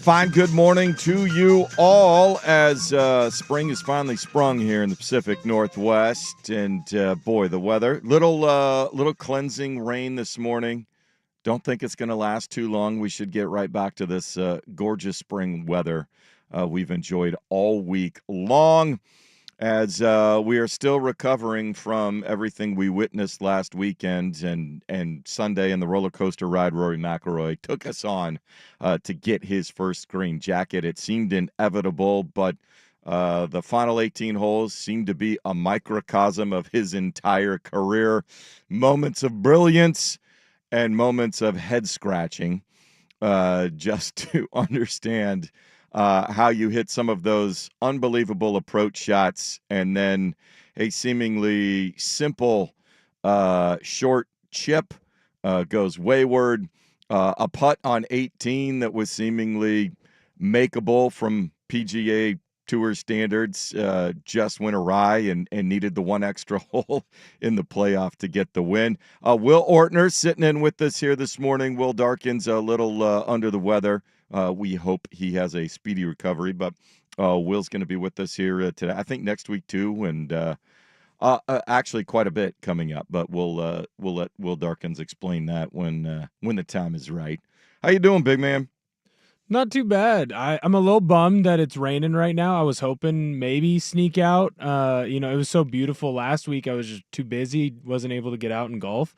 fine good morning to you all as spring is finally sprung here in the Pacific Northwest. And boy, the weather, little cleansing rain this morning. Don't think it's going to last too long. We should get right back to this gorgeous spring weather we've enjoyed all week long, as we are still recovering from everything we witnessed last weekend and Sunday in the roller coaster ride Rory McIlroy took us on to get his first green jacket. It seemed inevitable, but the final 18 holes seemed to be a microcosm of his entire career. Moments of brilliance and moments of head scratching, just to understand how you hit some of those unbelievable approach shots and then a seemingly simple short chip goes wayward. A putt on 18 that was seemingly makeable from PGA Tour standards just went awry and needed the one extra hole in the playoff to get the win. Will Ortner sitting in with us here this morning. Will Darkin's a little under the weather. We hope he has a speedy recovery, but Will's going to be with us here today. I think next week too, and actually quite a bit coming up. But we'll let Will Darkins explain that when the time is right. How you doing, big man? Not too bad. I'm a little bummed that it's raining right now. I was hoping maybe sneak out. It was so beautiful last week. I was just too busy, wasn't able to get out and golf.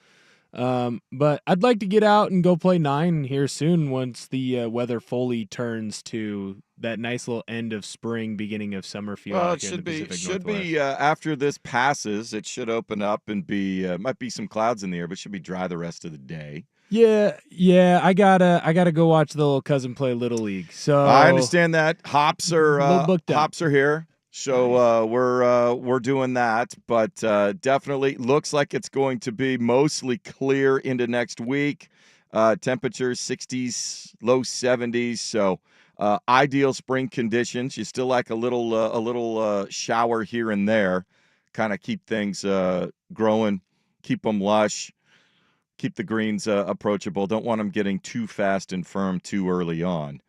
But I'd like to get out and go play 9 here soon once the weather fully turns to that nice little end of spring, beginning of summer feel Well, out it here in the Pacific should Northwest. be after this passes, it should open up and be might be some clouds in the air, but should be dry the rest of the day. Yeah. I gotta go watch the little cousin play Little League. I So understand that hops a little booked up. are here, so Nice. we're doing that. But definitely looks like it's going to be mostly clear into next week. Temperatures 60s, low 70s, so ideal spring conditions. You still like a little shower here and there, kind of keep things growing, keep them lush. Keep the greens approachable. Don't want them getting too fast and firm too early on.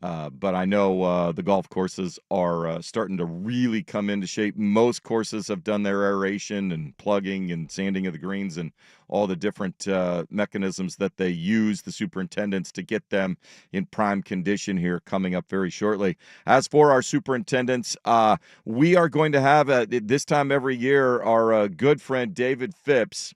But I know the golf courses are starting to really come into shape. Most courses have done their aeration and plugging and sanding of the greens and all the different mechanisms that they use, the superintendents, to get them in prime condition here coming up very shortly. As for our superintendents, we are going to have, this time every year, our good friend David Phipps,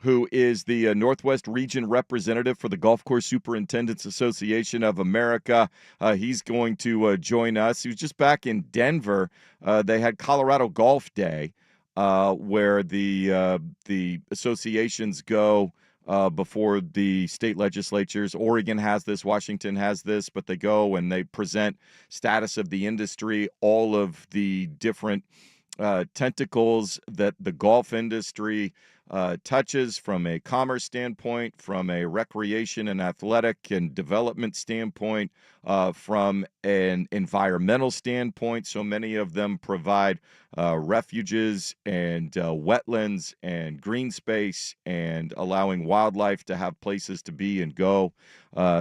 who is the Northwest Region representative for the Golf Course Superintendents Association of America. He's going to join us. He was just back in Denver. They had Colorado Golf Day, where the associations go before the state legislatures. Oregon has this, Washington has this, but they go and they present status of the industry, all of the different tentacles that the golf industry touches from a commerce standpoint, from a recreation and athletic and development standpoint, from an environmental standpoint. So many of them provide refuges and wetlands and green space and allowing wildlife to have places to be and go.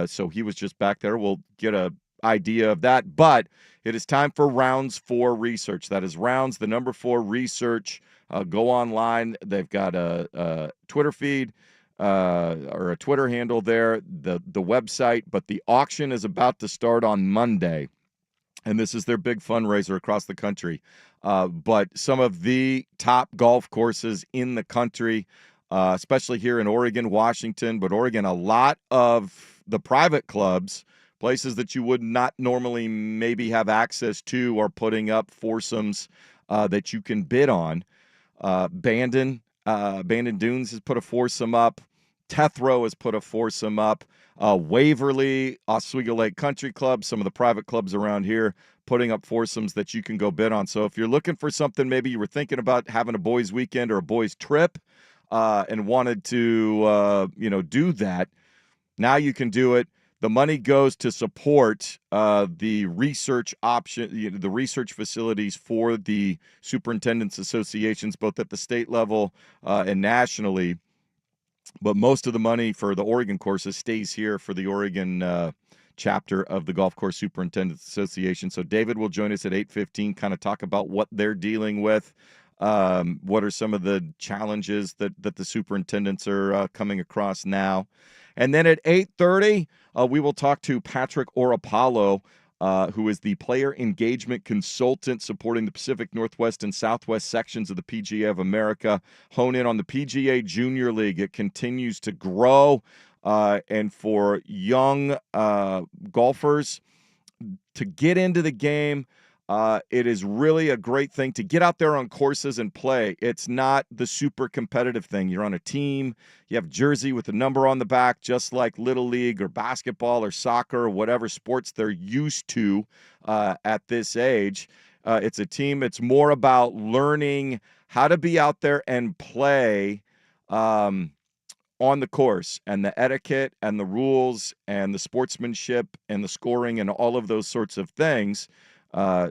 So he was just back there. We'll get a idea of that, but it is time for Rounds 4 Research. That is Rounds, the number 4 Research. Go online. They've got a Twitter feed or a Twitter handle there, the website, but the auction is about to start on Monday, and this is their big fundraiser across the country. But some of the top golf courses in the country, especially here in Oregon, Washington, but Oregon, a lot of the private clubs, places that you would not normally maybe have access to, are putting up foursomes that you can bid on. Bandon Dunes has put a foursome up. Tethrow has put a foursome up. Waverly, Oswego Lake Country Club, some of the private clubs around here putting up foursomes that you can go bid on. So if you're looking for something, maybe you were thinking about having a boys' weekend or a boys' trip and wanted to, do that, now you can do it. The money goes to support the research option, the research facilities for the superintendents associations, both at the state level and nationally. But most of the money for the Oregon courses stays here for the Oregon chapter of the Golf Course Superintendents Association. So David will join us at 8:15, kind of talk about what they're dealing with. What are some of the challenges that the superintendents are coming across now? And then at 8:30, we will talk to Patrick Orapalo, who is the player engagement consultant supporting the Pacific Northwest and Southwest sections of the PGA of America. Hone in on the PGA Junior League. It continues to grow, and for young golfers to get into the game, it is really a great thing to get out there on courses and play. It's not the super competitive thing. You're on a team. You have a jersey with a number on the back, just like Little League or basketball or soccer or whatever sports they're used to at this age. It's a team. It's more about learning how to be out there and play on the course, and the etiquette and the rules and the sportsmanship and the scoring and all of those sorts of things.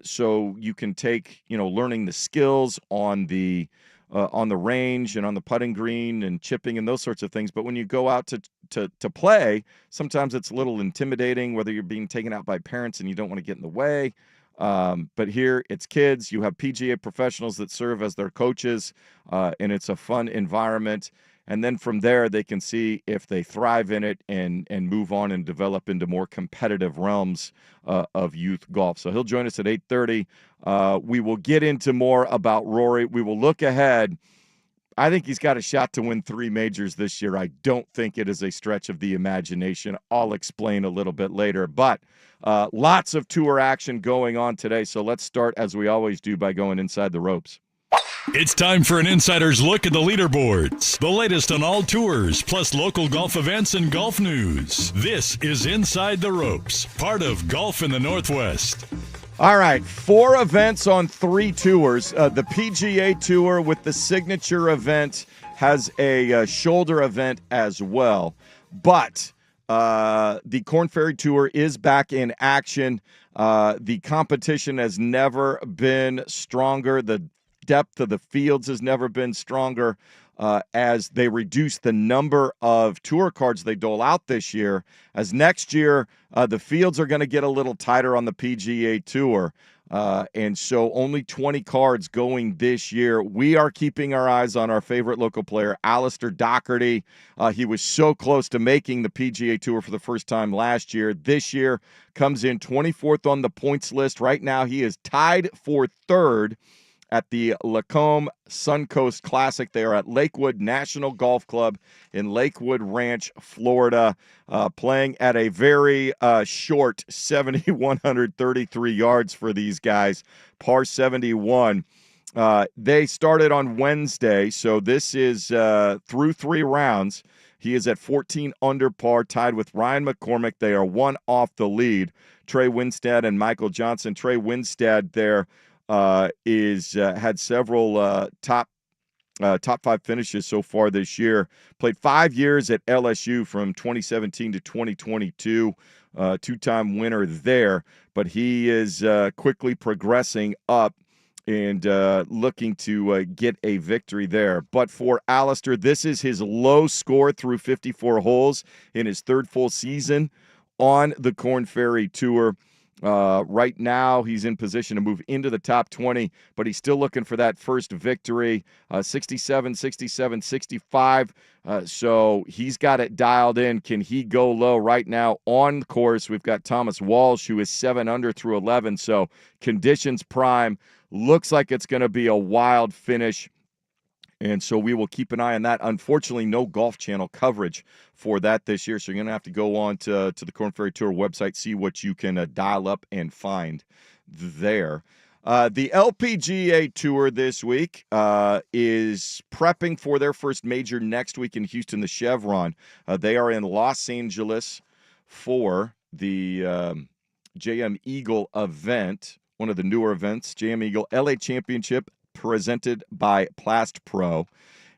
So you can take, learning the skills on the range and on the putting green and chipping and those sorts of things. But when you go out to play, sometimes it's a little intimidating, whether you're being taken out by parents and you don't want to get in the way. But here it's kids. You have PGA professionals that serve as their coaches, and it's a fun environment. And then from there, they can see if they thrive in it and move on and develop into more competitive realms of youth golf. So he'll join us at 8:30. We will get into more about Rory. We will look ahead. I think he's got a shot to win 3 majors this year. I don't think it is a stretch of the imagination. I'll explain a little bit later. But lots of tour action going on today. So let's start, as we always do, by going inside the ropes. It's time for an insider's look at the leaderboards. The latest on all tours, plus local golf events and golf news. This is Inside the Ropes, part of Golf in the Northwest. All right, 4 events on 3 tours. The PGA Tour with the signature event has a shoulder event as well. But the Korn Ferry Tour is back in action. The competition has never been stronger. The depth of the fields has never been stronger as they reduce the number of tour cards they dole out this year. As next year, the fields are going to get a little tighter on the PGA Tour. And so only 20 cards going this year. We are keeping our eyes on our favorite local player, Alistair Doherty. He was so close to making the PGA Tour for the first time last year. This year comes in 24th on the points list. Right now, he is tied for 3rd at the Lacombe Suncoast Classic. They are at Lakewood National Golf Club in Lakewood Ranch, Florida, playing at a very short 7,133 yards for these guys, par 71. They started on Wednesday, so this is through 3 rounds. He is at 14 under par, tied with Ryan McCormick. They are 1 off the lead. Trey Winstead and Michael Johnson. Trey Winstead there had several top 5 finishes so far this year. Played 5 years at LSU from 2017 to 2022. 2-time winner there, but he is quickly progressing up and looking to get a victory there. But for Alistair, this is his low score through 54 holes in his 3rd full season on the Korn Ferry Tour. Right now, he's in position to move into the top 20, but he's still looking for that first victory, 67, 67, 65. So he's got it dialed in. Can he go low right now on the course? We've got Thomas Walsh, who is 7 under through 11. So conditions prime. Looks like it's going to be a wild finish. And so we will keep an eye on that. Unfortunately, no Golf Channel coverage for that this year. So you're going to have to go on to the Korn Ferry Tour website, see what you can dial up and find there. The LPGA Tour this week is prepping for their first major next week in Houston, the Chevron. They are in Los Angeles for the JM Eagle event, one of the newer events, JM Eagle LA Championship, presented by Plast Pro.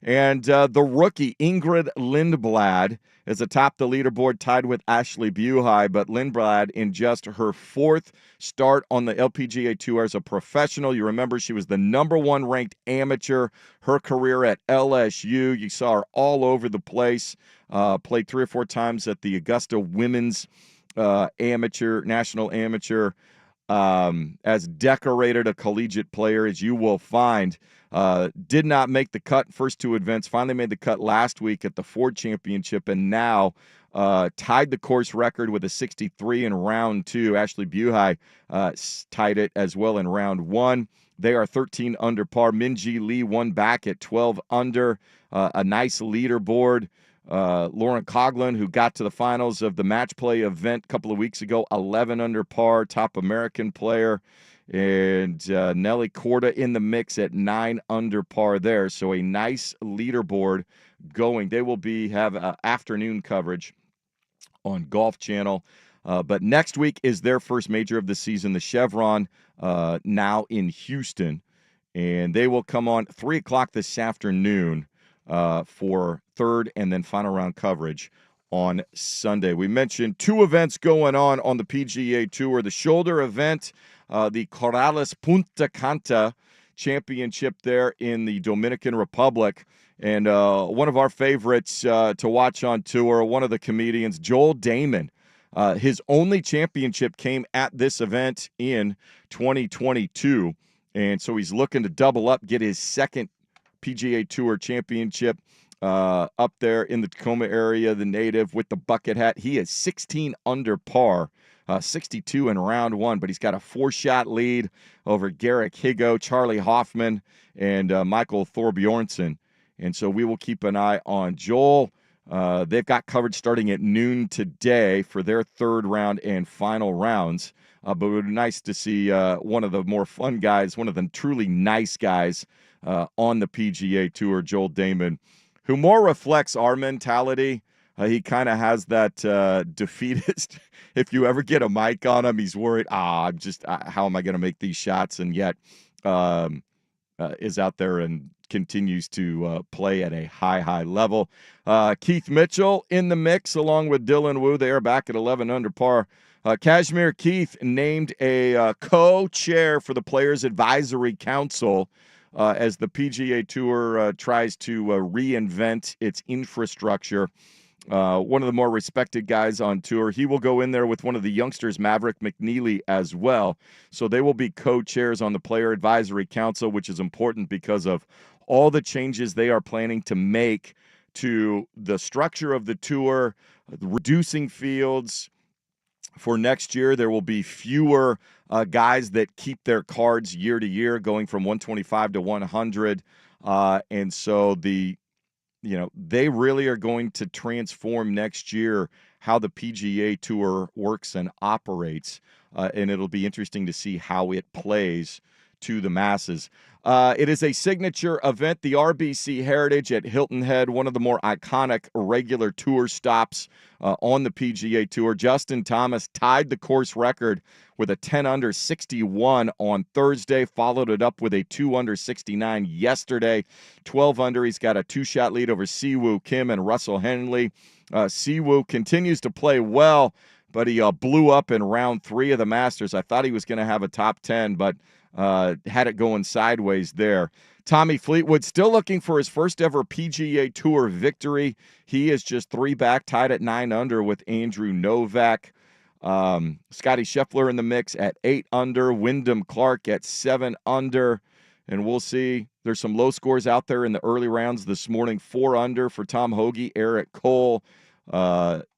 And the rookie, Ingrid Lindblad, is atop the leaderboard, tied with Ashley Buhai. But Lindblad, in just her 4th start on the LPGA Tour as a professional, you remember she was the #1 ranked amateur. Her career at LSU, you saw her all over the place. Played 3 or 4 times at the Augusta Women's national amateur, as decorated a collegiate player as you will find. Did not make the cut first two events, finally made the cut last week at the Ford Championship, and now tied the course record with a 63 in round two. Ashley Buhai tied it as well in round one. They are 13 under par. Minjee Lee won back at 12 under. A nice leaderboard. Lauren Coughlin, who got to the finals of the match play event a couple of weeks ago, 11 under par, top American player. And Nelly Corda in the mix at 9 under par there. So a nice leaderboard going. They will have afternoon coverage on Golf Channel. But next week is their first major of the season, the Chevron, now in Houston. And they will come on 3 o'clock this afternoon for third and then final round coverage on Sunday. We mentioned two events going on the PGA Tour. The shoulder event, the Corrales Punta Cana Championship there in the Dominican Republic. And one of our favorites to watch on tour, one of the comedians, Joel Damon. His only championship came at this event in 2022. And so he's looking to double up, get his second PGA Tour championship up there in the Tacoma area, the native with the bucket hat. He is 16 under par, 62 in round one, but he's got a 4-shot lead over Garrick Higo, Charlie Hoffman, and Michael Thorbjornsen. And so we will keep an eye on Joel. They've got coverage starting at noon today for their third round and final rounds. But it would be nice to see one of the more fun guys, one of the truly nice guys on the PGA Tour, Joel Damon, who more reflects our mentality. He kind of has that defeatist. If you ever get a mic on him, he's worried, how am I going to make these shots? And yet is out there and continues to play at a high level. Keith Mitchell in the mix along with Dylan Wu. They are back at 11 under par. Kashmir Keith named a co-chair for the Players Advisory Council as the PGA Tour tries to reinvent its infrastructure. One of the more respected guys on tour. He will go in there with one of the youngsters, Maverick McNeely, as well. So they will be co-chairs on the Player Advisory Council, which is important because of all the changes they are planning to make to the structure of the tour, reducing fields. For next year, there will be fewer guys that keep their cards year to year, going from 125 to 100. And so they really are going to transform next year how the PGA Tour works and operates. And it'll be interesting to see how it plays to the masses. It is a signature event, the RBC Heritage at Hilton Head, one of the more iconic regular tour stops on the PGA Tour. Justin Thomas tied the course record with a 10 under 61 on Thursday, followed it up with a 2 under 69 yesterday. 12 under, he's got a 2-shot lead over Siwoo Kim and Russell Henley. Siwoo continues to play well, but he blew up in round 3 of the Masters. I thought he was going to have a top 10, but had it going sideways there. Tommy Fleetwood still looking for his first ever PGA Tour victory. He is just 3 back, tied at 9 under with Andrew Novak. Scotty Scheffler in the mix at 8 under. Wyndham Clark at 7 under. And we'll see. There's some low scores out there in the early rounds this morning. 4 under for Tom Hoge, Eric Cole,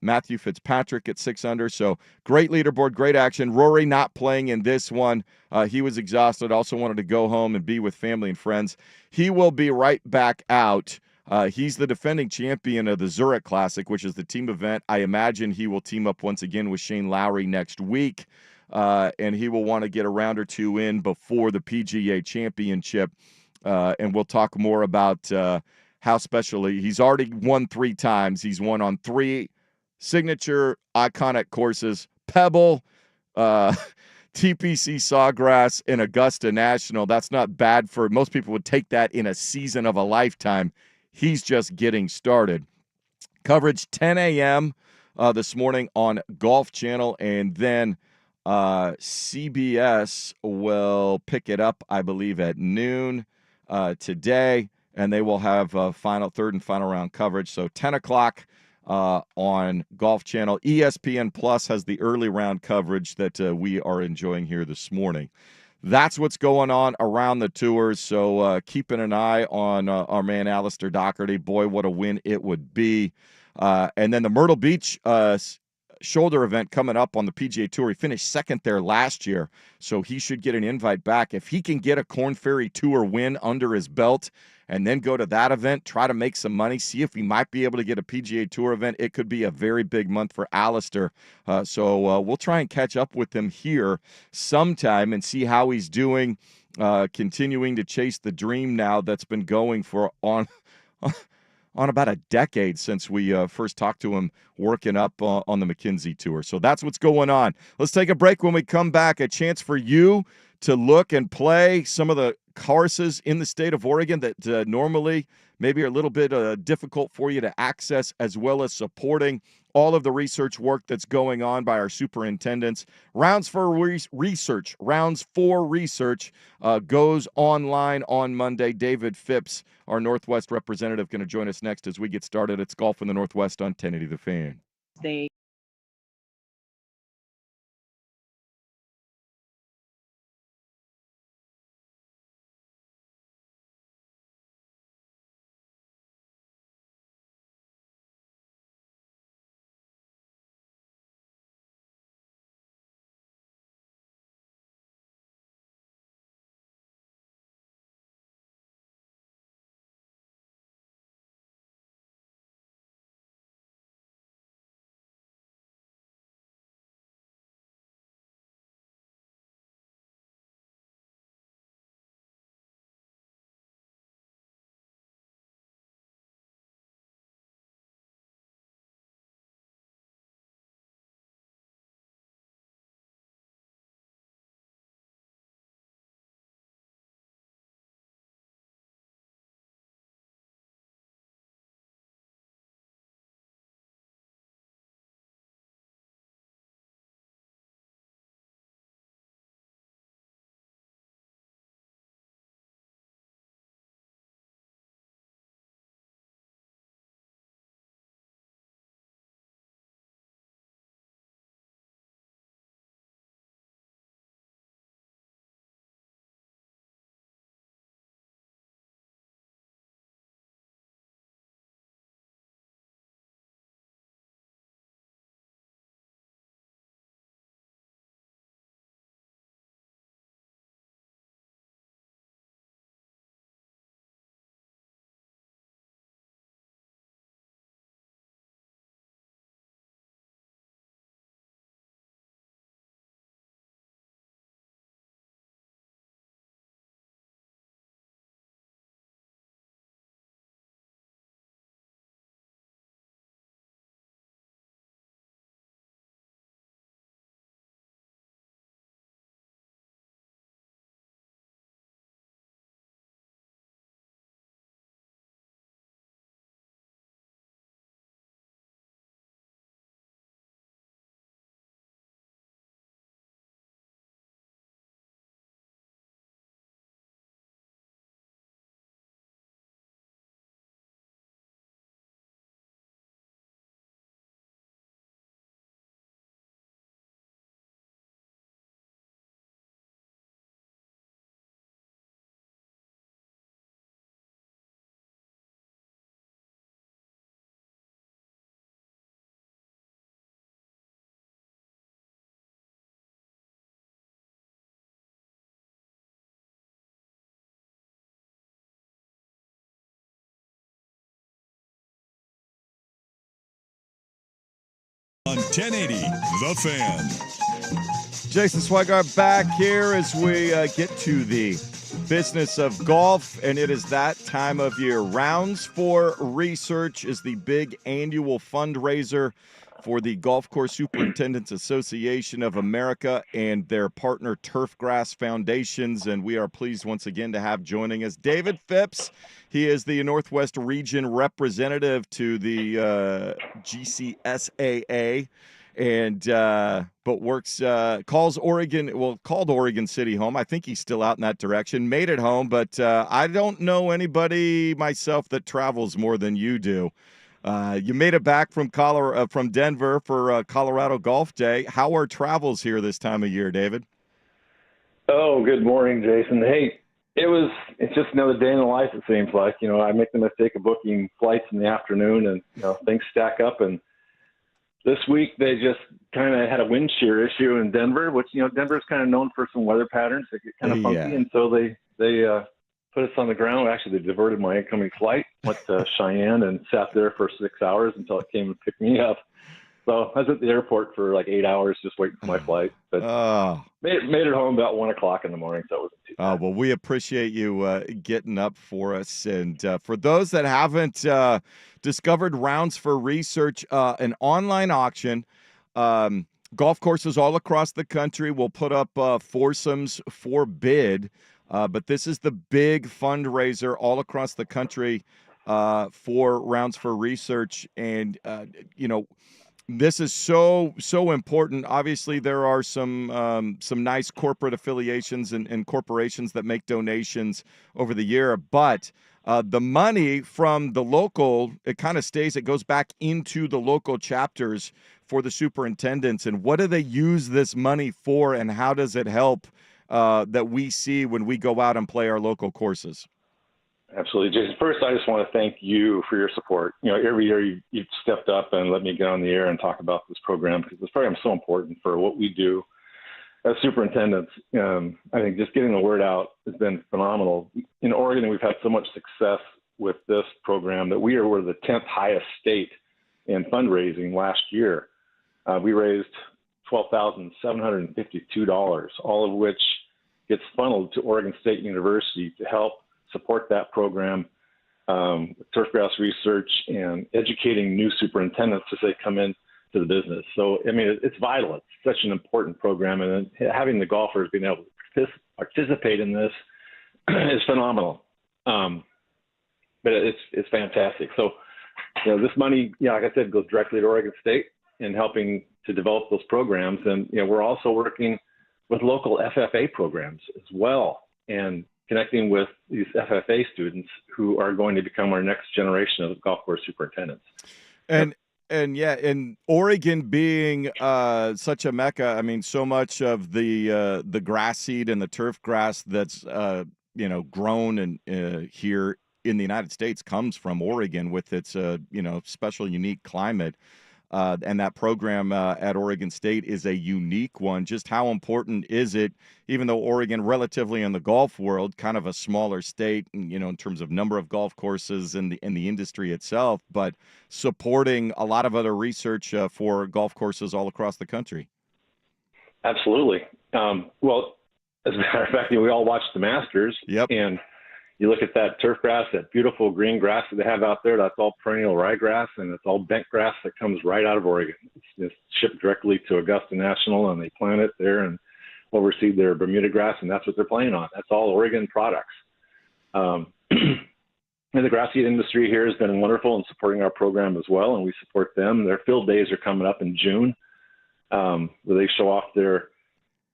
Matthew Fitzpatrick at 6 under. So great leaderboard, great action. Rory not playing in this one. He was exhausted, also wanted to go home and be with family and friends. He will be right back out. He's the defending champion of the Zurich Classic, which is the team event. I imagine he will team up once again with Shane Lowry next week, and he will want to get a round or two in before the PGA Championship. And we'll talk more about how special he's already won 3 times. He's won on 3 signature iconic courses: Pebble, TPC Sawgrass, and Augusta National. That's not bad for most people would take that in a season of a lifetime. He's just getting started. Coverage 10 a.m. This morning on Golf Channel, and then CBS will pick it up, I believe, at noon today, and they will have third and final round coverage. So 10 o'clock on Golf Channel. ESPN Plus has the early round coverage that we are enjoying here this morning. That's what's going on around the tours, so keeping an eye on our man Alistair Doherty. Boy, what a win it would be. And then the Myrtle Beach shoulder event coming up on the PGA Tour. He finished second there last year, so he should get an invite back. If he can get a Korn Ferry Tour win under his belt and then go to that event, try to make some money, see if he might be able to get a PGA Tour event, it could be a very big month for Alistair. So we'll try and catch up with him here sometime and see how he's doing, continuing to chase the dream now that's been going for on about a decade since we first talked to him working up on the McKenzie Tour. So that's what's going on. Let's take a break. When we come back, a chance for you to look and play some of the courses in the state of Oregon that normally maybe are a little bit difficult for you to access, as well as supporting all of the research work that's going on by our superintendents. Rounds for Research goes online on Monday. David Phipps, our Northwest representative, going to join us next as we get started. It's Golf in the Northwest on 1080 The Fan. On 1080, The Fan. Jason Swigart back here as we get to the business of golf, and it is that time of year. Rounds for Research is the big annual fundraiser for the Golf Course Superintendents Association of America and their partner Turfgrass Foundations, and we are pleased once again to have joining us David Phipps. He is the Northwest Region representative to the GCSAA, and but works called Oregon City home. I think he's still out in that direction. Made it home, but I don't know anybody myself that travels more than you do. You made it back from from Denver for Colorado Golf Day. How are travels here this time of year, David? Oh, good morning, Jason. Hey, it's just another day in the life, it seems like. I make the mistake of booking flights in the afternoon and, things stack up. And this week they just kind of had a wind shear issue in Denver, which, Denver's kind of known for some weather patterns that get kind of funky. Yeah. And so they put us on the ground. Actually, they diverted my incoming flight, went to Cheyenne and sat there for 6 hours until it came and picked me up. So I was at the airport for like 8 hours just waiting for my flight. But made it home about 1 o'clock in the morning, so it wasn't too bad. Well, we appreciate you getting up for us. And for those that haven't discovered Rounds for Research, an online auction, golf courses all across the country will put up foursomes for bid. But this is the big fundraiser all across the country for Rounds for Research. And, this is so important. Obviously, there are some nice corporate affiliations and corporations that make donations over the year. But the money from the local, it kind of stays. It goes back into the local chapters for the superintendents. And what do they use this money for, and how does it help that we see when we go out and play our local courses? Absolutely. Jason, first, I just want to thank you for your support. Every year you've stepped up and let me get on the air and talk about this program, because this program is so important for what we do as superintendents. I think just getting the word out has been phenomenal. In Oregon, we've had so much success with this program that we were the 10th highest state in fundraising last year. We raised $12,752, all of which gets funneled to Oregon State University to help support that program, turfgrass research and educating new superintendents as they come in to the business. So, it's vital. It's such an important program, and having the golfers being able to participate in this is phenomenal. But it's fantastic. So, this money, like I said, goes directly to Oregon State and helping to develop those programs. And, we're also working with local FFA programs as well, and connecting with these FFA students who are going to become our next generation of golf course superintendents. And Oregon being such a mecca, so much of the grass seed and the turf grass that's grown and here in the United States comes from Oregon with its special, unique climate. And that program at Oregon State is a unique one. Just how important is it, even though Oregon, relatively in the golf world, kind of a smaller state, in terms of number of golf courses and the industry itself, but supporting a lot of other research for golf courses all across the country? Absolutely. Well, as a matter of fact, we all watched the Masters. Yep. And you look at that turf grass, that beautiful green grass that they have out there, that's all perennial ryegrass, and it's all bent grass that comes right out of Oregon. It's shipped directly to Augusta National, and they plant it there and overseed their Bermuda grass, and that's what they're playing on. That's all Oregon products. And the grass seed industry here has been wonderful in supporting our program as well, and we support them. Their field days are coming up in June, where they show off their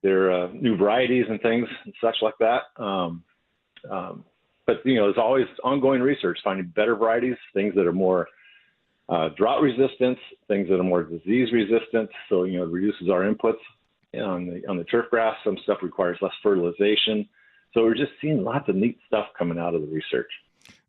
new varieties and things and such like that. But, there's always ongoing research, finding better varieties, things that are more drought resistant, things that are more disease resistant. So, it reduces our inputs on the turf grass. Some stuff requires less fertilization. So we're just seeing lots of neat stuff coming out of the research.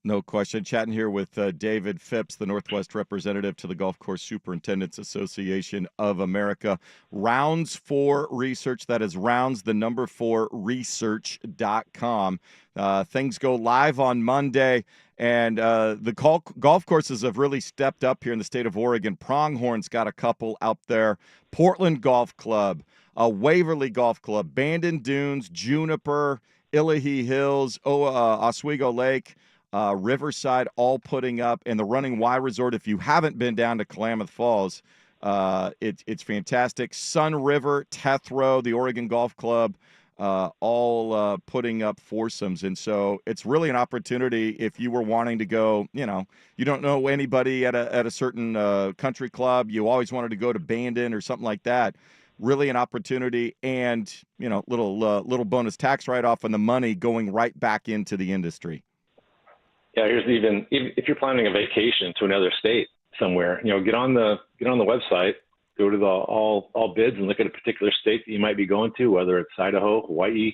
No question. Chatting here with David Phipps, the Northwest representative to the Golf Course Superintendents Association of America. Rounds for Research. That is rounds, the number 4 research.com. Things go live on Monday, and the golf courses have really stepped up here in the state of Oregon. Pronghorn's got a couple out there. Portland Golf Club, Waverly Golf Club, Bandon Dunes, Juniper, Illahee Hills, Oswego Lake, Riverside, all putting up, and the Running Y Resort. If you haven't been down to Klamath Falls, it's fantastic. Sun River, Tethrow, the Oregon Golf Club, all putting up foursomes. And so it's really an opportunity if you were wanting to go, you don't know anybody at a certain country club, you always wanted to go to Bandon or something like that. Really an opportunity, and little bonus tax write-off on the money going right back into the industry. Yeah, here's even if you're planning a vacation to another state, somewhere. Get on the website, go to the all bids, and look at a particular state that you might be going to, whether it's Idaho, Hawaii.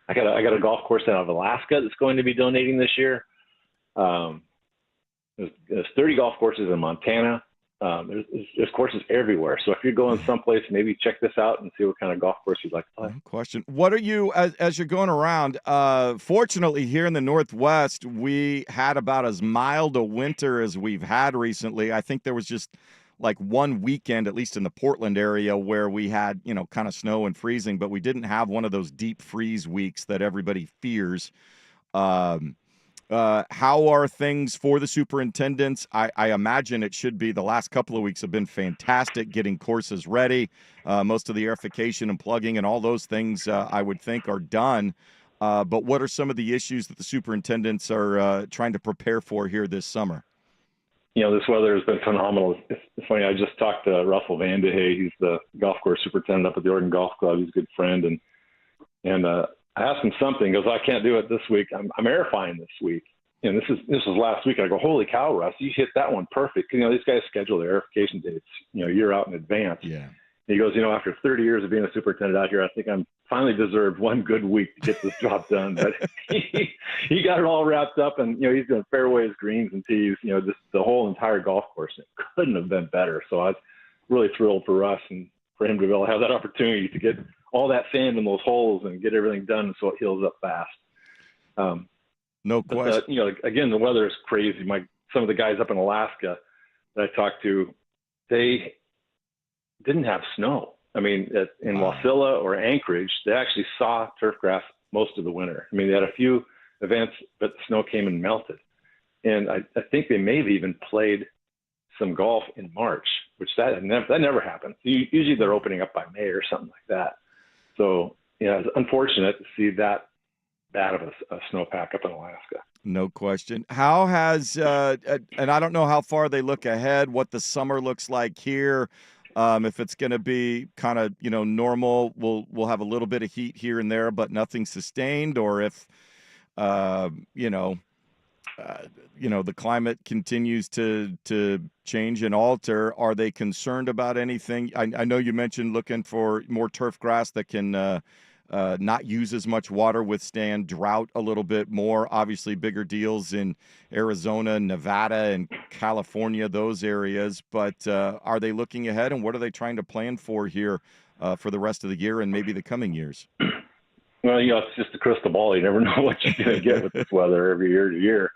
I got a golf course out of Alaska that's going to be donating this year. There's 30 golf courses in Montana. There's courses everywhere. So if you're going someplace, maybe check this out and see what kind of golf course you'd like to play. No question. What are you, as you're going around, fortunately here in the Northwest, we had about as mild a winter as we've had recently. I think there was just like one weekend, at least in the Portland area, where we had, kind of snow and freezing, but we didn't have one of those deep freeze weeks that everybody fears. How are things for the superintendents? I imagine it should be the last couple of weeks have been fantastic getting courses ready. Most of the airification and plugging and all those things I would think are done. But what are some of the issues that the superintendents are trying to prepare for here this summer? This weather has been phenomenal. It's funny. I just talked to Russell Van de Hey. He's the golf course superintendent up at the Oregon Golf Club. He's a good friend. And I asked him something. He goes, I can't do it this week. I'm airifying this week. And this was last week. I go, holy cow, Russ, you hit that one perfect. These guys schedule their airification dates, a year out in advance. Yeah. And he goes, after 30 years of being a superintendent out here, I think I'm finally deserved one good week to get this job done. But he got it all wrapped up, and he's doing fairways, greens, and tees. Just the whole entire golf course. It couldn't have been better. So I was really thrilled for Russ and for him to be able to have that opportunity to get all that sand in those holes and get everything done so it heals up fast. No question. But, again, the weather is crazy. Some of the guys up in Alaska that I talked to, they didn't have snow. In Wasilla or Anchorage, they actually saw turf grass most of the winter. They had a few events, but the snow came and melted. And I think they may have even played some golf in March, which that never happens. Usually they're opening up by May or something like that. So, it's unfortunate to see that bad of a snowpack up in Alaska. No question. How has, and I don't know how far they look ahead, what the summer looks like here. If it's going to be kind of, normal, we'll have a little bit of heat here and there, but nothing sustained, or if, the climate continues to change and alter. Are they concerned about anything? I know you mentioned looking for more turf grass that can not use as much water, withstand drought a little bit more. Obviously, bigger deals in Arizona, Nevada, and California, those areas. But are they looking ahead, and what are they trying to plan for here for the rest of the year and maybe the coming years? Well, it's just a crystal ball. You never know what you're going to get with this weather every year to year.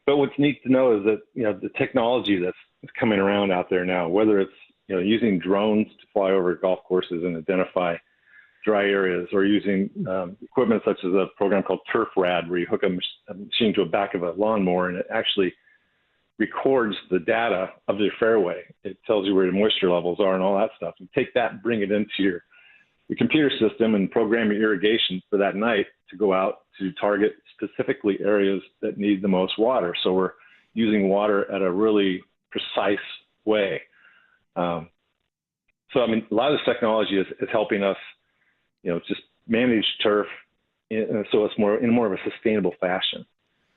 But what's neat to know is that, the technology that's coming around out there now, whether it's, using drones to fly over golf courses and identify dry areas, or using equipment such as a program called TurfRad, where you hook a machine to the back of a lawnmower and it actually records the data of your fairway. It tells you where your moisture levels are and all that stuff. You take that and bring it into your computer system and program your irrigation for that night to go out to target specifically areas that need the most water. So we're using water at a really precise way. A lot of this technology is helping us, just manage turf so it's in more of a sustainable fashion.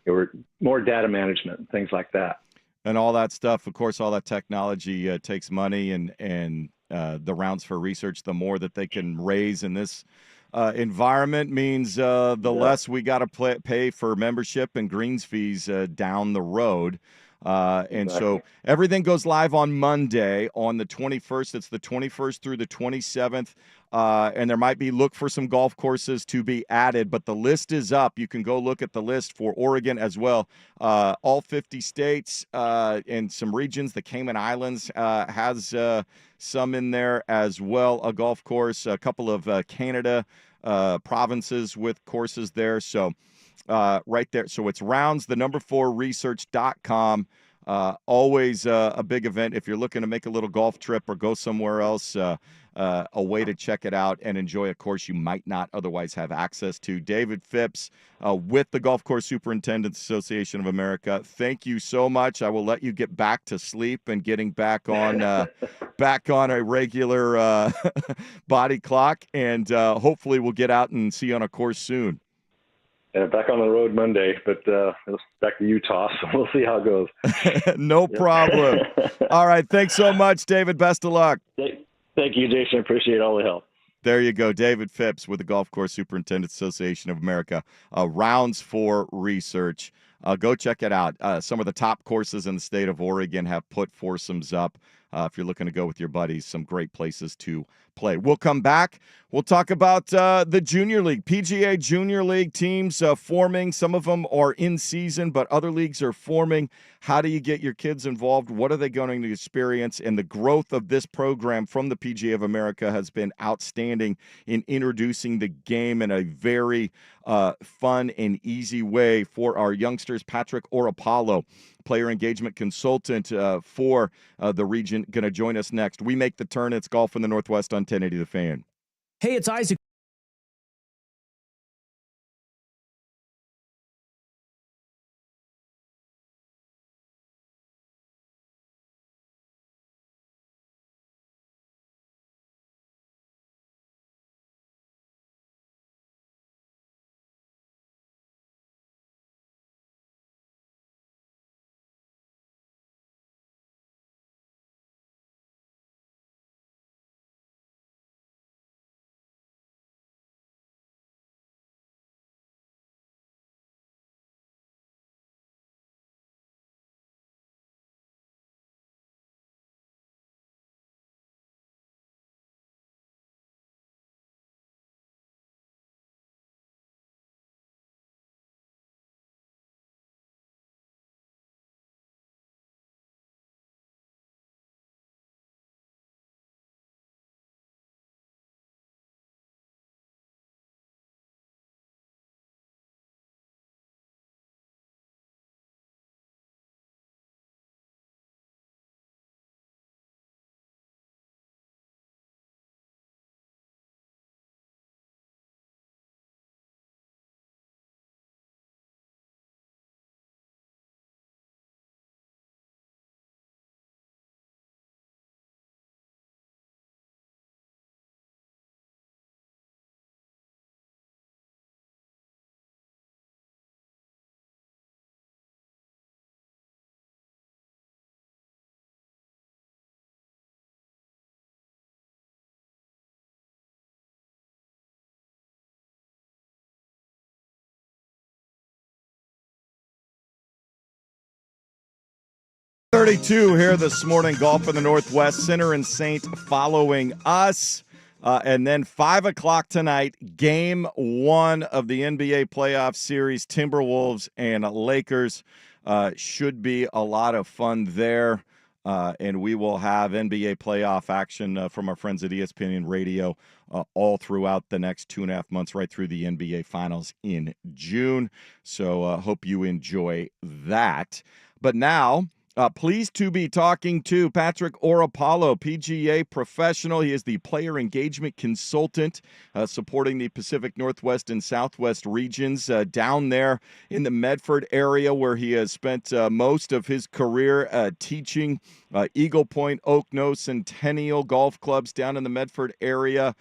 We're more data management and things like that. And all that stuff, of course, all that technology takes money, and the rounds for research, the more that they can raise in this environment means the less we got to pay for membership and greens fees down the road. And so everything goes live on Monday on the 21st. It's the 21st through the 27th. And there might be look for some golf courses to be added, but the list is up. You can go look at the list for Oregon as well. All 50 states and some regions. The Cayman Islands has some in there as well. A golf course, a couple of Canada provinces with courses there. So right there. So it's rounds, the number 4research.com. Always a big event. If you're looking to make a little golf trip or go somewhere else, a way to check it out and enjoy a course you might not otherwise have access to. David Phipps with the Golf Course Superintendents Association of America. Thank you so much. I will let you get back to sleep and getting back on a regular body clock, and hopefully we'll get out and see you on a course soon. And back on the road Monday, but back to Utah, so we'll see how it goes. No problem. All right. Thanks so much, David. Best of luck. Thank you, Jason. Appreciate all the help. There you go. David Phipps with the Golf Course Superintendents Association of America. Rounds for research. Go check it out. Some of the top courses in the state of Oregon have put foursomes up. If you're looking to go with your buddies, some great places to play. We'll come back. We'll talk about the Junior League, PGA Junior League teams forming. Some of them are in season, but other leagues are forming. How do you get your kids involved? What are they going to experience? And the growth of this program from the PGA of America has been outstanding in introducing the game in a very fun and easy way for our youngsters. Patrick Oropalo, player engagement consultant for the region, going to join us next. We make the turn. It's Golf in the Northwest on 1080 The Fan. Hey, it's Isaac. .32 here this morning. Golf in the Northwest. Center and Saint following us. And then 5 o'clock tonight, game 1 of the NBA playoff series, Timberwolves and Lakers. Should be a lot of fun there. And we will have NBA playoff action from our friends at ESPN Radio all throughout the next 2.5 months, right through the NBA Finals in June. So hope you enjoy that. But now, pleased to be talking to Patrick Oropalo, PGA professional. He is the player engagement consultant supporting the Pacific Northwest and Southwest regions down there in the Medford area, where he has spent most of his career teaching Eagle Point, Oak Knoll, Centennial golf clubs down in the Medford area.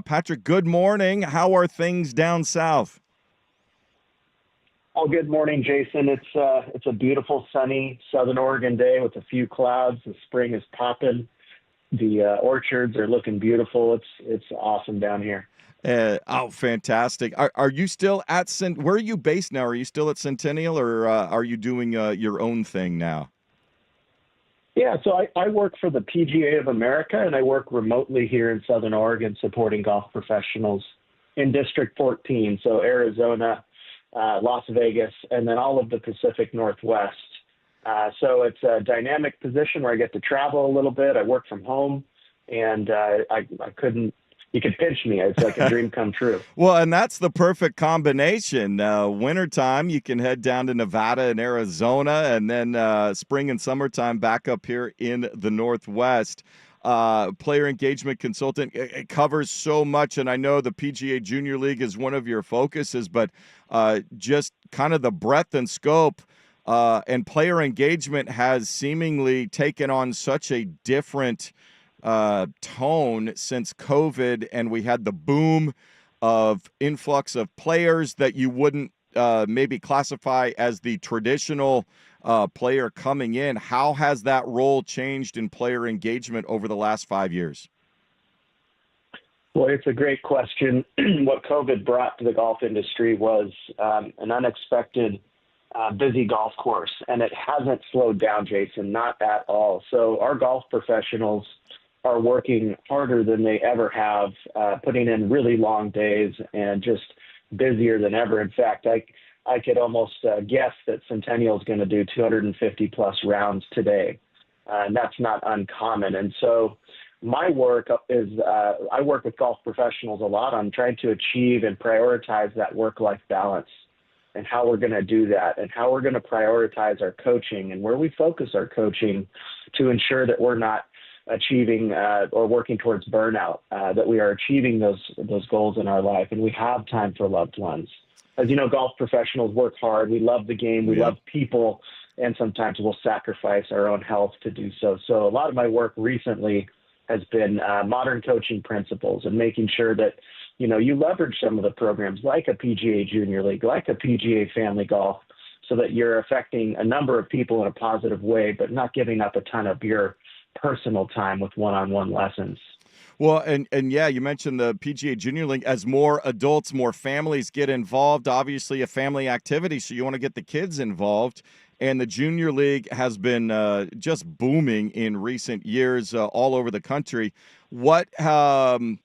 Patrick, good morning. How are things down south? Oh, good morning, Jason. It's a beautiful, sunny Southern Oregon day with a few clouds. The spring is popping. The orchards are looking beautiful. It's awesome down here. Fantastic. Are you still at where are you based now? Are you still at Centennial, or are you doing your own thing now? Yeah, so I work for the PGA of America, and I work remotely here in Southern Oregon supporting golf professionals in District 14, so Arizona, Las Vegas, and then all of the Pacific Northwest. So it's a dynamic position where I get to travel a little bit. I work from home, and you could pinch me. It's like a dream come true. Well, and that's the perfect combination. Wintertime, you can head down to Nevada and Arizona, and then spring and summertime back up here in the Northwest. Player engagement consultant. It covers so much, and I know the PGA Junior League is one of your focuses, but just kind of the breadth and scope and player engagement has seemingly taken on such a different tone since COVID, and we had the boom of influx of players that you wouldn't maybe classify as the traditional player coming in, how has that role changed in player engagement over the last 5 years? Well, it's a great question. What COVID brought to the golf industry was an unexpected busy golf course, and it hasn't slowed down, Jason, not at all. So our golf professionals are working harder than they ever have, putting in really long days and just busier than ever. In fact, I could almost guess that Centennial is going to do 250 plus rounds today, and that's not uncommon. And so my work is I work with golf professionals a lot on trying to achieve and prioritize that work-life balance, and how we're going to do that, and how we're going to prioritize our coaching and where we focus our coaching to ensure that we're not achieving or working towards burnout, that we are achieving those goals in our life, and we have time for loved ones. As you know, golf professionals work hard. We love the game. We love people, and sometimes we'll sacrifice our own health to do so. So a lot of my work recently has been modern coaching principles and making sure that, you know, you leverage some of the programs like a PGA Junior League, like a PGA Family Golf, so that you're affecting a number of people in a positive way, but not giving up a ton of your personal time with one-on-one lessons. Well, and yeah, you mentioned the PGA Junior League. As more adults, more families get involved, obviously a family activity, so you want to get the kids involved. And the Junior League has been just booming in recent years all over the country. What and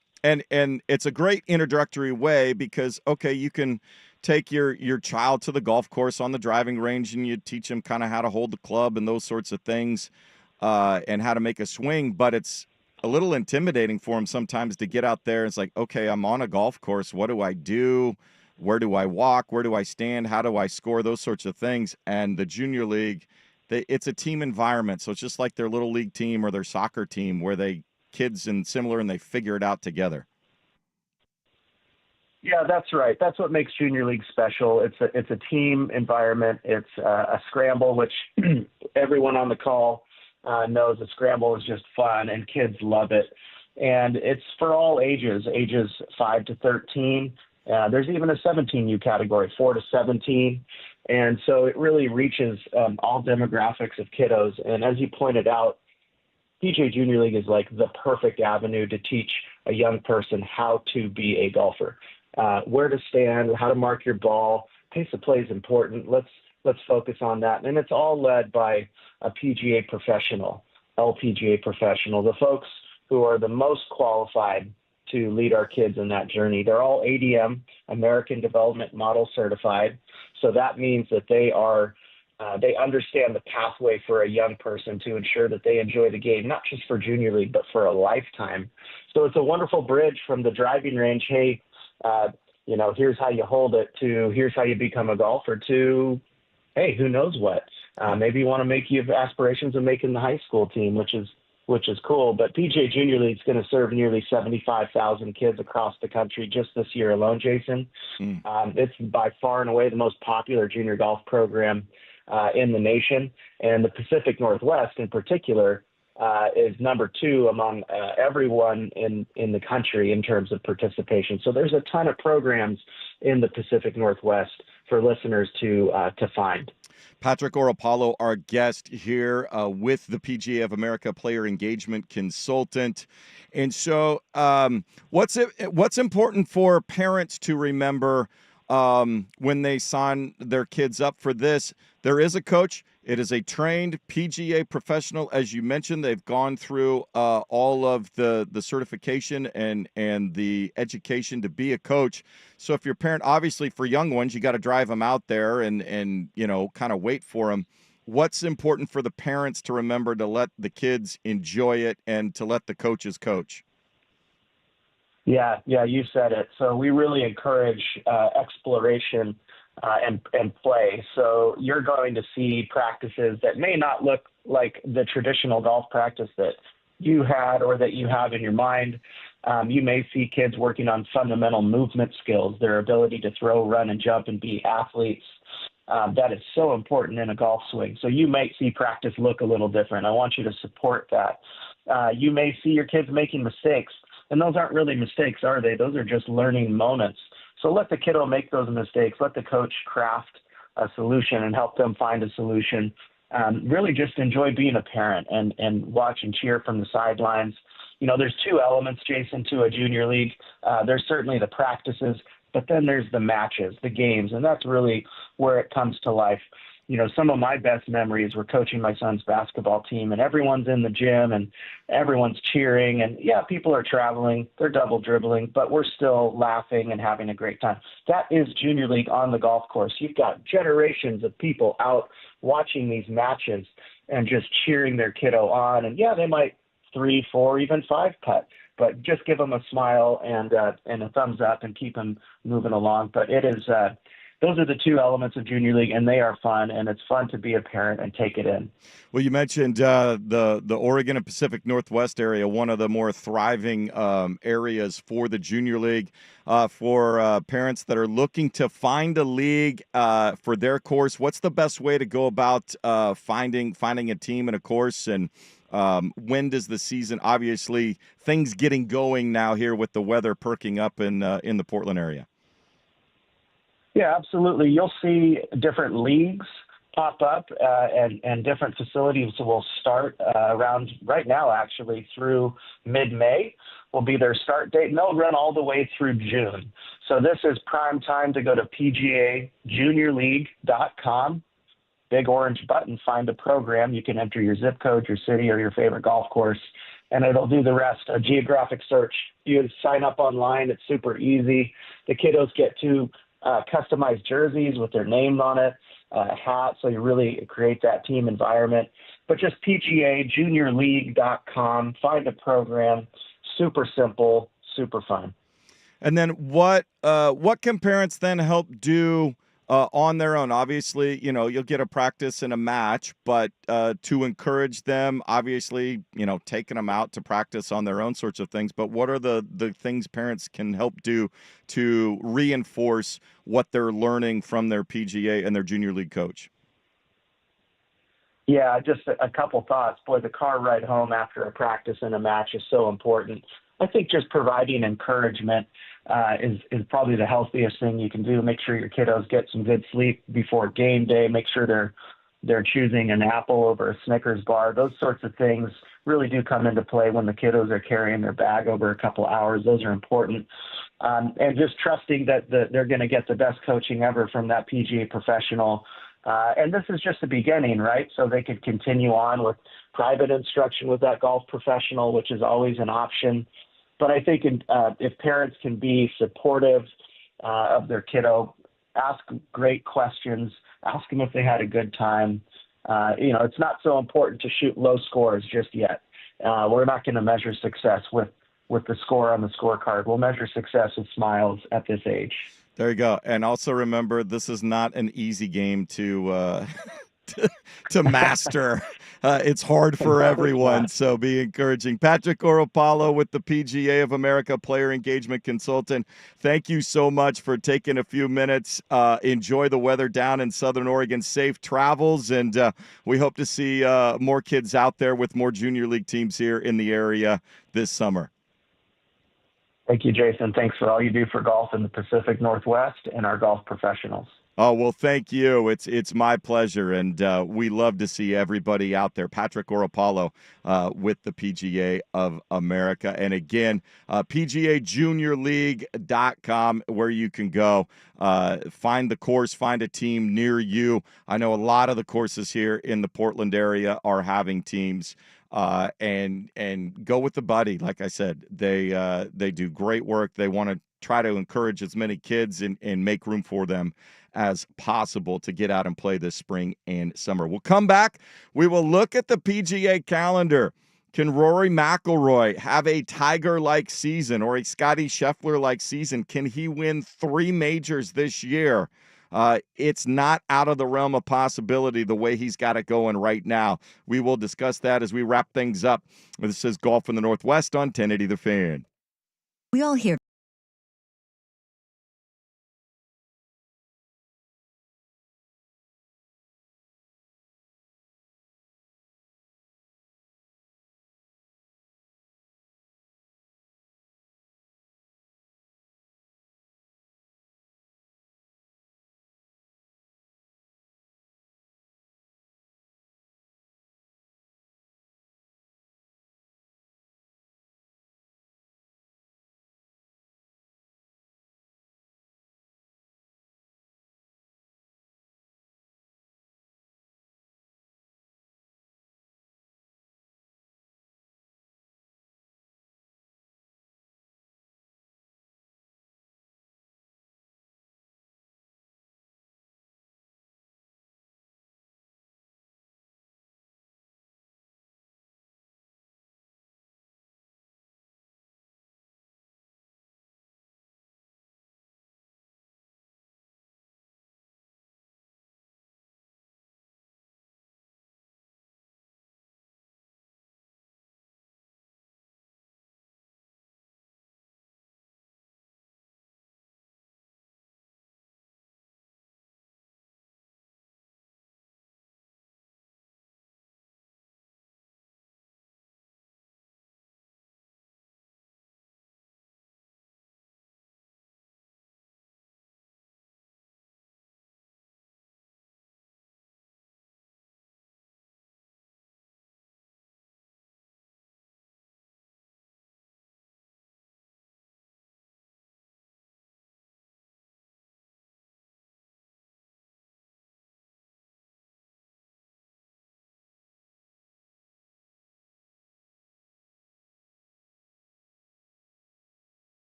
it's a great introductory way because, okay, you can take your child to the golf course on the driving range and you teach them kind of how to hold the club and those sorts of things and how to make a swing. But it's a little intimidating for them sometimes to get out there. It's like, okay, I'm on a golf course. What do I do? Where do I walk? Where do I stand? How do I score? Those sorts of things. And the Junior League, it's a team environment. So it's just like their little league team or their soccer team where kids and similar and they figure it out together. Yeah, that's right. That's what makes Junior League special. It's a team environment. It's a scramble, which everyone on the call knows a scramble is just fun and kids love it. And it's for all ages 5 to 13. There's even a 17U category, 4 to 17. And so it really reaches all demographics of kiddos. And as you pointed out, PGA Junior League is like the perfect avenue to teach a young person how to be a golfer, where to stand, how to mark your ball. Pace of play is important. Let's focus on that. And it's all led by a PGA professional, LPGA professional, the folks who are the most qualified to lead our kids in that journey. They're all ADM, American Development Model certified. So that means that they understand the pathway for a young person to ensure that they enjoy the game, not just for Junior League, but for a lifetime. So it's a wonderful bridge from the driving range, hey, here's how you hold it, to here's how you become a golfer, to, hey, who knows what? Maybe you want to you have aspirations of making the high school team, which is cool. But PGA Junior League is going to serve nearly 75,000 kids across the country just this year alone, Jason. It's by far and away the most popular junior golf program in the nation. And the Pacific Northwest in particular is number 2 among everyone in the country in terms of participation. So there's a ton of programs in the Pacific Northwest for listeners to find. Patrick Oropalo, our guest here with the PGA of America Player Engagement Consultant. And so what's important for parents to remember when they sign their kids up for this? There is a coach. It is a trained PGA professional. As you mentioned, they've gone through all of the certification and the education to be a coach. So if you're a parent, obviously for young ones, you got to drive them out there and kind of wait for them. What's important for the parents to remember to let the kids enjoy it and to let the coaches coach? Yeah, you said it. So we really encourage exploration and play. So you're going to see practices that may not look like the traditional golf practice that you had or that you have in your mind. You may see kids working on fundamental movement skills, their ability to throw, run, and jump and be athletes. That is so important in a golf swing. So you might see practice look a little different. I want you to support that. You may see your kids making mistakes, and those aren't really mistakes, are they? Those are just learning moments. So let the kiddo make those mistakes. Let the coach craft a solution and help them find a solution. Really just enjoy being a parent and watch and cheer from the sidelines. There's two elements, Jason, to a junior league. There's certainly the practices, but then there's the matches, the games, and that's really where it comes to life. Some of my best memories were coaching my son's basketball team, and everyone's in the gym and everyone's cheering. And yeah, people are traveling, they're double dribbling, but we're still laughing and having a great time. That is junior league on the golf course. You've got generations of people out watching these matches and just cheering their kiddo on. And yeah, they might 3, 4, even 5 putt, but just give them a smile and a thumbs up and keep them moving along. But it is, those are the two elements of junior league, and they are fun, and it's fun to be a parent and take it in. Well, you mentioned the Oregon and Pacific Northwest area, one of the more thriving areas for the junior league. For parents that are looking to find a league for their course, what's the best way to go about finding a team and a course? And when does the season? Obviously, things getting going now here with the weather perking up in the Portland area. Yeah, absolutely. You'll see different leagues pop up and different facilities will start around right now, actually, through mid-May will be their start date, and they'll run all the way through June. So this is prime time to go to PGAJuniorLeague.com, big orange button, find a program. You can enter your zip code, your city, or your favorite golf course, and it'll do the rest, a geographic search. You sign up online. It's super easy. The kiddos get to customized jerseys with their name on it, hats, so you really create that team environment. But just PGAJuniorLeague.com, find a program, super simple, super fun. And then what can parents then help do on their own? Obviously, you'll get a practice and a match, but to encourage them, obviously, taking them out to practice on their own sorts of things. But what are the things parents can help do to reinforce what they're learning from their PGA and their junior league coach? Yeah, just a couple thoughts. Boy, the car ride home after a practice and a match is so important. I think just providing encouragement is probably the healthiest thing you can do. Make sure your kiddos get some good sleep before game day. Make sure they're choosing an apple over a Snickers bar. Those sorts of things really do come into play when the kiddos are carrying their bag over a couple hours. Those are important. And just trusting that they're going to get the best coaching ever from that PGA professional. And this is just the beginning, right? So they could continue on with private instruction with that golf professional, which is always an option. But I think if parents can be supportive of their kiddo, ask great questions, ask them if they had a good time. It's not so important to shoot low scores just yet. We're not going to measure success with the score on the scorecard. We'll measure success with smiles at this age. There you go. And also remember, this is not an easy game to to master. It's hard for everyone, so be encouraging. Patrick Oropalo with the PGA of America Player Engagement Consultant. Thank you so much for taking a few minutes. Enjoy the weather down in Southern Oregon. Safe travels, and we hope to see more kids out there with more junior league teams here in the area this summer. Thank you, Jason. Thanks for all you do for golf in the Pacific Northwest and our golf professionals. Oh, well, thank you. It's my pleasure, and we love to see everybody out there. Patrick Oropalo with the PGA of America. And again, PGAJuniorLeague.com, where you can go, find the course, find a team near you. I know a lot of the courses here in the Portland area are having teams. And go with the buddy. Like I said, they do great work. They want to try to encourage as many kids and make room for them as possible to get out and play this spring and summer. We'll come back. We will look at the PGA calendar. Can Rory McIlroy have a Tiger-like season or a Scottie Scheffler-like season? Can he win 3 majors this year? It's not out of the realm of possibility the way he's got it going right now. We will discuss that as we wrap things up. This is Golf in the Northwest on 1080 The Fan. We all hear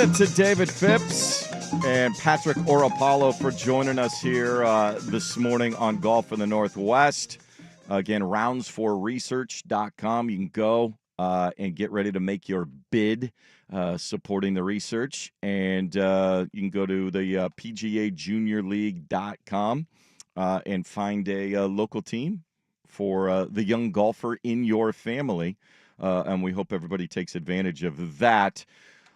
to David Phipps and Patrick Orapollo for joining us here this morning on Golf in the Northwest. Again, rounds4research.com. You can go and get ready to make your bid supporting the research. And you can go to the PGAJuniorLeague.com and find a local team for the young golfer in your family. And we hope everybody takes advantage of that.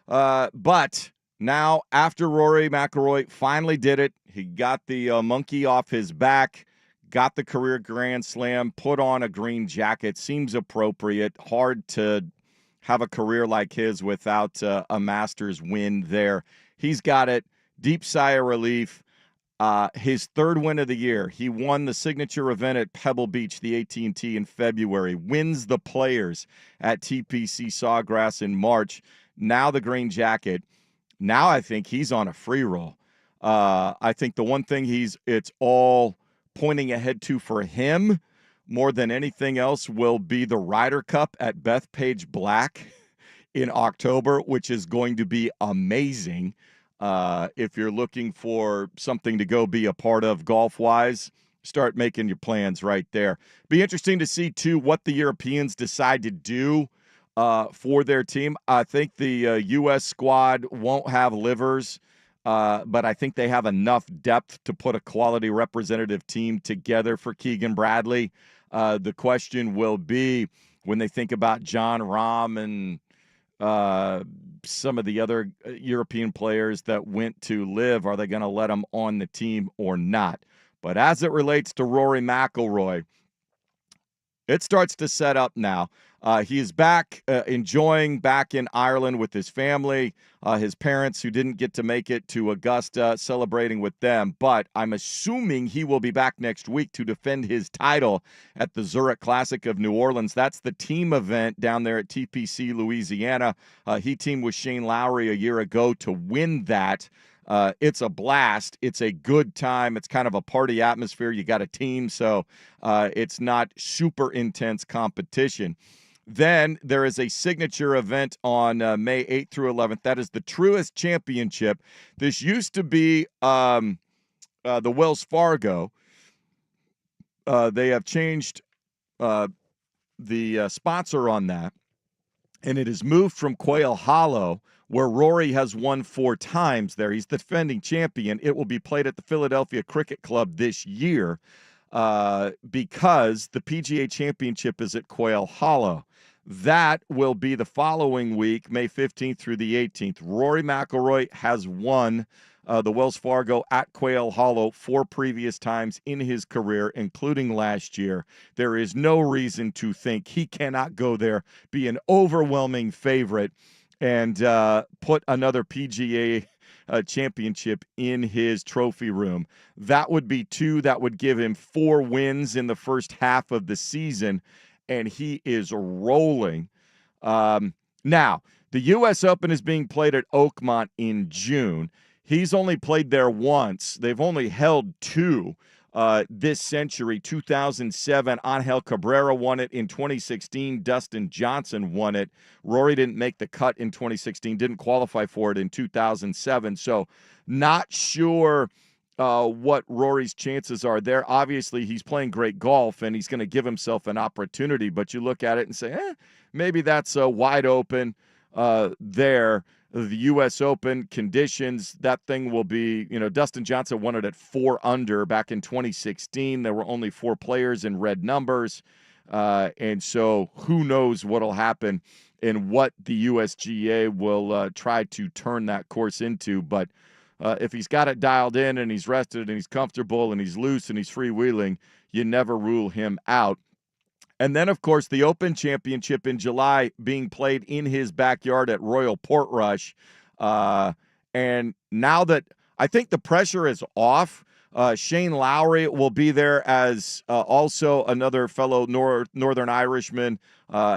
But now, after Rory McIlroy finally did it, he got the monkey off his back, got the career Grand Slam, put on a green jacket. Seems appropriate. Hard to have a career like his without a Masters win there. He's got it. Deep sigh of relief. His third win of the year. He won the signature event at Pebble Beach, the AT&T, in February. Wins the Players at TPC Sawgrass in March. Now the green jacket. Now I think he's on a free roll. I think the one thing it's all pointing ahead to for him more than anything else will be the Ryder Cup at Bethpage Black in October, which is going to be amazing. If you're looking for something to go be a part of golf-wise, start making your plans right there. Be interesting to see, too, what the Europeans decide to do for their team. I think the U.S. squad won't have livers, but I think they have enough depth to put a quality representative team together for Keegan Bradley. The question will be, when they think about John Rahm and some of the other European players that went to live, are they going to let them on the team or not? But as it relates to Rory McIlroy, it starts to set up now. He is back, enjoying back in Ireland with his family, his parents who didn't get to make it to Augusta, celebrating with them. But I'm assuming he will be back next week to defend his title at the Zurich Classic of New Orleans. That's the team event down there at TPC, Louisiana. He teamed with Shane Lowry a year ago to win that. It's a blast. It's a good time. It's kind of a party atmosphere. You got a team, so it's not super intense competition. Then there is a signature event on May 8th through 11th. That is the Truist Championship. This used to be the Wells Fargo. They have changed the sponsor on that, and it has moved from Quail Hollow, where Rory has won 4 times there. He's the defending champion. It will be played at the Philadelphia Cricket Club this year because the PGA Championship is at Quail Hollow. That will be the following week, May 15th through the 18th. Rory McIlroy has won the Wells Fargo at Quail Hollow 4 previous times in his career, including last year. There is no reason to think he cannot go there, be an overwhelming favorite, and put another PGA championship in his trophy room. That would be 2. That would give him 4 wins in the first half of the season, and he is rolling. Now, the U.S. Open is being played at Oakmont in June. He's only played there once. They've only held 2 this century. 2007, Angel Cabrera won it. In 2016, Dustin Johnson won it. Rory didn't make the cut in 2016, didn't qualify for it in 2007. So not sure what Rory's chances are there. Obviously, he's playing great golf, and he's going to give himself an opportunity. But you look at it and say, maybe that's wide open there. The U.S. Open conditions, that thing will be, Dustin Johnson won it at 4 under back in 2016. There were only 4 players in red numbers. And so who knows what will happen and what the USGA will try to turn that course into. But if he's got it dialed in and he's rested and he's comfortable and he's loose and he's freewheeling, you never rule him out. And then, of course, the Open Championship in July being played in his backyard at Royal Portrush. And now that I think the pressure is off, Shane Lowry will be there as also another fellow Northern Irishman.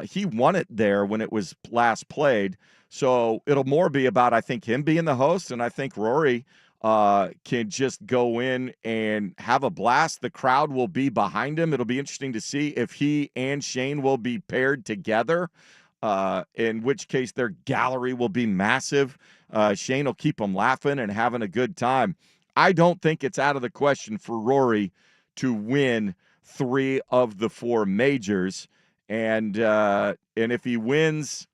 He won it there when it was last played. So it'll more be about, I think, him being the host, and I think Rory can just go in and have a blast. The crowd will be behind him. It'll be interesting to see if he and Shane will be paired together in which case their gallery will be massive. Shane will keep them laughing and having a good time. I don't think it's out of the question for Rory to win 3 of the 4 majors. And if he wins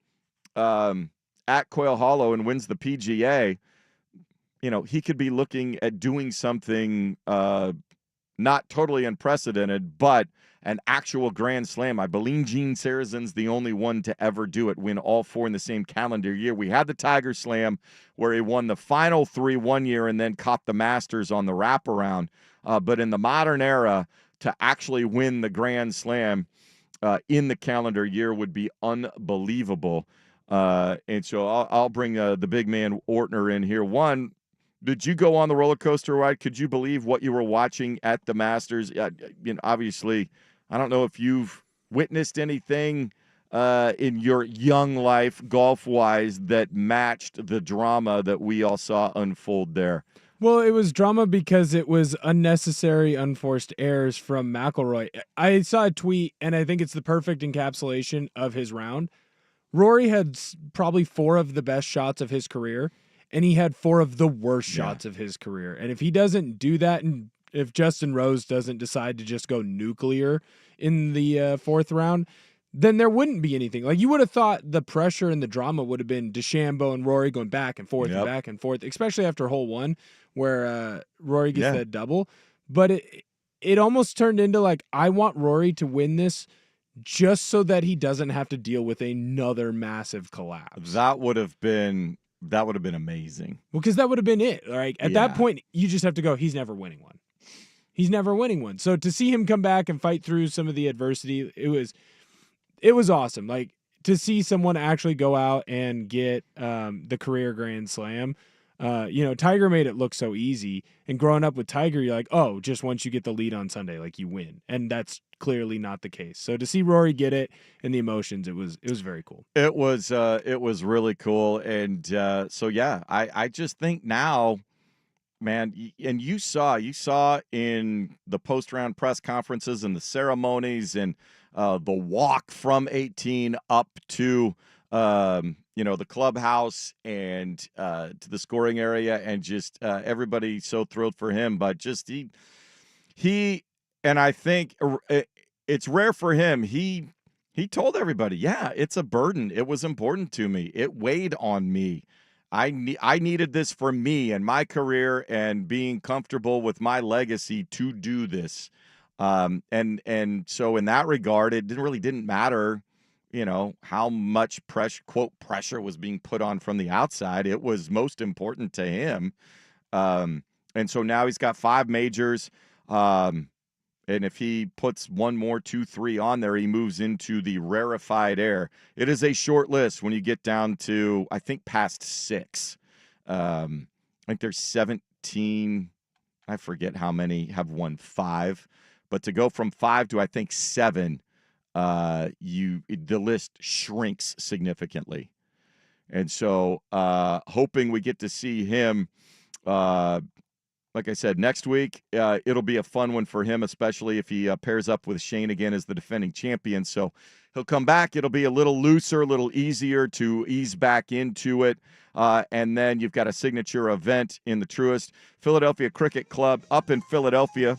at Quail Hollow and wins the PGA, he could be looking at doing something not totally unprecedented, but an actual Grand Slam. I believe Gene Sarazen's the only one to ever do it, win all 4 in the same calendar year. We had the Tiger Slam where he won the final 3 one year and then caught the Masters on the wraparound. But in the modern era, to actually win the Grand Slam in the calendar year would be unbelievable. And so I'll bring the big man Ortner in here. One, did you go on the roller coaster ride? Could you believe what you were watching at the Masters? Obviously, I don't know if you've witnessed anything in your young life, golf-wise, that matched the drama that we all saw unfold there. Well, it was drama because it was unnecessary, unforced errors from McIlroy. I saw a tweet, and I think it's the perfect encapsulation of his round. Rory had probably 4 of the best shots of his career, and he had 4 of the worst shots of his career. And if he doesn't do that, and if Justin Rose doesn't decide to just go nuclear in the 4th round, then there wouldn't be anything. Like, you would have thought the pressure and the drama would have been DeChambeau and Rory going back and forth and back and forth, especially after hole 1 where Rory gets that double. But it almost turned into like, I want Rory to win this just so that he doesn't have to deal with another massive collapse. That would have been amazing. Well, because that would have been it. Like, at that point, you just have to go, he's never winning one. He's never winning one. So to see him come back and fight through some of the adversity, it was awesome. Like, to see someone actually go out and get the career Grand Slam. Tiger made it look so easy. And growing up with Tiger, you're like, oh, just once you get the lead on Sunday, like, you win. And that's clearly not the case. So to see Rory get it and the emotions, it was very cool. It was really cool. And I just think now, man, and you saw in the post-round press conferences and the ceremonies and the walk from 18 up to the clubhouse and to the scoring area, and just everybody so thrilled for him. But just he and I think it's rare for him. He told everybody, yeah, it's a burden. It was important to me. It weighed on me. I needed this for me and my career and being comfortable with my legacy to do this. And so in that regard, it didn't matter, how much pressure, quote, pressure was being put on from the outside. It was most important to him. And so now he's got 5 majors. And if he puts 1 more, 2, 3 on there, he moves into the rarefied air. It is a short list when you get down to, I think, past 6. I think there's 17. I forget how many have won 5. But to go from 5 to, I think, 7, the list shrinks significantly. And so hoping we get to see him like I said, next week, it'll be a fun one for him, especially if he pairs up with Shane again as the defending champion. So he'll come back. It'll be a little looser, a little easier to ease back into it. And then you've got a signature event in the Truist Philadelphia Cricket Club up in Philadelphia.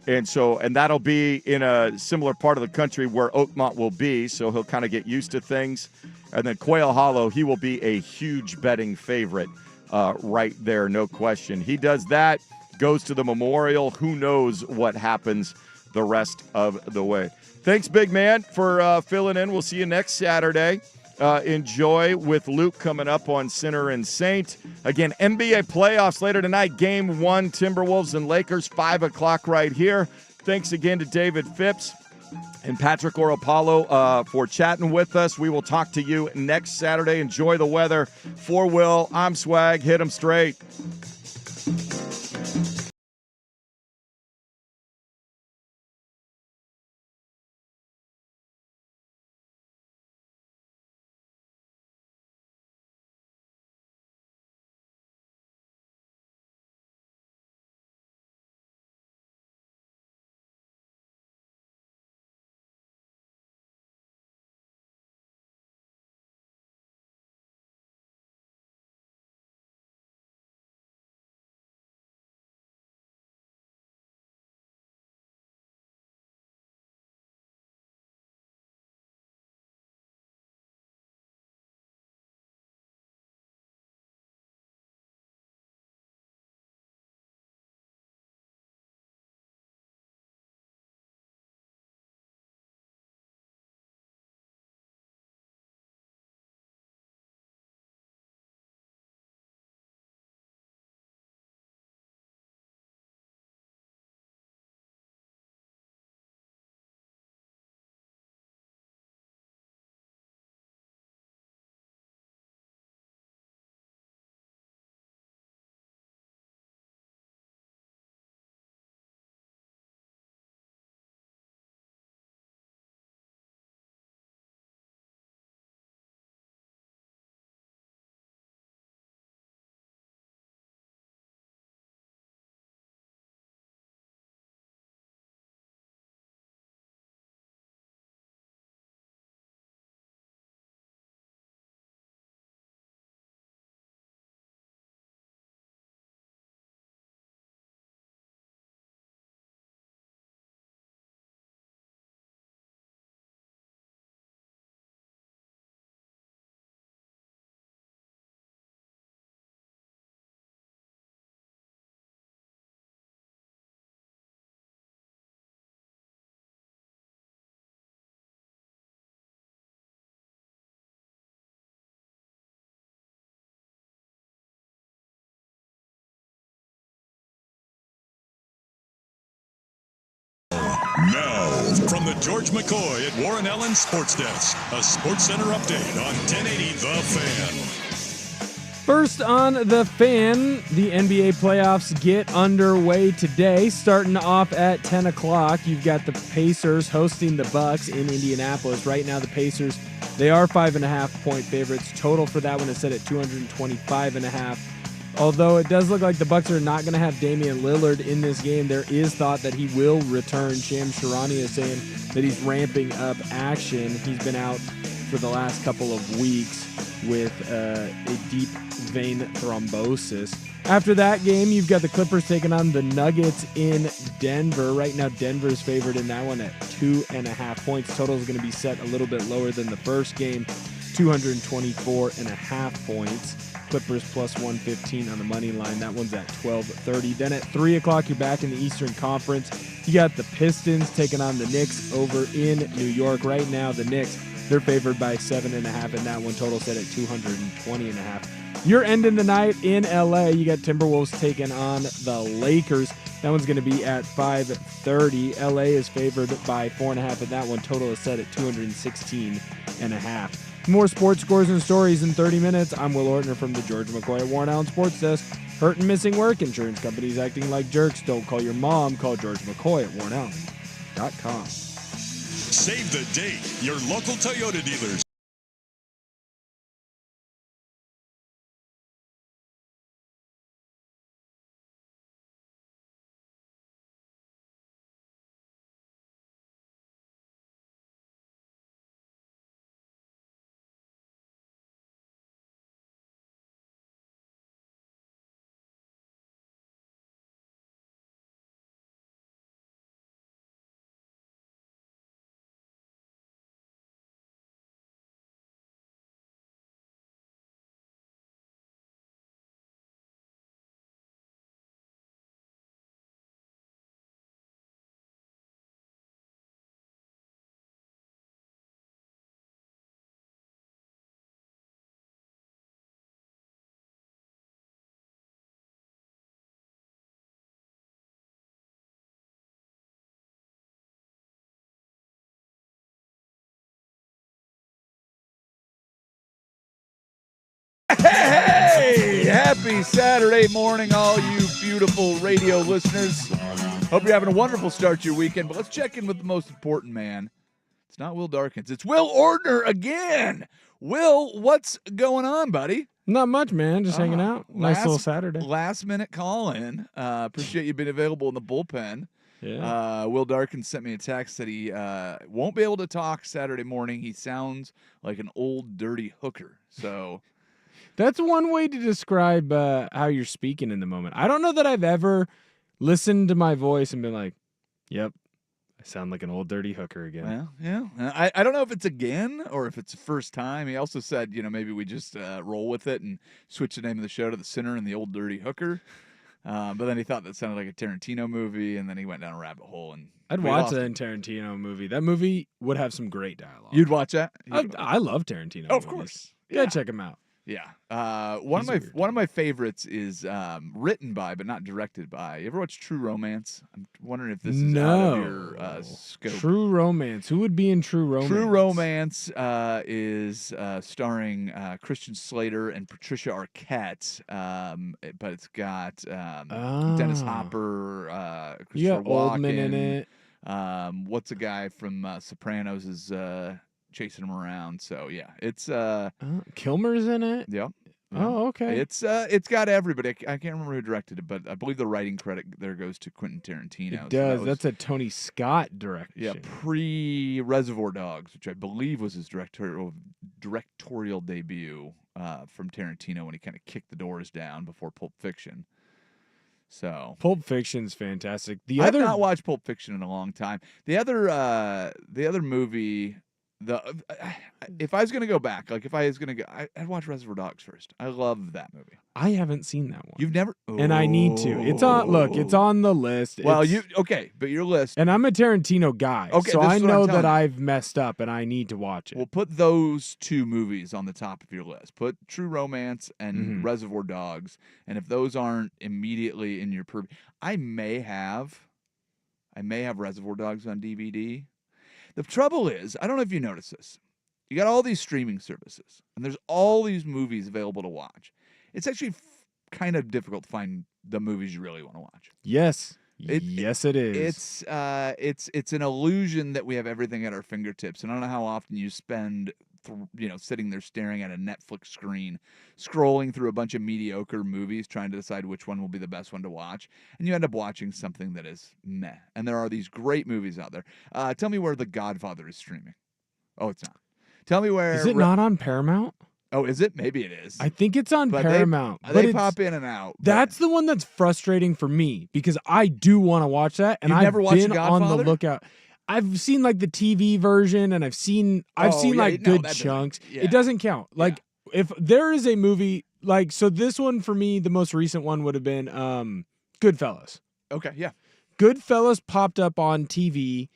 And that'll be in a similar part of the country where Oakmont will be. So he'll kind of get used to things. And then Quail Hollow, he will be a huge betting favorite right there, no question. He does that. Goes to the Memorial. Who knows what happens the rest of the way. Thanks, big man, for filling in. We'll see you next Saturday. Enjoy with Luke coming up on Sinner and Saint. Again, NBA playoffs later tonight. Game 1, Timberwolves and Lakers, 5 o'clock right here. Thanks again to David Phipps and Patrick Oropalo for chatting with us. We will talk to you next Saturday. Enjoy the weather. For Will, I'm Swag. Hit 'em straight. Now, from the George McCoy at Warren Allen Sports Desk, a Sports Center update on 1080 The Fan. First on The Fan, the NBA playoffs get underway today. Starting off at 10 o'clock, you've got the Pacers hosting the Bucks in Indianapolis. Right now, the Pacers, they are 5.5-point favorites. Total for that one is set at 225.5. Although it does look like the Bucks are not going to have Damian Lillard in this game, there is thought that he will return. Shams Charania is saying that he's ramping up action. He's been out for the last couple of weeks with a deep vein thrombosis. After that game, you've got the Clippers taking on the Nuggets in Denver. Right now, Denver's favored in that one at 2.5 points. Total is going to be set a little bit lower than the first game, 224.5 points. Clippers plus 115 on the money line. That one's at 12:30. Then at 3 o'clock, you're back in the Eastern Conference. You got the Pistons taking on the Knicks over in New York. Right now, the Knicks, they're favored by 7.5, and that one total set at 220.5. You're ending the night in LA. You got Timberwolves taking on the Lakers. That one's going to be at 5:30. LA is favored by 4.5, and that one total is set at 216.5. More sports scores and stories in 30 minutes. I'm Will Ortner from the George McCoy at Warren Allen Sports Desk. Hurt and missing work. Insurance companies acting like jerks. Don't call your mom. Call George McCoy at warrenallen.com. Save the date. Your local Toyota dealers. Hey, happy Saturday morning, all you beautiful radio listeners. Hope you're having a wonderful start to your weekend, but let's check in with the most important man. It's not Will Darkins, it's Will Ortner again. Will, what's going on, buddy? Not much, man. Just hanging out. Nice little Saturday. Last minute call in. Appreciate you being available in the bullpen. Yeah. Will Darkins sent me a text that he won't be able to talk Saturday morning. He sounds like an old dirty hooker. So That's one way to describe how you're speaking in the moment. I don't know that I've ever listened to my voice and been like, yep, I sound like an old dirty hooker again. well, yeah. I don't know if it's again or if it's the first time. He also said, maybe we just roll with it and switch the name of the show to The Sinner and the Old Dirty Hooker. But then he thought that sounded like a Tarantino movie, and then he went down a rabbit hole. And I'd watch that Tarantino movie. That movie would have some great dialogue. You'd watch that? I love Tarantino. Oh, of movies. course. Yeah. Gotta check him out. Yeah. One of my favorites is written by but not directed by. You ever watch True Romance? I'm wondering if this is out of your scope. True Romance. Who would be in True Romance? True Romance is starring Christian Slater and Patricia Arquette, but it's got Dennis Hopper, You Christopher got Oldman in Walken. it. What's a guy from Sopranos is chasing him around. So yeah, it's Kilmer's in it. yeah. Oh, okay. It's got everybody. I can't remember who directed it, but I believe the writing credit there goes to Quentin Tarantino. It does. That's a Tony Scott direction. Yeah, pre-Reservoir Dogs, which I believe was his directorial debut from Tarantino when he kind of kicked the doors down before Pulp Fiction. So Pulp Fiction's fantastic. I've not watched Pulp Fiction in a long time. The other movie. If I was gonna go back, like if I was gonna go, I'd watch Reservoir Dogs first. I love that movie. I haven't seen that one. You've never, and I need to. It's on. Look, it's on the list. Well, but your list. And I'm a Tarantino guy, Okay, so this I is what I'm know telling that you. I've messed up and I need to watch it. We'll put those two movies on the top of your list. Put True Romance and Mhm. Reservoir Dogs, and if those aren't immediately in your purview, I may have I may have Reservoir Dogs on DVD. The trouble is, I don't know if you notice this. You got all these streaming services, and there's all these movies available to watch. It's actually kind of difficult to find the movies you really want to watch. Yes. It is. It's an illusion that we have everything at our fingertips, and I don't know how often you spend sitting there staring at a Netflix screen, scrolling through a bunch of mediocre movies, trying to decide which one will be the best one to watch, and you end up watching something that is meh. And there are these great movies out there. Tell me where The Godfather is streaming. Oh, it's not. Tell me where. Is it not on Paramount? Oh, is it? Maybe it is. I think it's on But Paramount. They pop in and out. but- That's the one that's frustrating for me because I do want to watch that, and You've I've never watched been The on the Godfather? lookout. I've seen like the TV version, and I've seen Oh, like no, good that doesn't- chunks. yeah. It doesn't count. Like if there is a movie like so, this one for me, the most recent one would have been Goodfellas. Okay, yeah. Goodfellas popped up on TV.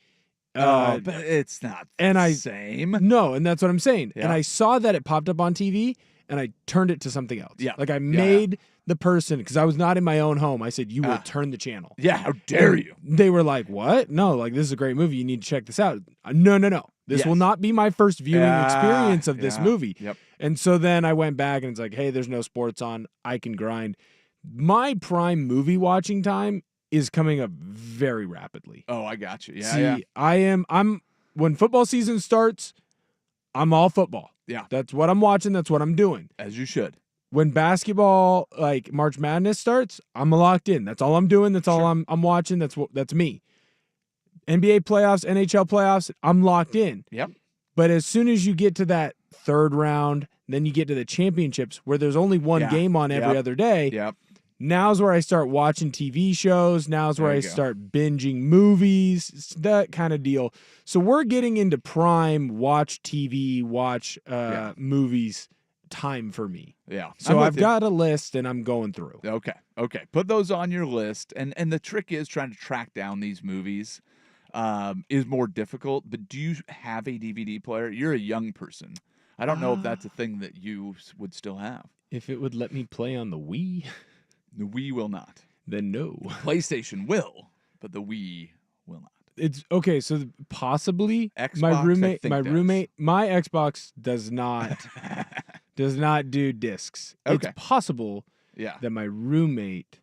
But it's not and the same. No, and that's what I'm saying. Yeah. And I saw that it popped up on TV, and I turned it to something else. Yeah. Like I Yeah, made the person, because I was not in my own home, I said, you will turn the channel. Yeah, how dare And you? They were like, what? No, like this is a great movie. You need to check this out. No. This Yes. will not be my first viewing experience of this Yeah. movie. Yep. And so then I went back and it's like, hey, there's no sports on. I can grind. My prime movie watching time is coming up very rapidly. Oh, I got you. Yeah, See, yeah. I'm when football season starts, I'm all football. Yeah. That's what I'm watching. That's what I'm doing. As you should. When basketball, like March Madness starts, I'm locked in. That's all I'm doing. That's all I'm watching. That's me. NBA playoffs, NHL playoffs, I'm locked in. Yep. But as soon as you get to that third round, then you get to the championships where there's only one Yeah. game on every Yep. other day. Yep. Now's where I start watching TV shows. Now's where There I you go. start binging movies, that kind of deal. So we're getting into prime watch TV, watch movies time for me. Yeah. So I'm with I've you. got a list and I'm going through. Okay. Okay. Put those on your list. And the trick is trying to track down these movies is more difficult. But do you have a DVD player? You're a young person. I don't know if that's a thing that you would still have. If it would let me play on the Wii, The Wii will not. then no. PlayStation will, but the Wii will not. It's okay. So possibly Xbox, my I roommate, think, my does. roommate, my Xbox does not do discs. Okay. It's possible Yeah. that my roommate,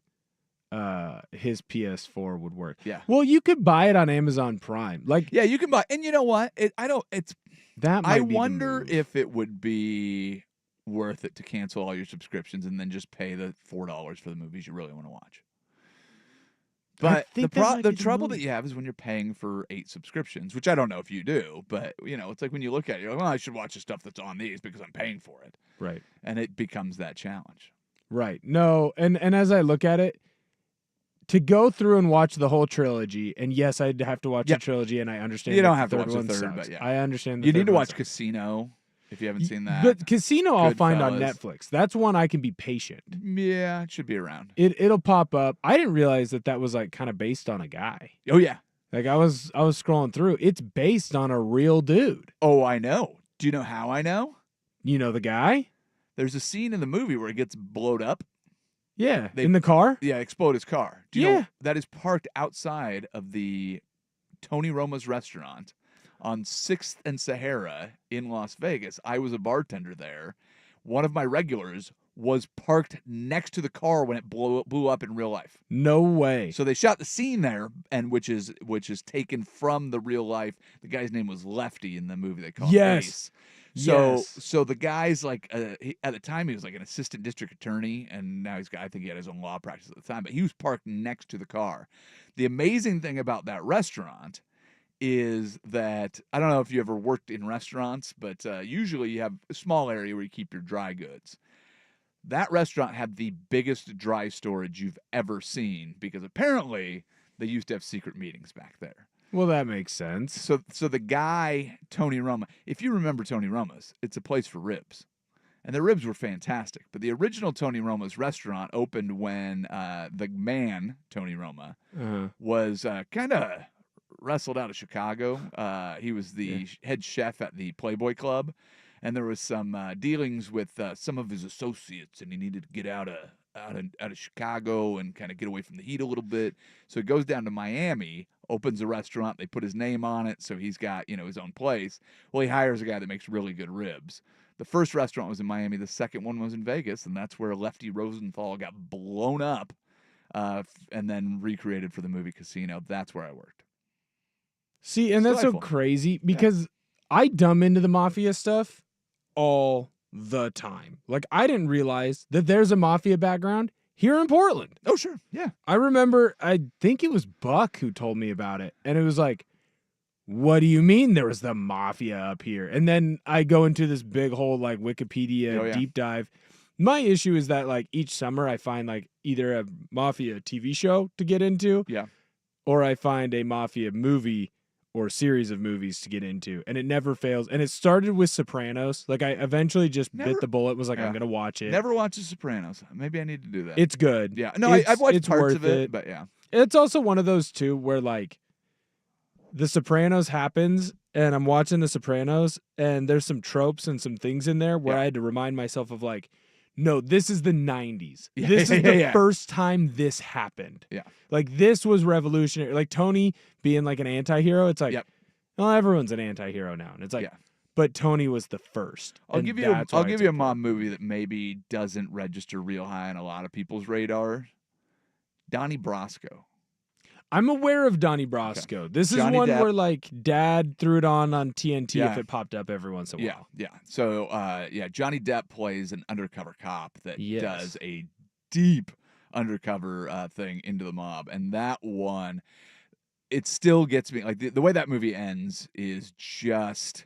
his PS4 would work. Yeah. Well, you could buy it on Amazon Prime. Like Yeah, you can buy. And you know what? that. Might I be the wonder move. if it would be worth it to cancel all your subscriptions and then just pay the $4 for the movies you really want to watch. But think that might the be the trouble move. that you have is when you're paying for 8 subscriptions, which I don't know if you do, but it's like when you look at it, you're like, well, I should watch the stuff that's on these because I'm paying for it. Right. And it becomes that challenge. Right. No, and as I look at it, to go through and watch the whole trilogy, and yes, I'd have to watch Yep. the trilogy, and I understand You that don't the have to third watch the one third, sucks. but yeah. I understand. The You third need to one watch sucks. Casino if you haven't seen that. But Casino, I'll find on Goodfellas. Netflix. That's one I can be patient. Yeah, it should be around. It'll pop up. I didn't realize that was like kind of based on a guy. Oh, yeah. Like I was scrolling through. It's based on a real dude. Oh, I know. Do you know how I know? You know the guy? There's a scene in the movie where he gets blowed up. Yeah. They- in the car? Yeah, explode his car. Do you know Yeah. that is parked outside of the Tony Roma's restaurant on 6th and Sahara in Las Vegas? I was a bartender there. One of my regulars was parked next to the car when it blew up in real life. No way. So they shot the scene there, and which is taken from the real life. The guy's name was Lefty in the movie. They call it Yes. Ace. So Yes. so the guy's like at the time he was like an assistant district attorney, and now I think he had his own law practice at the time. But he was parked next to the car. The amazing thing about that restaurant is that I don't know if you ever worked in restaurants, but usually you have a small area where you keep your dry goods. That restaurant had the biggest dry storage you've ever seen because apparently they used to have secret meetings back there. Well, that makes sense. So the guy, Tony Roma, if you remember Tony Roma's, it's a place for ribs. And the ribs were fantastic. But the original Tony Roma's restaurant opened when the man, Tony Roma, was kind of wrestled out of Chicago. He was the head chef at the Playboy Club. And there was some dealings with some of his associates, and he needed to get out out of Chicago and kind of get away from the heat a little bit. So he goes down to Miami, opens a restaurant. They put his name on it, so he's got his own place. Well, he hires a guy that makes really good ribs. The first restaurant was in Miami. The second one was in Vegas, and that's where Lefty Rosenthal got blown up, and then recreated for the movie Casino. That's where I worked. See, and that's so Delightful. crazy because I dumb into the mafia stuff all the time. Like, I didn't realize that there's a mafia background here in Portland. Oh, sure. Yeah. I remember, I think it was Buck who told me about it. And it was like, what do you mean there was the mafia up here? And then I go into this big whole like Wikipedia deep dive. My issue is that like each summer I find like either a mafia TV show to get into, or I find a mafia movie or series of movies to get into, and it never fails. And it started with Sopranos. Like I eventually just bit the bullet, was like, I'm gonna watch it. Never watched The Sopranos. Maybe I need to do that. It's good. Yeah. No, I've watched parts of it, but yeah. It's also one of those too where like The Sopranos happens and I'm watching The Sopranos and there's some tropes and some things in there where I had to remind myself of like, no, this is the 90s. This is the first time this happened. Yeah. Like this was revolutionary. Like Tony being like an anti-hero, it's like, well, everyone's an anti-hero now. And it's like, but Tony was the first. I'll give you a mom movie that maybe doesn't register real high on a lot of people's radar. Donnie Brasco. I'm aware of Donnie Brasco. Okay. This is Johnny one Depp. Where like Dad threw it on TNT if it popped up every once in a while. Yeah. So Johnny Depp plays an undercover cop that does a deep undercover thing into the mob, and that one, it still gets me. Like the way that movie ends is just,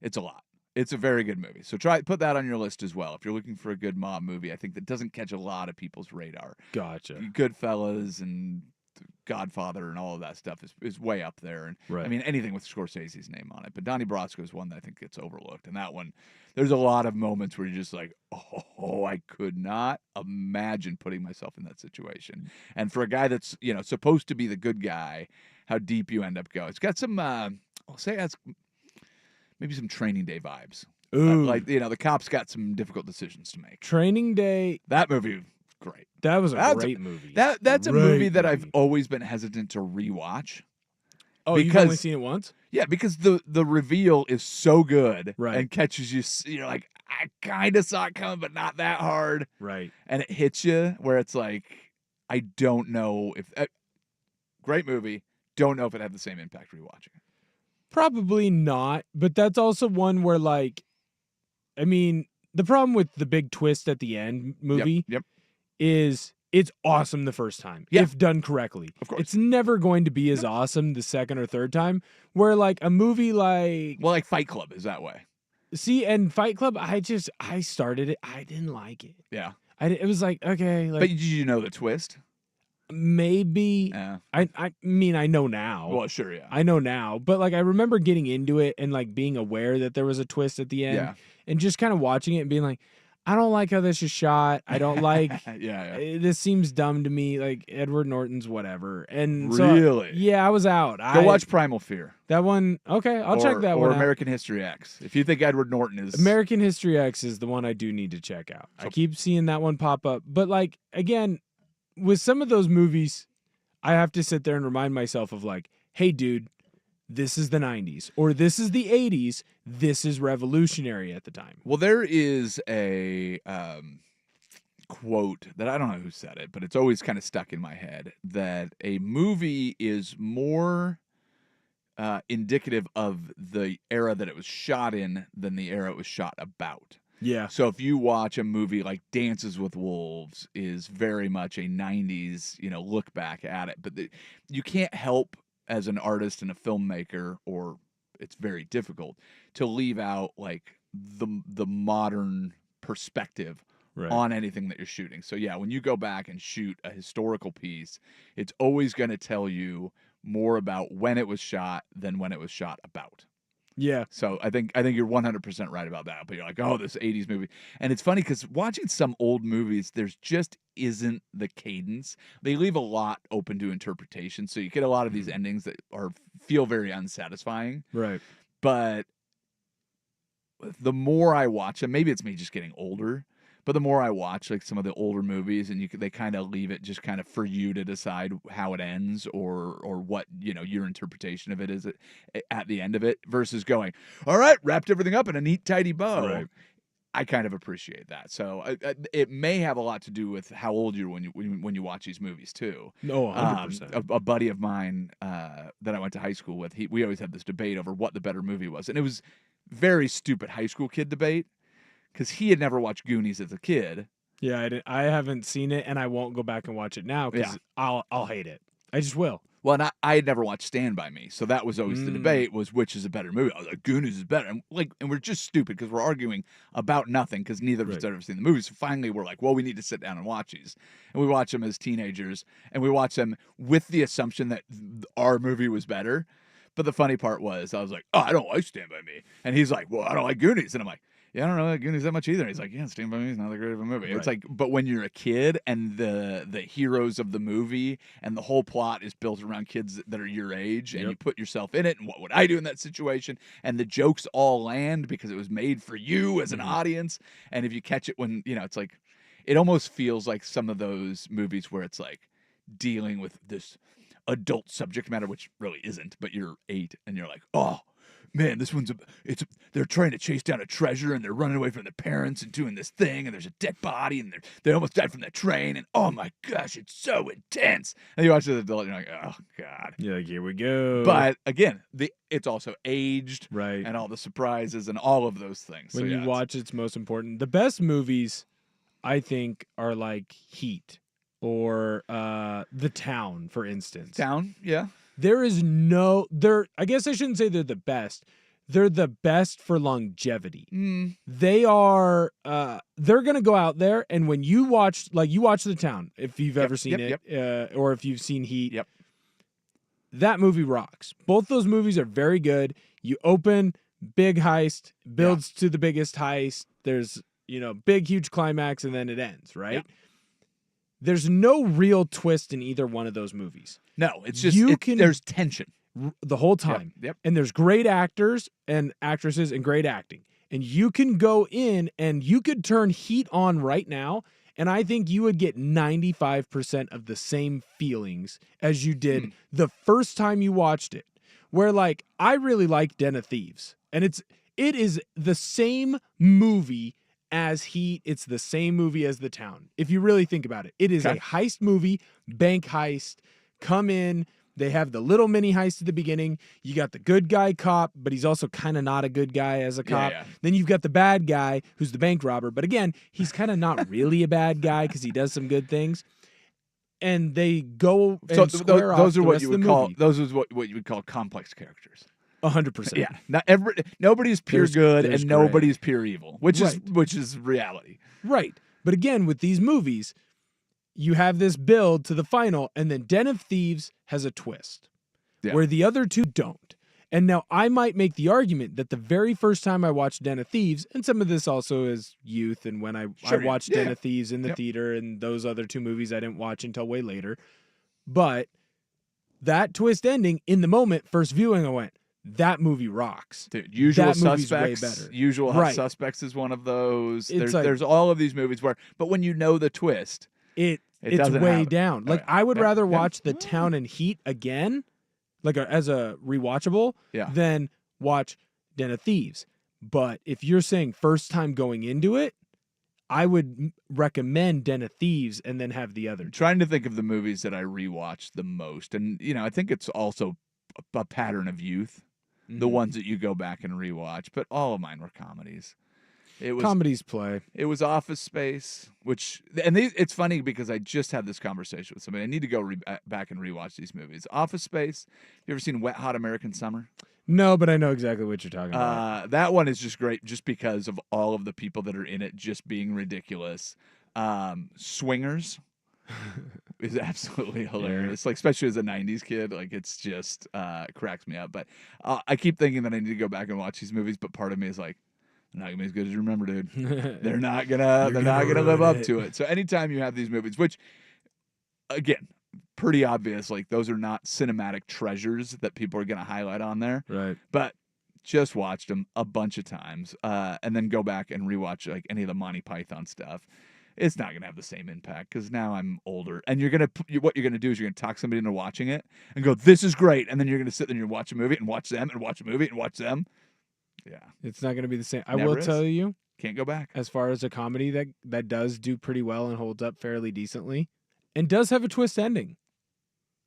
it's a lot. It's a very good movie. So put that on your list as well if you're looking for a good mob movie. I think that doesn't catch a lot of people's radar. Gotcha. Goodfellas and Godfather and all of that stuff is way up there. And I mean, anything with Scorsese's name on it. But Donnie Brasco is one that I think gets overlooked. And that one, there's a lot of moments where you're just like, oh, I could not imagine putting myself in that situation. And for a guy that's, supposed to be the good guy, how deep you end up going. It's got some, I'll say that's maybe some Training Day vibes. Ooh. The cops got some difficult decisions to make. Training Day. That movie, great. That was a great movie. That's a movie that I've always been hesitant to rewatch. Oh, you've only seen it once? Yeah, because the reveal is so good and catches you. You're like, I kind of saw it coming, but not that hard. Right. And it hits you where it's like, I don't know if great movie. Don't know if it had the same impact rewatching it. Probably not, but that's also one where like, I mean, the problem with the big twist at the end movie is it's awesome the first time if done correctly. Of course. It's never going to be as awesome the second or third time, where like a movie like Fight Club is that way. See, and Fight Club, I started it. I didn't like it. Yeah. It was like, okay. Like, but did you know the twist? Maybe. Yeah. I mean, I know now. Well, sure, yeah. I know now. But like, I remember getting into it and like being aware that there was a twist at the end and just kind of watching it and being like, I don't like how this is shot. I don't like, this seems dumb to me. Like Edward Norton's whatever. And really? I was out. Go watch Primal Fear. That one. Okay. I'll check that one out. Or out. American History X. If you think Edward Norton is. American History X is the one I do need to check out. I keep seeing that one pop up. But like, again, with some of those movies, I have to sit there and remind myself of like, hey, dude, this is the 90s or this is the 80s. This is revolutionary at the time. Well, there is a quote that I don't know who said it, but it's always kind of stuck in my head that a movie is more indicative of the era that it was shot in than the era it was shot about. Yeah. So if you watch a movie like Dances with Wolves is very much a 90s, look back at it, but you can't help as an artist and a filmmaker, or it's very difficult to leave out like the modern perspective on anything that you're shooting. So yeah, when you go back and shoot a historical piece, it's always going to tell you more about when it was shot than when it was shot about. Yeah. So I think you're 100% right about that. But you're like, oh, this 80s movie. And it's funny because watching some old movies, there's just isn't the cadence. They leave a lot open to interpretation. So you get a lot of these endings that feel very unsatisfying. Right. But the more I watch them, maybe it's me just getting older, But the more I watch like some of the older movies, and they kind of leave it just kind of for you to decide how it ends or what your interpretation of it is at the end of it, versus going, all right, wrapped everything up in a neat, tidy bow. Right. I kind of appreciate that. So it may have a lot to do with how old you're when you watch these movies too. No, 100%. A buddy of mine that I went to high school with, we always had this debate over what the better movie was, and it was very stupid high school kid debate because he had never watched Goonies as a kid. Yeah, I haven't seen it, and I won't go back and watch it now because I'll hate it. I just will. Well, and I had never watched Stand By Me, so that was always the debate, was which is a better movie. I was like, Goonies is better. And we're just stupid because we're arguing about nothing because neither of us had ever seen the movie. So finally we're like, well, we need to sit down and watch these. And we watch them as teenagers, and we watch them with the assumption that our movie was better. But the funny part was, I was like, oh, I don't like Stand By Me. And he's like, well, I don't like Goonies. And I'm like, yeah, I don't really like Goonies that much either. He's like, yeah, Stand By Me is not that great of a movie. Right. It's like, but when you're a kid and the heroes of the movie and the whole plot is built around kids that are your age, and you put yourself in it, and what would I do in that situation? And the jokes all land because it was made for you as an audience. And if you catch it when, it's like, it almost feels like some of those movies where it's like dealing with this adult subject matter, which really isn't, but you're 8 and you're like, oh, man, this one's they're trying to chase down a treasure, and they're running away from their parents and doing this thing, and there's a dead body, and they almost died from that train, and oh my gosh, it's so intense. And you watch it as an adult, and you're like, oh God. Yeah, like, here we go. But again, it's also aged, right, and all the surprises and all of those things. When so, you watch, it's most important. The best movies, I think, are like Heat or The Town, for instance. Town, yeah. There is I guess I shouldn't say they're the best. They're the best for longevity. They are, they're going to go out there, and when you watch The Town, if you've ever seen it, or if you've seen Heat, that movie rocks. Both those movies are very good. You open, big heist, builds to the biggest heist. There's, big, huge climax, and then it ends, right? Yeah. There's no real twist in either one of those movies. No, it's just there's tension the whole time. Yep. And there's great actors and actresses and great acting. And you can go in and you could turn Heat on right now, and I think you would get 95% of the same feelings as you did the first time you watched it. Where, like, I really like Den of Thieves. And it is the same movie as Heat. It's the same movie as The Town. If you really think about it, it is a heist movie, bank heist. Come in, they have the little mini heist at the beginning. You got the good guy cop, but he's also kind of not a good guy as a cop. Yeah. Then you've got the bad guy who's the bank robber, but again, he's kind of not really a bad guy because he does some good things. And they go and square off those are the what rest you of would the call movie. those is what you would call complex characters. 100%. Yeah, nobody's pure good and there's nobody's pure evil, which Right. is reality. Right. But again, with these movies, you have this build to the final, and then Den of Thieves has a twist where the other two don't. And now I might make the argument that the very first time I watched Den of Thieves, and some of this also is youth, and when I watched Den of Thieves in the theater, and those other two movies I didn't watch until way later. But that twist ending, in the moment, first viewing, I went, that movie rocks. Dude, Usual That movie's Suspects. way better. Usual Right. Suspects is one of those. It's There's all of these movies but when you know the twist, it's doesn't way have it. down. Like, Right. I would Yep. rather Yep. watch The Town and Heat again, like as a rewatchable, than watch Den of Thieves. But if you're saying first time going into it, I would recommend Den of Thieves and then have the other. I'm trying to think of the movies that I rewatched the most, and I think it's also a pattern of youth. The ones that you go back and rewatch, but all of mine were comedies. Comedies play. It was Office Space, it's funny because I just had this conversation with somebody. I need to go back and rewatch these movies. Office Space. You ever seen Wet Hot American Summer? No, but I know exactly what you're talking about. That one is just great, just because of all of the people that are in it just being ridiculous. Swingers is absolutely hilarious. Like, especially as a 90s kid, like, it's just cracks me up. But I keep thinking that I need to go back and watch these movies, but part of me is like, they're not gonna be as good as you remember, dude. They're not gonna live up to it. So anytime you have these movies, which again, pretty obvious, like, those are not cinematic treasures that people are gonna highlight on there. Right. But Just watched them a bunch of times, and then go back and rewatch like any of the Monty Python stuff. It's not gonna have the same impact because now I'm older. And what you're gonna do is you're gonna talk somebody into watching it and go, "This is great," and then you're gonna sit there and you watch a movie and watch them and watch a movie and watch them. Yeah, It's not going to be the same. I Never will is. tell you, can't go back. as far as a comedy that does do pretty well and holds up fairly decently, and does have a twist ending.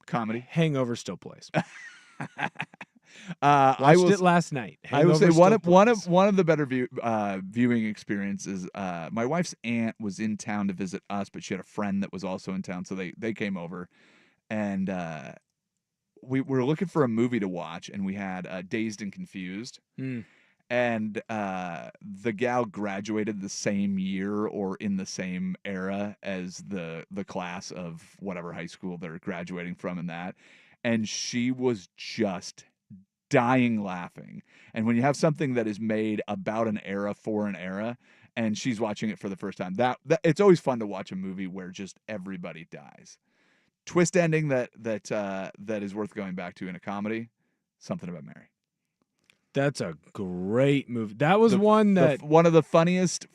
Comedy. Hangover still plays. I Watched will it last night. I will say Hangover one still of plays. one of the better viewing experiences. My wife's aunt was in town to visit us, but she had a friend that was also in town, so they came over, and we were looking for a movie to watch, and we had Dazed and Confused, Mm. and the gal graduated the same year or in the same era as the class of whatever high school they're graduating from, in that, and she was just dying laughing. And when you have something that is made about an era for an era, and she's watching it for the first time, that it's always fun to watch a movie where just everybody dies. Twist ending that is worth going back to in a comedy. Something About Mary. That's a great movie. That was one that One of the funniest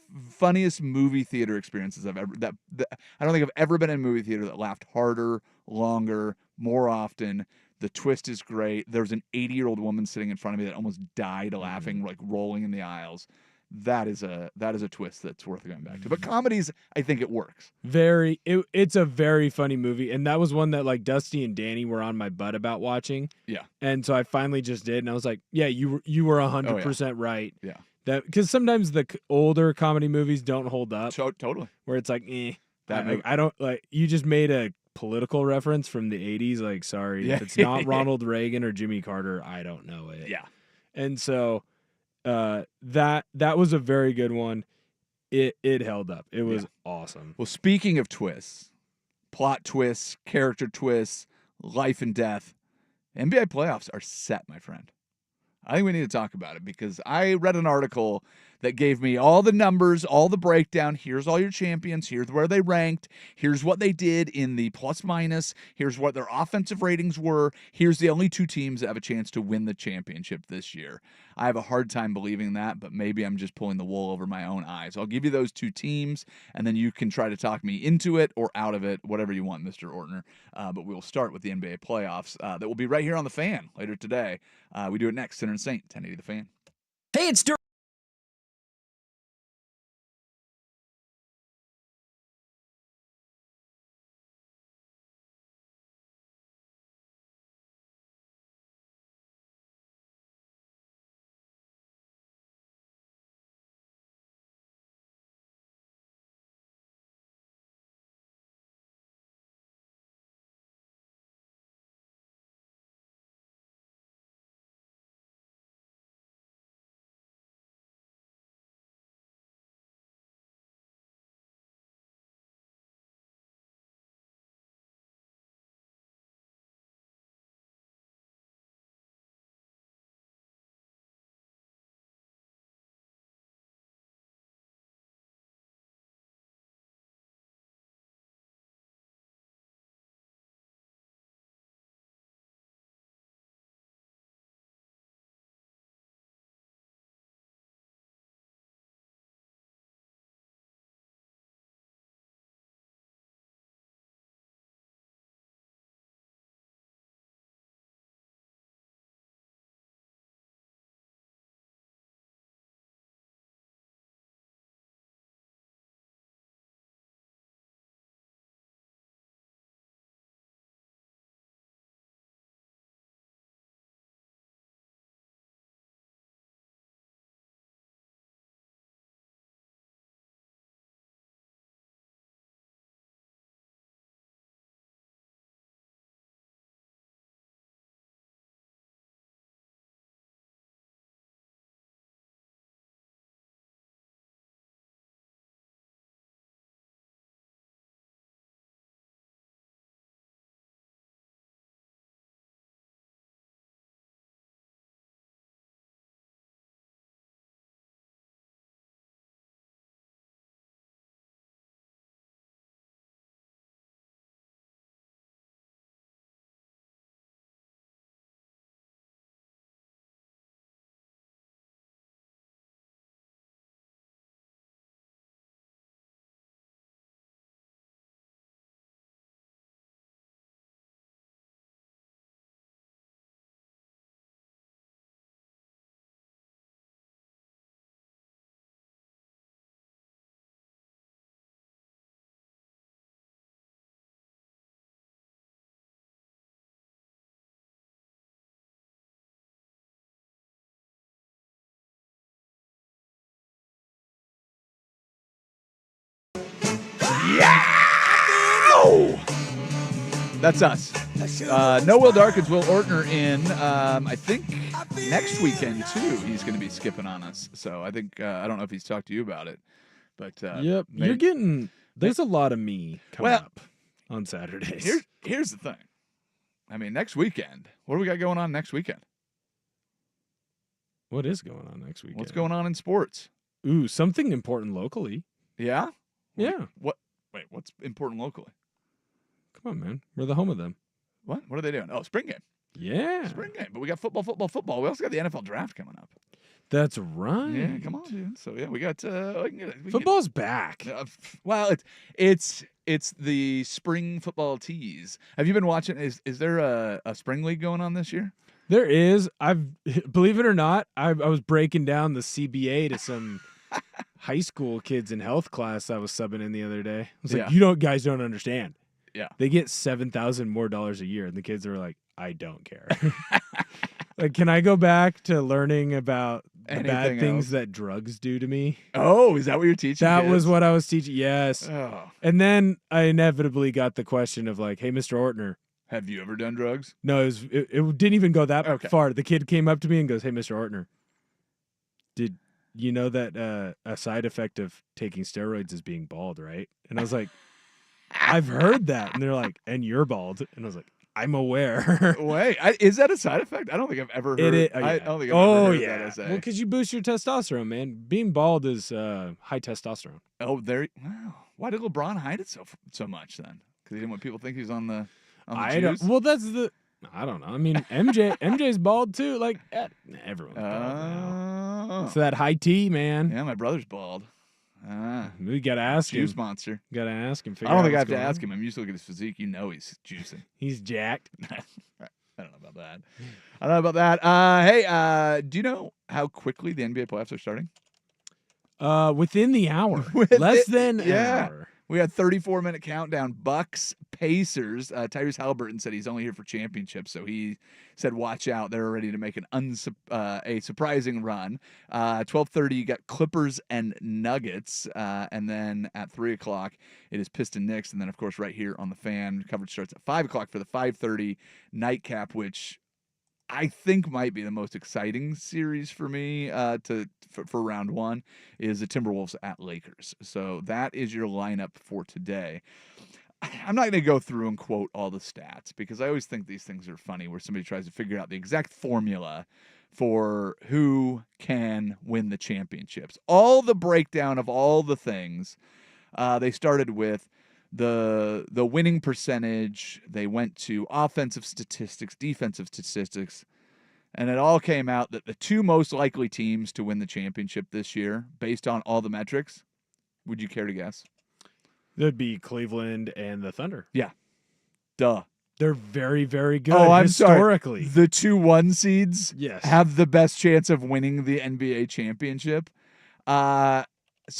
movie theater experiences I've ever. I don't think I've ever been in a movie theater that laughed harder, longer, more often. The twist is great. There was an 80-year-old woman sitting in front of me that almost died laughing, like rolling in the aisles. That is a twist that's worth going back to. But comedies, I think it works. it's a very funny movie, and that was one that like Dusty and Danny were on my butt about watching. Yeah. And so I finally just did, and I was like, yeah, you were 100% right. Yeah. That because sometimes the older comedy movies don't hold up, Totally. where it's like, eh. That movie- I don't like. You just made a political reference from the 80s. Like, sorry, Yeah. if it's not Ronald Reagan or Jimmy Carter, I don't know it. Yeah. And so that was a very good one. It held up. It was awesome. Well, speaking of twists, plot twists, character twists, life and death, NBA playoffs are set, my friend. I think we need to talk about it because I read an article that gave me all the numbers, all the breakdown. Here's all your champions. Here's where they ranked. Here's what they did in the plus minus. Here's what their offensive ratings were. Here's the only two teams that have a chance to win the championship this year. I have a hard time believing that, but maybe I'm just pulling the wool over my own eyes. I'll give you those two teams, and then you can try to talk me into it or out of it, whatever you want, Mr. Ortner. But we will start with the NBA playoffs that will be right here on The Fan later today. We do it next. Sinner and Saint, 1080 The Fan. Hey, it's That's us. No Will Darkins, Will Ortner in, I think, next weekend, too. He's going to be skipping on us. So I think, I don't know if he's talked to you about it. But Yep. You're getting, there's a lot of me coming up on Saturdays. Here's the thing. I mean, next weekend, what do we got going on next weekend? What is going on next weekend? What's going on in sports? Ooh, something important locally. Yeah? Yeah. What's important locally? Come on, man. We're the home of them. What are they doing? Oh, spring game. Yeah. Spring game. But we got football. We also got the NFL draft coming up. That's right. Yeah, come on, dude. So, yeah, we got Football's back. Well, it's the spring football tease. Have you been watching? Is there a spring league going on this year? There is. Believe it or not, I was breaking down the CBA to some high school kids in health class I was subbing in the other day. I was like, guys don't understand. Yeah. They get $7,000 more a year. And the kids are like, I don't care. Like, can I go back to learning about the bad things that drugs do to me? Oh, is that what you're teaching? That kids? was what I was teaching. Yes. Oh. And then I inevitably got the question of like, hey, Mr. Ortner. Have you ever done drugs? No, it didn't even go that far. The kid came up to me and goes, hey, Mr. Ortner, did you know that a side effect of taking steroids is being bald, right? And I was like, I've heard that. And they're like, and you're bald. And I was like, I'm aware. Wait, is that a side effect? I don't think I've ever heard. I don't think I've ever heard that as a... Well, because you boost your testosterone, man. Being bald is high testosterone. Oh, wow. Why did LeBron hide it so much then? Because he didn't want people to think he's on the juice? Well, I don't know. I mean, MJ's bald too. Like everyone's bald now. It's that high T, man. Yeah, my brother's bald. We gotta ask him. Juice monster. Gotta ask him. I don't think I have to ask him. I'm used to look at his physique. You know he's juicing. He's jacked. I don't know about that. Hey, do you know how quickly the NBA playoffs are starting? Within the hour. Less than an hour. We had 34-minute countdown. Bucks, Pacers. Tyrese Halliburton said he's only here for championships, so he said, "Watch out! They're ready to make a surprising run." 12:30, you got Clippers and Nuggets, and then at 3:00, it is Piston Knicks, and then of course right here on the Fan, coverage starts at 5:00 for the 5:30 nightcap, which I think might be the most exciting series for me for round one is the Timberwolves at Lakers. So that is your lineup for today. I'm not going to go through and quote all the stats because I always think these things are funny where somebody tries to figure out the exact formula for who can win the championships. All the breakdown of all the things, they started with the winning percentage, they went to offensive statistics, defensive statistics, and it all came out that the two most likely teams to win the championship this year, based on all the metrics, would you care to guess? That'd be Cleveland and the Thunder. Yeah. Duh. They're very, very good Sorry. historically. The 2 1 seeds have the best chance of winning the NBA championship. So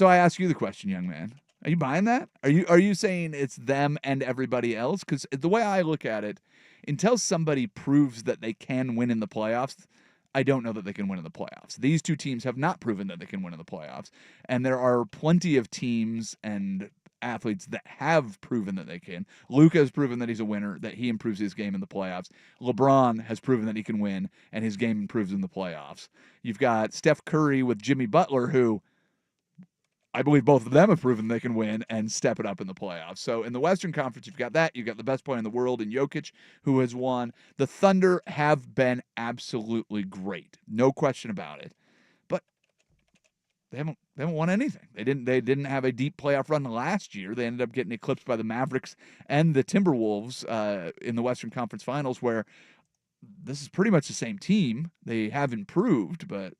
I ask you the question, young man. Are you buying that? Are you saying it's them and everybody else? Because the way I look at it, until somebody proves that they can win in the playoffs, I don't know that they can win in the playoffs. These two teams have not proven that they can win in the playoffs. And there are plenty of teams and athletes that have proven that they can. Luka has proven that he's a winner, that he improves his game in the playoffs. LeBron has proven that he can win, and his game improves in the playoffs. You've got Steph Curry with Jimmy Butler, who I believe both of them have proven they can win and step it up in the playoffs. So in the Western Conference, you've got that. You've got the best player in the world in Jokic, who has won. The Thunder have been absolutely great. No question about it. But they haven't won anything. They didn't have a deep playoff run last year. They ended up getting eclipsed by the Mavericks and the Timberwolves in the Western Conference Finals, where this is pretty much the same team. They have improved, but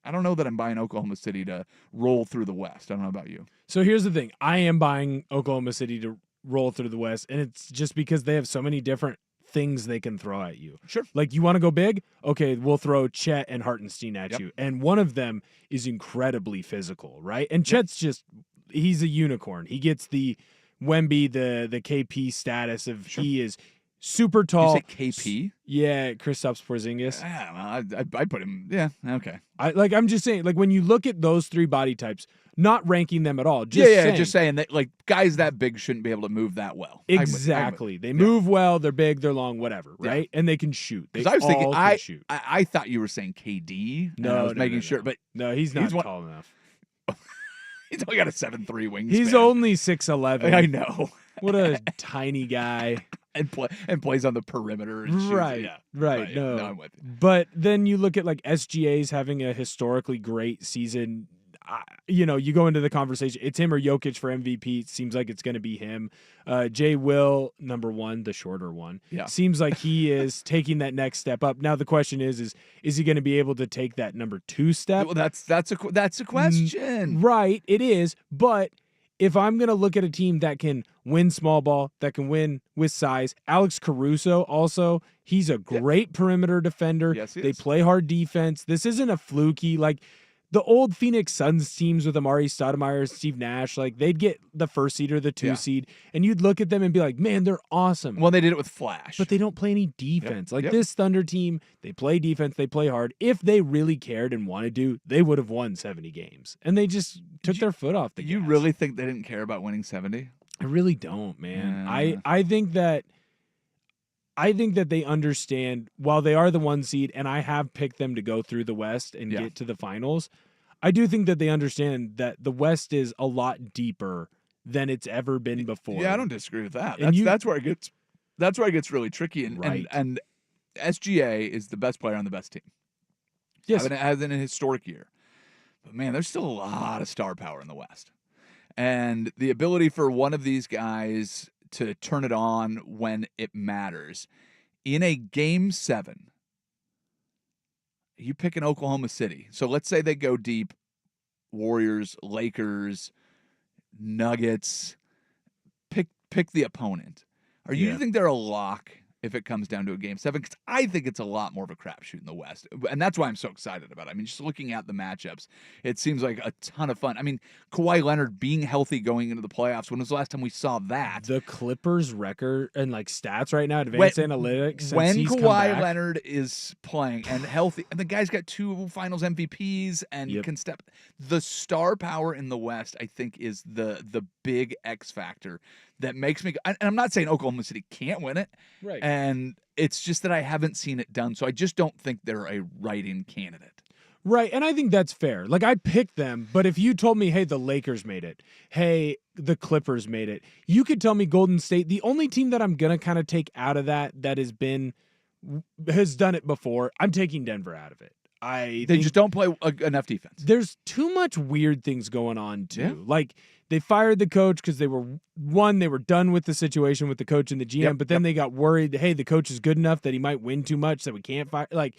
I don't know that I'm buying Oklahoma City to roll through the West. I don't know about you. So here's the thing. I am buying Oklahoma City to roll through the West, and it's just because they have so many different things they can throw at you. Sure. Like, you want to go big? Okay, we'll throw Chet and Hartenstein at you. And one of them is incredibly physical, right? And Chet's he's a unicorn. He gets the Wemby, the KP status of he is super You tall. say KP? Yeah, Kristaps Porzingis. I put him. Yeah, okay. I'm just saying, like, when you look at those three body types, not ranking them at all. Just Yeah, saying, just saying that like guys that big shouldn't be able to move that well. exactly. They move well. They're big. They're long. Whatever. Right? And they can shoot. They Because I was thinking, all can shoot. I thought you were saying KD. And I was making sure, but no, he's not one- tall enough. he's only got a 7'3" wingspan. He's only 6'11". I know. What a tiny guy. and plays on the perimeter. And shoots. Right. Yeah. Right. No. I'm with you. But then you look at like SGA's having a historically great season. You go into the conversation. It's him or Jokic for MVP. It seems like it's going to be him. Jay Will, number one, the shorter one. Yeah. Seems like he is taking that next step up. Now the question is he going to be able to take that number 2 step? Well, that's a question. Right. It is. But if I'm going to look at a team that can win small ball, that can win with size, Alex Caruso also, he's a great perimeter defender. Yes, he They is. play hard defense. This isn't a fluky, like the old Phoenix Suns teams with Amari Stoudemire, Steve Nash, like they'd get the 1st seed or the 2 seed, and you'd look at them and be like, man, they're awesome. Well, they did it with Flash. But they don't play any defense. Yep. This Thunder team, they play defense, they play hard. If they really cared and wanted to, they would have won 70 games. And they just took their foot off the gas. You really think they didn't care about winning 70? I really don't, man. Yeah. I think that they understand, while they are the 1 seed, and I have picked them to go through the West and get to the finals, I do think that they understand that the West is a lot deeper than it's ever been before. Yeah, I don't disagree with that. And That's where it gets really tricky. And SGA is the best player on the best team. Yes. As in a historic year. But man, there's still a lot of star power in the West. And the ability for one of these guys to turn it on when it matters. In a game 7, you pick an Oklahoma City. So let's say they go deep. Warriors, Lakers, Nuggets. Pick the opponent. You think they're a lock if it comes down to a game 7? Because I think it's a lot more of a crapshoot in the West. And that's why I'm so excited about it. I mean, just looking at the matchups, it seems like a ton of fun. I mean, Kawhi Leonard being healthy going into the playoffs. When was the last time we saw that? The Clippers record and like stats right now, advanced analytics. When since he's come Kawhi back, Leonard is playing and healthy, and the guy's got 2 finals MVPs and can step. The star power in the West, I think, is the big X factor that makes me. And I'm not saying Oklahoma City can't win it, right? And it's just that I haven't seen it done, so I just don't think they're a write-in candidate. Right, and I think that's fair. Like, I picked them, but if you told me, hey, the Lakers made it, hey, the Clippers made it, you could tell me Golden State. The only team that I'm going to kind of take out of that has done it before, I'm taking Denver out of it. They just don't play enough defense. There's too much weird things going on, too. Yeah. Like, they fired the coach because they were done with the situation with the coach and the GM, but then they got worried, hey, the coach is good enough that he might win too much that we can't fire. Like,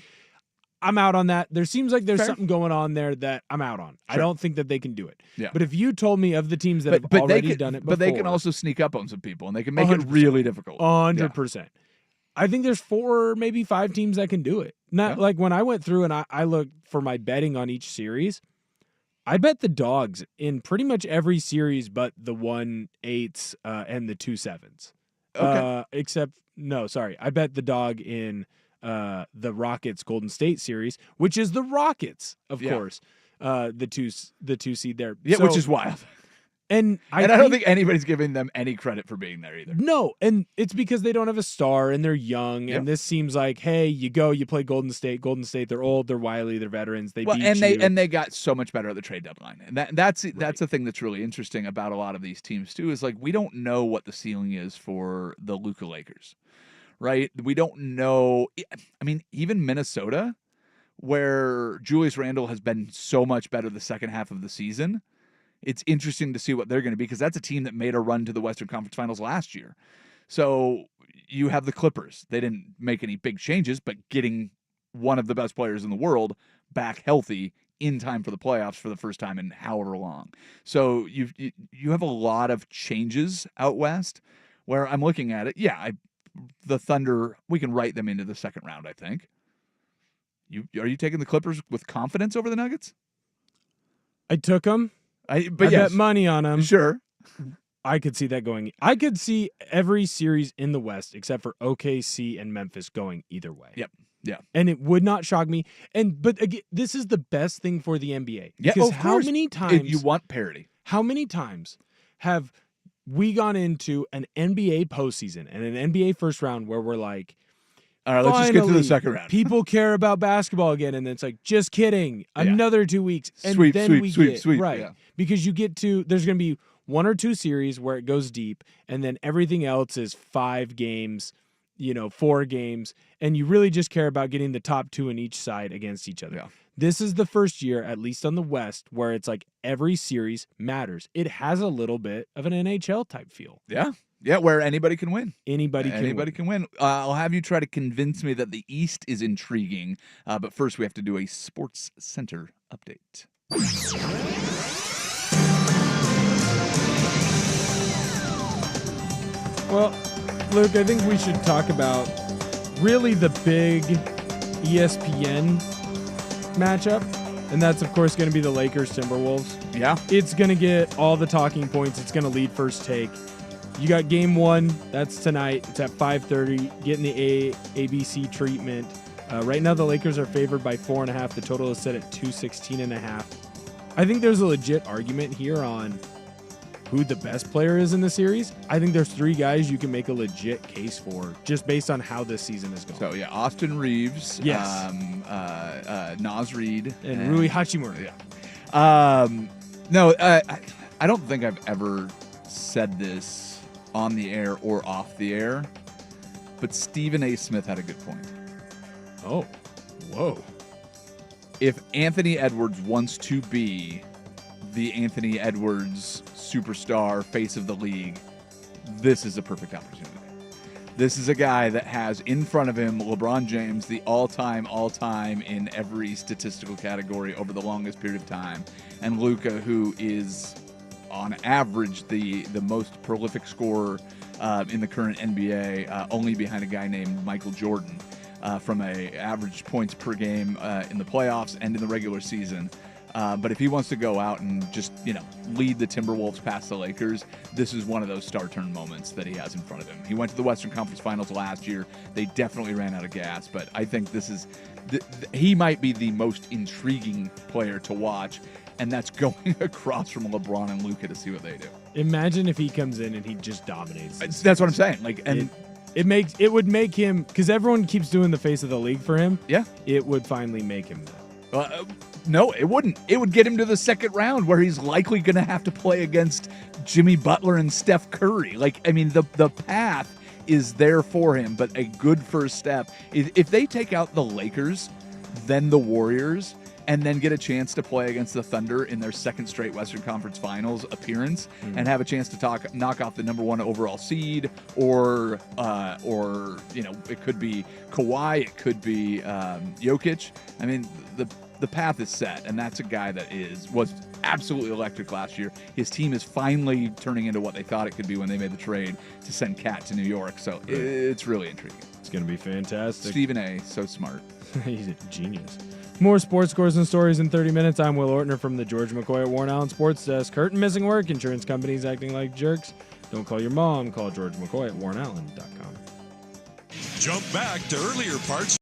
I'm out on that. There seems like there's something going on there that I'm out on. Sure. I don't think that they can do it. Yeah. But if you told me of the teams that have already done it before. But they can also sneak up on some people, and they can make it really difficult. 100%. Yeah. I think there's 4, maybe 5 teams that can do it. Not like when I went through and I looked for my betting on each series, I bet the dogs in pretty much every series but the 1-8s and the 2-7s. Okay. I bet the dog in the Rockets Golden State series, which is the Rockets, of course. The two seed there. Yeah, which is wild. And I don't think anybody's giving them any credit for being there either. No, and it's because they don't have a star and they're young, and this seems like, hey, you play Golden State. Golden State, they're old, they're wily, they're veterans. They beat you. And they got so much better at the trade deadline. And that's the thing that's really interesting about a lot of these teams too, is like we don't know what the ceiling is for the Luka Lakers. Right? We don't know. I mean, even Minnesota, where Julius Randle has been so much better the second half of the season. It's interesting to see what they're going to be, because that's a team that made a run to the Western Conference Finals last year. So you have the Clippers. They didn't make any big changes, but getting one of the best players in the world back healthy in time for the playoffs for the first time in however long. So you have a lot of changes out West where I'm looking at it. Yeah, the Thunder, we can write them into the second round, I think. Are you taking the Clippers with confidence over the Nuggets? I took them. I bet money on them. Sure. I could see that going. I could see every series in the West except for OKC and Memphis going either way. Yep. Yeah. And it would not shock me. But again, this is the best thing for the NBA. Yeah. Because Of how course, many if times you want parity. How many times have we gone into an NBA postseason and an NBA first round where we're like, All right, let's just get to the finally, second round. people care about basketball again, and then it's like, just kidding, another 2 weeks, and Sweep, then sweep, we sweep, get sweep, right yeah. because you get to there's going to be 1 or 2 series where it goes deep, and then everything else is 5 games, 4 games, and you really just care about getting the top 2 in each side against each other. Yeah. This is the first year, at least on the West, where it's like every series matters. It has a little bit of an NHL type feel. Yeah. Yeah, where anybody can win. Anybody can win. I'll have you try to convince me that the East is intriguing. But first, we have to do a Sports Center update. Well, Luke, I think we should talk about really the big ESPN matchup, and that's, of course, going to be the Lakers-Timberwolves. Yeah. It's going to get all the talking points. It's going to lead first take. You got game 1. That's tonight. It's at 5:30. Getting the ABC treatment. Right now, the Lakers are favored by 4.5. The total is set at 216.5. I think there's a legit argument here on who the best player is in the series. I think there's 3 guys you can make a legit case for just based on how this season is going. So, yeah, Austin Reeves. Yes. Naz Reid. And Rui Hachimura. Yeah. No, I don't think I've ever said this on the air or off the air, but Stephen A. Smith had a good point. Oh, whoa. If Anthony Edwards wants to be the Anthony Edwards superstar face of the league, this is a perfect opportunity. This is a guy that has in front of him LeBron James, the all-time in every statistical category over the longest period of time, and Luka, who is on average the most prolific scorer in the current NBA, only behind a guy named Michael Jordan from a average points per game in the playoffs and in the regular season. But if he wants to go out and just, lead the Timberwolves past the Lakers, this is one of those star turn moments that he has in front of him. He went to the Western Conference Finals last year. They definitely ran out of gas, but I think this is he might be the most intriguing player to watch, and that's going across from LeBron and Luka to see what they do. Imagine if he comes in and he just dominates. That's what I'm saying. It would make him, because everyone keeps doing the face of the league for him. Yeah. It would finally make him that. No, it wouldn't. It would get him to the second round where he's likely going to have to play against Jimmy Butler and Steph Curry. The path is there for him, but a good first step. If they take out the Lakers, then the Warriors, and then get a chance to play against the Thunder in their second straight Western Conference Finals appearance, and have a chance to knock off the number 1 overall seed, or it could be Kawhi, it could be Jokic. I mean, the path is set, and that's a guy that was absolutely electric last year. His team is finally turning into what they thought it could be when they made the trade to send Cat to New York. So it's really intriguing. It's going to be fantastic. Stephen A., so smart. He's a genius. More sports scores and stories in 30 minutes. I'm Will Ortner from the George McCoy at Warren Allen Sports Desk. Hurt and missing work. Insurance companies acting like jerks. Don't call your mom. Call George McCoy at warrenallen.com. Jump back to earlier parts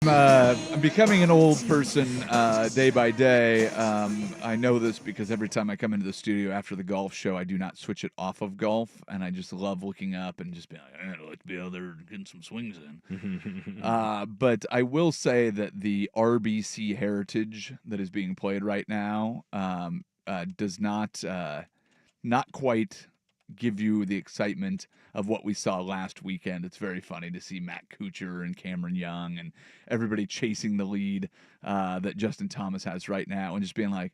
I'm becoming an old person day by day. I know this because every time I come into the studio after the golf show, I do not switch it off of golf, and I just love looking up and just being like, let's be out there getting some swings in. But I will say that the RBC heritage that is being played right now does not quite give you the excitement of what we saw last weekend. It's very funny to see Matt Kuchar and Cameron Young and everybody chasing the lead that Justin Thomas has right now and just being like,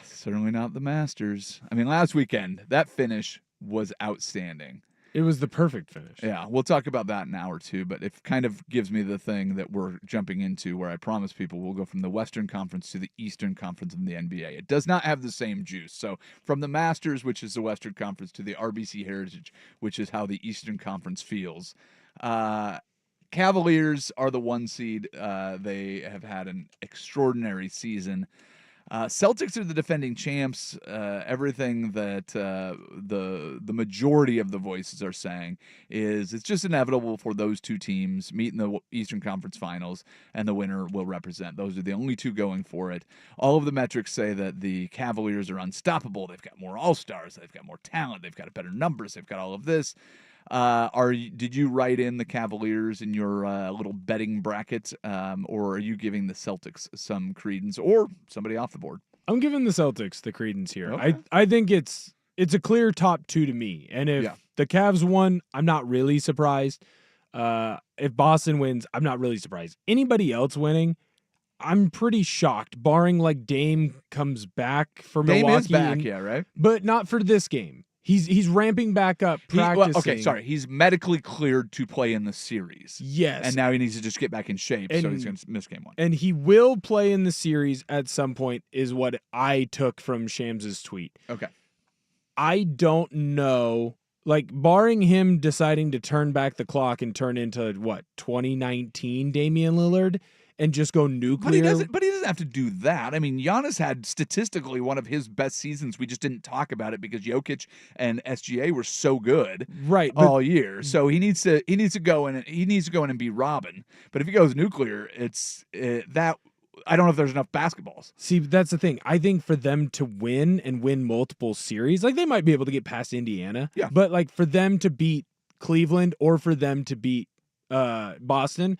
certainly not the Masters. I mean, last weekend, that finish was outstanding. It was the perfect finish. Yeah, we'll talk about that in an hour or two, but it kind of gives me the thing that we're jumping into where I promise people we'll go from the Western Conference to the Eastern Conference in the NBA. It does not have the same juice. So from the Masters, which is the Western Conference, to the RBC Heritage, which is how the Eastern Conference feels. Cavaliers are the 1 seed. They have had an extraordinary season. Celtics are the defending champs. Everything that the majority of the voices are saying is it's just inevitable for those two teams meet in the Eastern Conference Finals, and the winner will represent. Those are the only two going for it. All of the metrics say that the Cavaliers are unstoppable. They've got more All-Stars. They've got more talent. They've got better numbers. They've got all of this. Did you write in the Cavaliers in your little betting bracket, or are you giving the Celtics some credence, or somebody off the board? I'm giving the Celtics the credence here. Okay. I think it's a clear top 2 to me. And if the Cavs won, I'm not really surprised. If Boston wins, I'm not really surprised. Anybody else winning, I'm pretty shocked, barring like Dame comes back for Dame Milwaukee. is back, right? But not for this game. He's ramping back up, practicing. He's medically cleared to play in the series. Yes. And now he needs to just get back in shape, so he's going to miss game 1. And he will play in the series at some point, is what I took from Shams' tweet. Okay. I don't know, like, barring him deciding to turn back the clock and turn into, 2019 Damian Lillard, and just go nuclear. But he doesn't have to do that. I mean, Giannis had statistically one of his best seasons. We just didn't talk about it because Jokic and SGA were so good all year. So he needs to go in and be Robin. But if he goes nuclear, it's that. I don't know if there's enough basketballs. See, that's the thing. I think for them to win and win multiple series, like they might be able to get past Indiana. Yeah. But like for them to beat Cleveland or for them to beat Boston,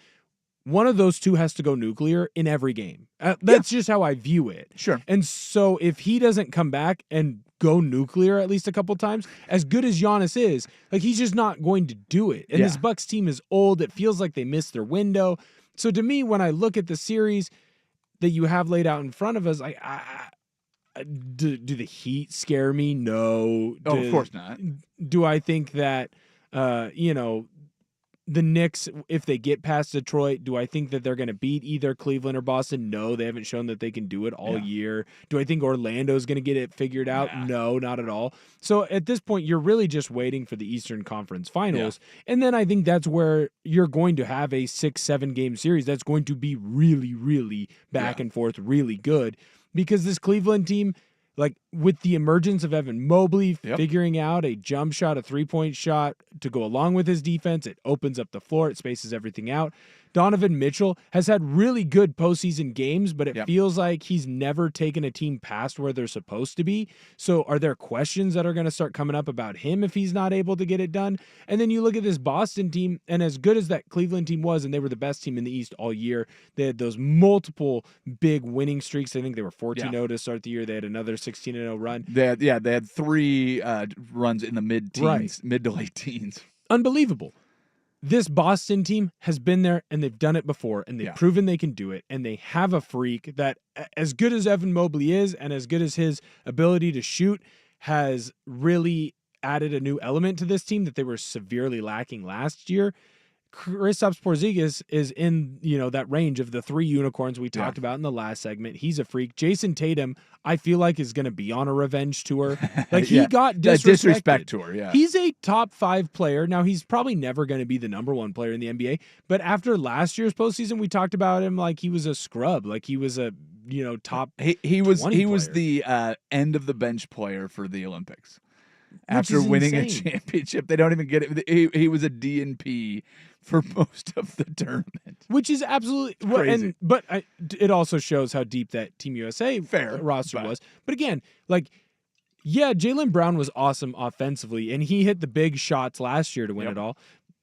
one of those two has to go nuclear in every game. That's just how I view it. Sure. And so if he doesn't come back and go nuclear at least a couple times, as good as Giannis is, like he's just not going to do it. And this Bucks team is old. It feels like they missed their window. So to me, when I look at the series that you have laid out in front of us, do the Heat scare me? No. Of course not. Do I think that, the Knicks, if they get past Detroit, do I think that they're going to beat either Cleveland or Boston? No, they haven't shown that they can do it all year. Do I think Orlando's going to get it figured out? No, not at all. So at this point, you're really just waiting for the Eastern Conference Finals. And then I think that's where you're going to have a 6-7 game series that's going to be really, really back and forth, really good. Because this Cleveland team, like with the emergence of Evan Mobley figuring out a jump shot, a 3-point shot to go along with his defense, it opens up the floor, it spaces everything out. Donovan Mitchell has had really good postseason games, but it feels like he's never taken a team past where they're supposed to be. So are there questions that are going to start coming up about him if he's not able to get it done? And then you look at this Boston team, and as good as that Cleveland team was, and they were the best team in the East all year, they had those multiple big winning streaks. I think they were 14-0 to start the year. They had another 16-0 run. They had 3 runs in the mid-teens, mid to late teens. Unbelievable. This Boston team has been there and they've done it before and they've proven they can do it, and they have a freak that, as good as Evan Mobley is and as good as his ability to shoot, has really added a new element to this team that they were severely lacking last year. Kristaps Porzingis is in, that range of the 3 unicorns we talked about in the last segment. He's a freak. Jason Tatum, I feel like, is going to be on a revenge tour. Like he got disrespect tour. Yeah, he's a top 5 player. Now he's probably never going to be the number 1 player in the NBA. But after last year's postseason, we talked about him like he was a scrub, like he was a top. He was player. The end of the bench player for the Olympics. After winning a championship, they don't even get it. He was a DNP for most of the tournament. Which is absolutely Crazy. it also shows how deep that Team USA roster was. But again, like, yeah, Jaylen Brown was awesome offensively, and he hit the big shots last year to win it all.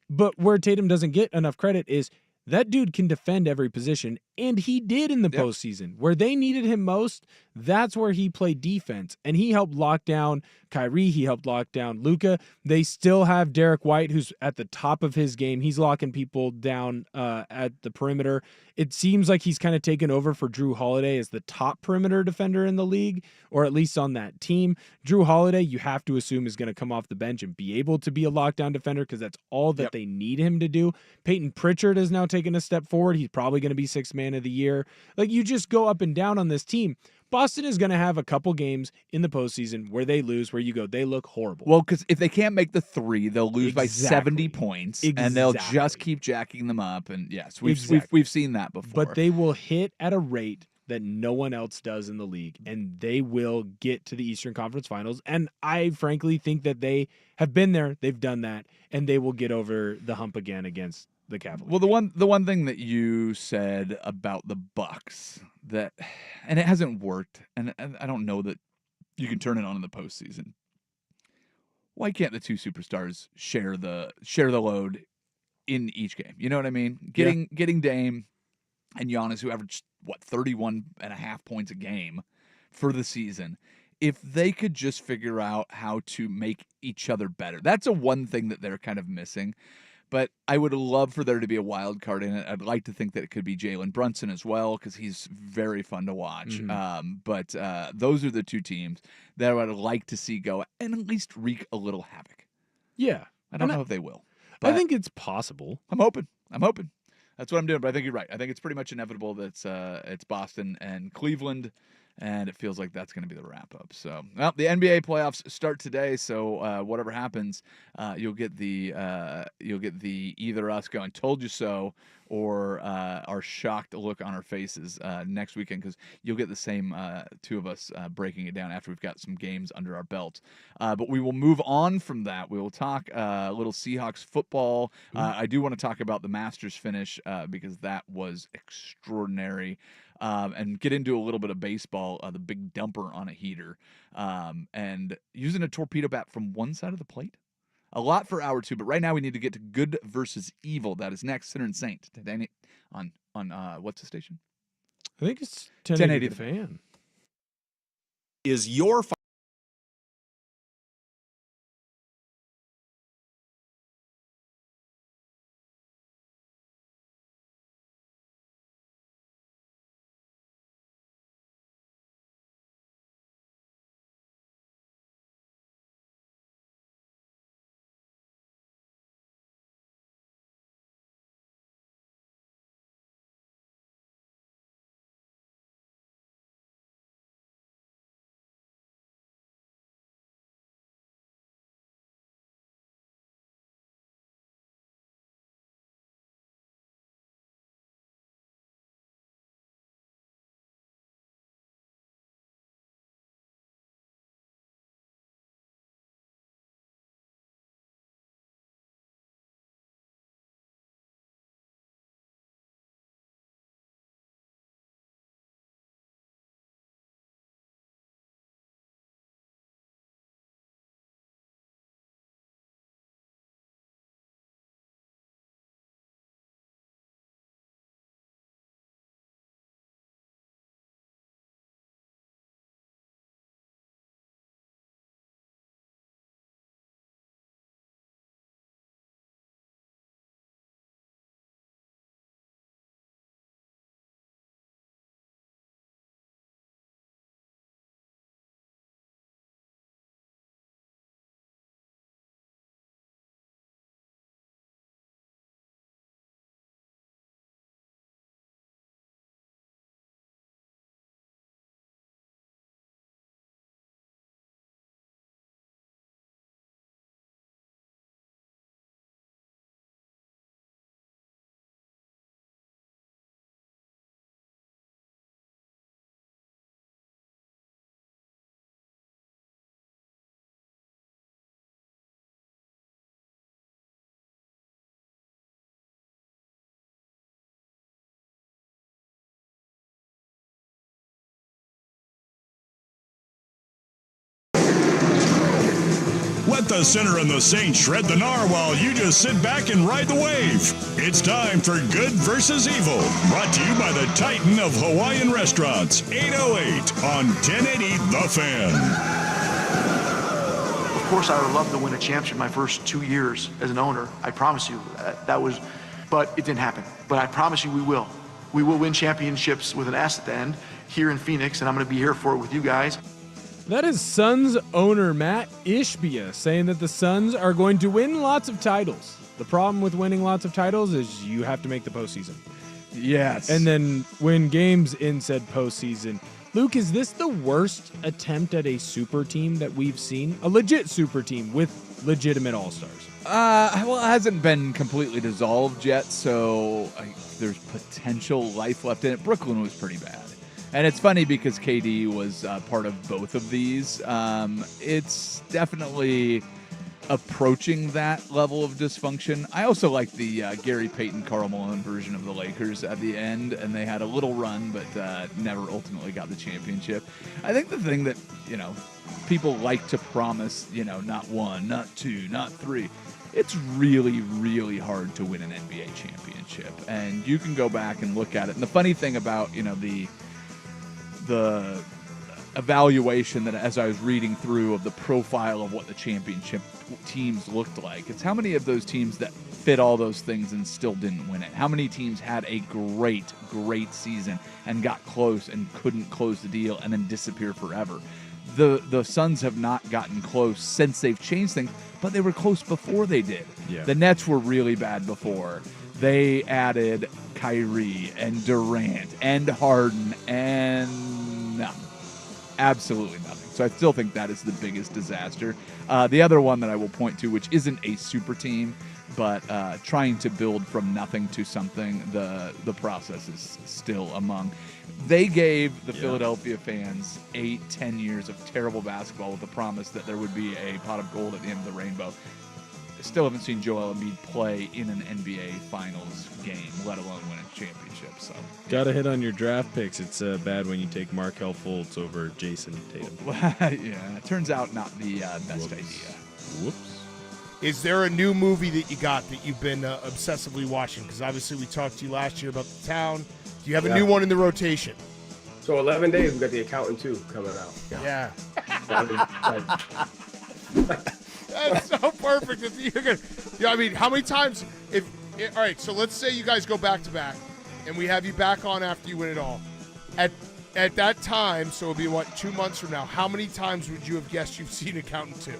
But where Tatum doesn't get enough credit is that dude can defend every position, and he did in the postseason. Where they needed him most, that's where he played defense, and he helped lock down Kyrie. He helped lock down Luka. They still have Derek White, who's at the top of his game. He's locking people down at the perimeter. It seems like he's kind of taken over for Drew Holiday as the top perimeter defender in the league, or at least on that team. Drew Holiday, you have to assume, is going to come off the bench and be able to be a lockdown defender because that's all that they need him to do. Peyton Pritchard has now taken a step forward. He's probably going to be sixth man of the year. Like, you just go up and down on this team. Boston is going to have a couple games in the postseason where they lose, where you go, they look horrible. Well, because if they can't make the three, they'll lose by 70 points, and they'll just keep jacking them up. And yes, we've seen that before. But they will hit at a rate that no one else does in the league, and they will get to the Eastern Conference Finals. And I frankly think that they have been there, they've done that, and they will get over the hump again against the Cavaliers. Well, the one thing that you said about the Bucks and it hasn't worked, and I don't know that you can turn it on in the postseason. Why can't the two superstars share the load in each game? You know what I mean? Getting Dame and Giannis, who averaged 31.5 points a game for the season. If they could just figure out how to make each other better, that's a one thing that they're kind of missing. But I would love for there to be a wild card in it. I'd like to think that it could be Jalen Brunson as well, because he's very fun to watch. But those are the two teams that I would like to see go and at least wreak a little havoc. Yeah. I don't know if they will. I think it's possible. I'm hoping. That's what I'm doing. But I think you're right. I think it's pretty much inevitable that it's Boston and Cleveland. And it feels like that's going to be the wrap-up. So, well, the NBA playoffs start today. So, whatever happens, you'll get the either us going "told you so" or our shocked look on our faces next weekend, because you'll get the same two of us breaking it down after we've got some games under our belt. But we will move on from that. We will talk a little Seahawks football. I do want to talk about the Masters finish because that was extraordinary. And get into a little bit of baseball, the big dumper on a heater, and using a torpedo bat from one side of the plate. A lot for hour two, but right now we need to get to Good versus Evil. That is next. Sinner and Saint today on what's the station? I think it's 1080 The Fan. Is your the sinner and the saint shred the gnar while you just sit back and ride the wave. It's time for Good versus Evil, brought to you by the Titan of Hawaiian Restaurants, 808 on 1080 The Fan. Of course, I would love to win a championship my first 2 years as an owner. I promise you but it didn't happen. But I promise you we will. We will win championships with an S at the end here in Phoenix, and I'm going to be here for it with you guys. That is Suns owner Matt Ishbia saying that the Suns are going to win lots of titles. The problem with winning lots of titles is you have to make the postseason. Yes. And then win games in said postseason. Luke, is this the worst attempt at a super team that we've seen? A legit super team with legitimate all-stars? Well, it hasn't been completely dissolved yet, so there's potential life left in it. Brooklyn was pretty bad. And it's funny because KD was part of both of these. It's definitely approaching that level of dysfunction. I also like the Gary Payton, Karl Malone version of the Lakers at the end, and they had a little run, but never ultimately got the championship. I think the thing that, people like to promise, not one, not two, not three. It's really, really hard to win an NBA championship. And you can go back and look at it. And the funny thing about, the evaluation that as I was reading through of the profile of what the championship teams looked like, it's how many of those teams that fit all those things and still didn't win it. How many teams had a great, great season and got close and couldn't close the deal and then disappear forever. The Suns have not gotten close since they've changed things, but they were close before they did. Yeah. The Nets were really bad before. They added Kyrie and Durant and Harden and nothing. Absolutely nothing. So I still think that is the biggest disaster. The other one that I will point to, which isn't a super team, but trying to build from nothing to something, the process is still among. They gave the Philadelphia fans 8-10 years of terrible basketball with the promise that there would be a pot of gold at the end of the rainbow. Still haven't seen Joel Embiid play in an NBA Finals game, let alone win a championship. So Gotta hit on your draft picks. It's bad when you take Markelle Fultz over Jason Tatum. yeah, it turns out not the best idea. Whoops. Is there a new movie that you got that you've been obsessively watching? Because obviously we talked to you last year about The Town. Do you have a new one in the rotation? So 11 days, we got The Accountant 2 coming out. Yeah. That's so perfect. You're gonna, I mean, how many times? All right, so let's say you guys go back to back, and we have you back on after you win it all. At that time, so it'll be 2 months from now. How many times would you have guessed you've seen Accountant 2?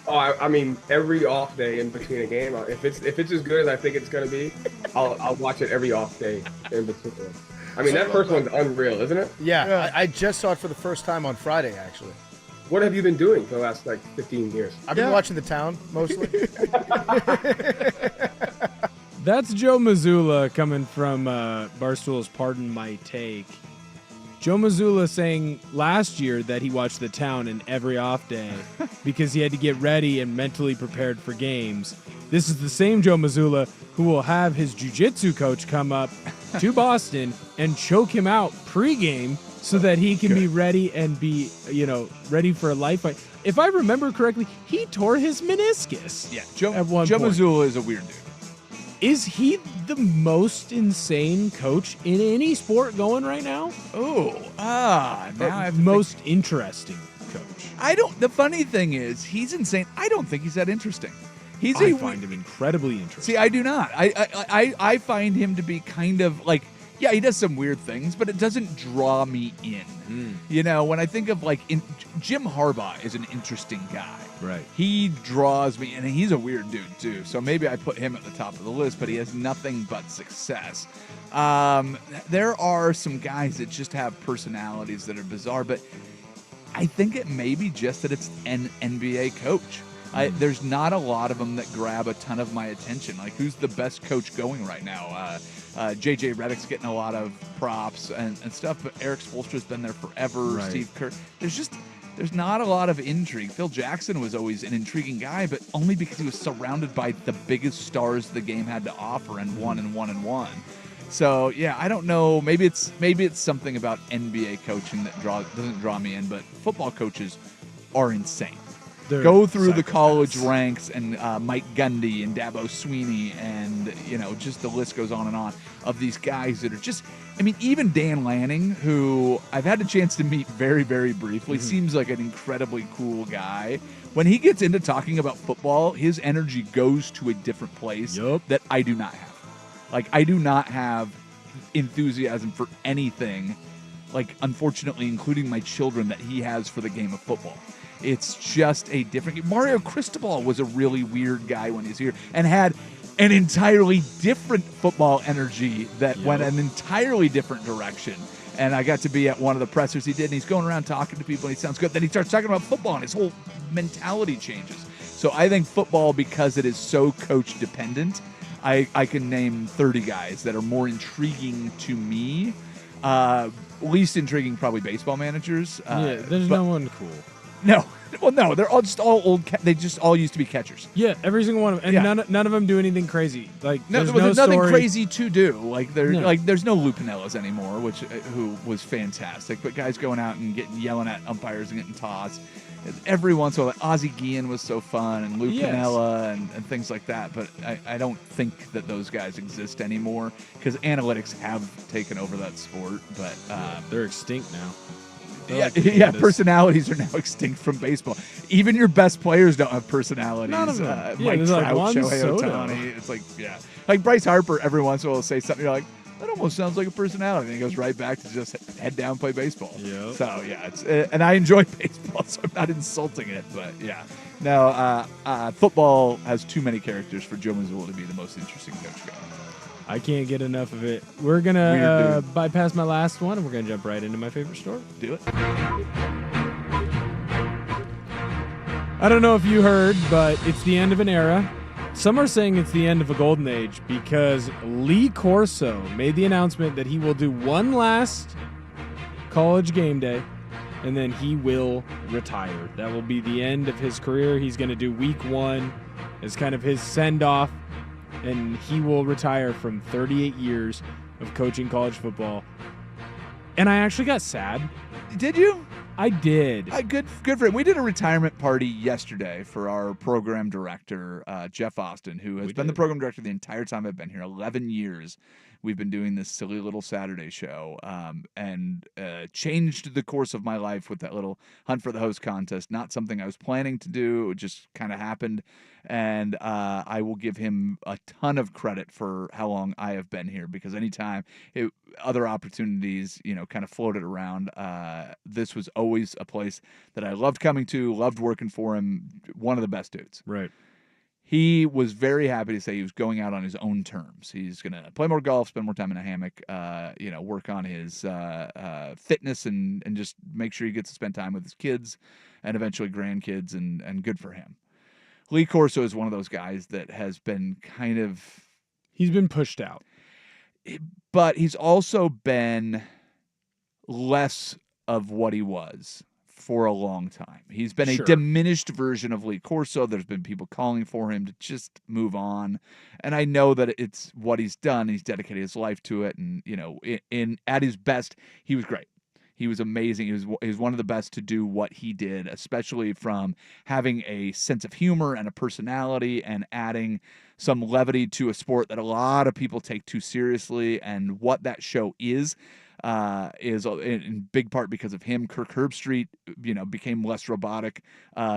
Oh, I mean, every off day in between a game. If it's as good as I think it's gonna be, I'll watch it every off day in between. I mean, that first one's unreal, isn't it? Yeah. I just saw it for the first time on Friday, actually. What have you been doing for the last 15 years? I've been watching The Town mostly. That's Joe Mazzulla coming from Barstool's Pardon My Take. Joe Mazzulla saying last year that he watched The Town in every off day because he had to get ready and mentally prepared for games. This is the same Joe Mazzulla who will have his jiu-jitsu coach come up to Boston and choke him out pregame so that he can be ready and be, ready for a life fight. If I remember correctly, he tore his meniscus. Yeah, Joe point. Mazzulla is a weird dude. Is he the most insane coach in any sport going right now? Most interesting coach. The funny thing is, he's insane. I don't think he's that interesting. I find him incredibly interesting. See, I do not. I find him to be kind of like, yeah, he does some weird things, but it doesn't draw me in. When I think of Jim Harbaugh is an interesting guy. Right. He draws me, and he's a weird dude too. So maybe I put him at the top of the list, but he has nothing but success. There are some guys that just have personalities that are bizarre, but I think it may be just that it's an NBA coach. There's not a lot of them that grab a ton of my attention. Like, who's the best coach going right now? JJ Redick's getting a lot of props and stuff, but Eric Spoelstra's been there forever. Right. Steve Kerr. There's not a lot of intrigue. Phil Jackson was always an intriguing guy, but only because he was surrounded by the biggest stars the game had to offer and won and won and won. So yeah, I don't know. Maybe it's something about NBA coaching that doesn't draw me in, but football coaches are insane. Go through the college ranks and Mike Gundy and Dabo Sweeney and, just the list goes on and on of these guys that are just, even Dan Lanning, who I've had the chance to meet very, very briefly, seems like an incredibly cool guy. When he gets into talking about football, his energy goes to a different place that I do not have. Like, I do not have enthusiasm for anything, like, unfortunately, including my children, that he has for the game of football. It's just a different game. Mario Cristobal was a really weird guy when he's here and had an entirely different football energy that went an entirely different direction. And I got to be at one of the pressers he did, and he's going around talking to people, and he sounds good. Then he starts talking about football, and his whole mentality changes. So I think football, because it is so coach-dependent, I can name 30 guys that are more intriguing to me. Least intriguing, probably baseball managers. There's no one cool. No. Well, no, they're all just all old. They just all used to be catchers. Yeah, every single one of them, and none of them do anything crazy. Like there's nothing crazy to do. Like there's no Lou Pinellas anymore, who was fantastic. But guys going out and yelling at umpires and getting tossed. Every once in a while, Ozzie Guillen was so fun, and Lou Piniella and things like that. But I don't think that those guys exist anymore because analytics have taken over that sport. But they're extinct now. Personalities are now extinct from baseball. Even your best players don't have personalities. None of them. Mike Trout, Shohei Ohtani. It's like Bryce Harper. Every once in a while will say something. You're like, that almost sounds like a personality. And he goes right back to just head down, play baseball. Yep. So it's and I enjoy baseball, so I'm not insulting it. But football has too many characters for Joe Mazzulla to be the most interesting coach going. I can't get enough of it. We're going to bypass my last one, and we're going to jump right into my favorite story. Do it. I don't know if you heard, but it's the end of an era. Some are saying it's the end of a golden age because Lee Corso made the announcement that he will do one last college game day, and then he will retire. That will be the end of his career. He's going to do week 1 as kind of his send-off, and he will retire from 38 years of coaching college football. And I actually got sad. Did you? I did. Good for him. We did a retirement party yesterday for our program director, Jeff Austin, who has been the program director the entire time I've been here, 11 years. We've been doing this silly little Saturday show and changed the course of my life with that little Hunt for the Host contest. Not something I was planning to do. It just kind of happened. And I will give him a ton of credit for how long I have been here because anytime other opportunities, kind of floated around, this was always a place that I loved coming to, loved working for him. One of the best dudes. Right. He was very happy to say he was going out on his own terms. He's going to play more golf, spend more time in a hammock, work on his fitness and just make sure he gets to spend time with his kids and eventually grandkids, and good for him. Lee Corso is one of those guys that has been he's been pushed out. But he's also been less of what he was for a long time. He's been a diminished version of Lee Corso. There's been people calling for him to just move on. And I know that it's what he's done. He's dedicated his life to it. And, at his best, he was great. He was amazing. He was one of the best to do what he did, especially from having a sense of humor and a personality and adding some levity to a sport that a lot of people take too seriously. And what that show is in big part because of him. Kirk Herbstreit, became less robotic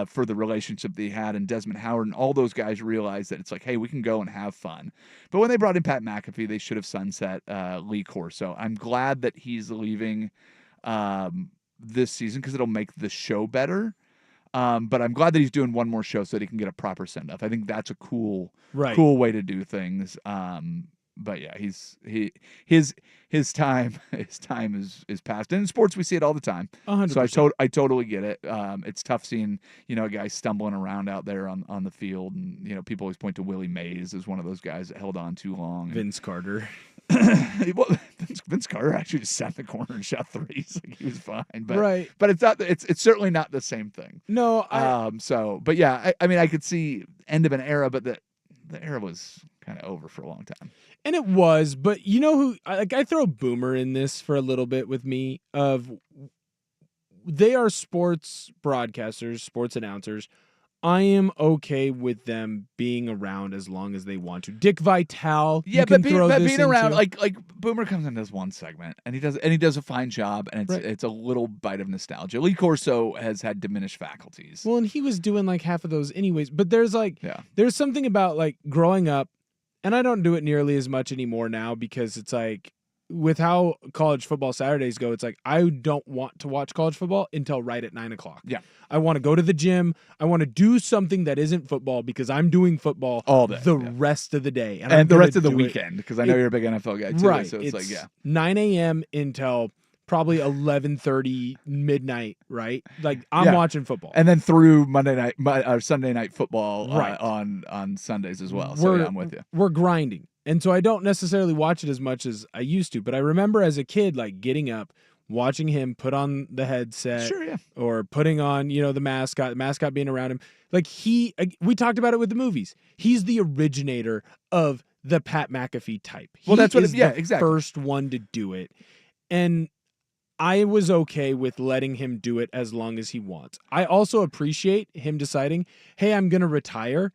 for the relationship that he had, and Desmond Howard and all those guys realized that it's like, hey, we can go and have fun. But when they brought in Pat McAfee, they should have sunset Lee Corso. I'm glad that he's leaving this season because it'll make the show better. But I'm glad that he's doing one more show so that he can get a proper send-off. I think that's a cool way to do things. But yeah, his time is past. And in sports, we see it all the time. 100%. So I totally get it. It's tough seeing a guy stumbling around out there on the field, and people always point to Willie Mays as one of those guys that held on too long. Vince Carter. Well, Vince Carter actually just sat in the corner and shot threes. Like, he was fine, but it's not. It's certainly not the same thing. No. But yeah, I mean, I could see end of an era, but the era was kind of over for a long time. And it was, but you know who? I throw Boomer in this for a little bit with me. They are sports broadcasters, sports announcers I am okay with them being around as long as they want to. Dick Vitale, Yeah, you but can throw this being around, into. like Boomer comes and does one segment, and he does a fine job, and Right. it's a little bite of nostalgia. Lee Corso has had diminished faculties. Well, and he was doing like half of those anyways. But there's Yeah. there's something about like growing up, and I don't do it nearly as much anymore now because it's like with how college football Saturdays go, it's like I don't want to watch college football until right at 9:00. Yeah. I want to go to the gym. I want to do something that isn't football because I'm doing football All day, the yeah. rest of the day. And I'm the gonna rest of the do it. weekend, because I know you're a big NFL guy too. Right. So it's like, yeah. 9 a.m. until probably 11:30 midnight, right? Like I'm Yeah. watching football. And then through Sunday night football Right. on Sundays as well. So yeah, I'm with you. We're grinding. And so I don't necessarily watch it as much as I used to, but I remember as a kid, like getting up, watching him put on the headset Sure, yeah. or putting on, the mascot being around him. Like we talked about it with the movies. He's the originator of the Pat McAfee type. Well, that's what is yeah, the exactly. first one to do it. And I was okay with letting him do it as long as he wants. I also appreciate him deciding, hey, I'm going to retire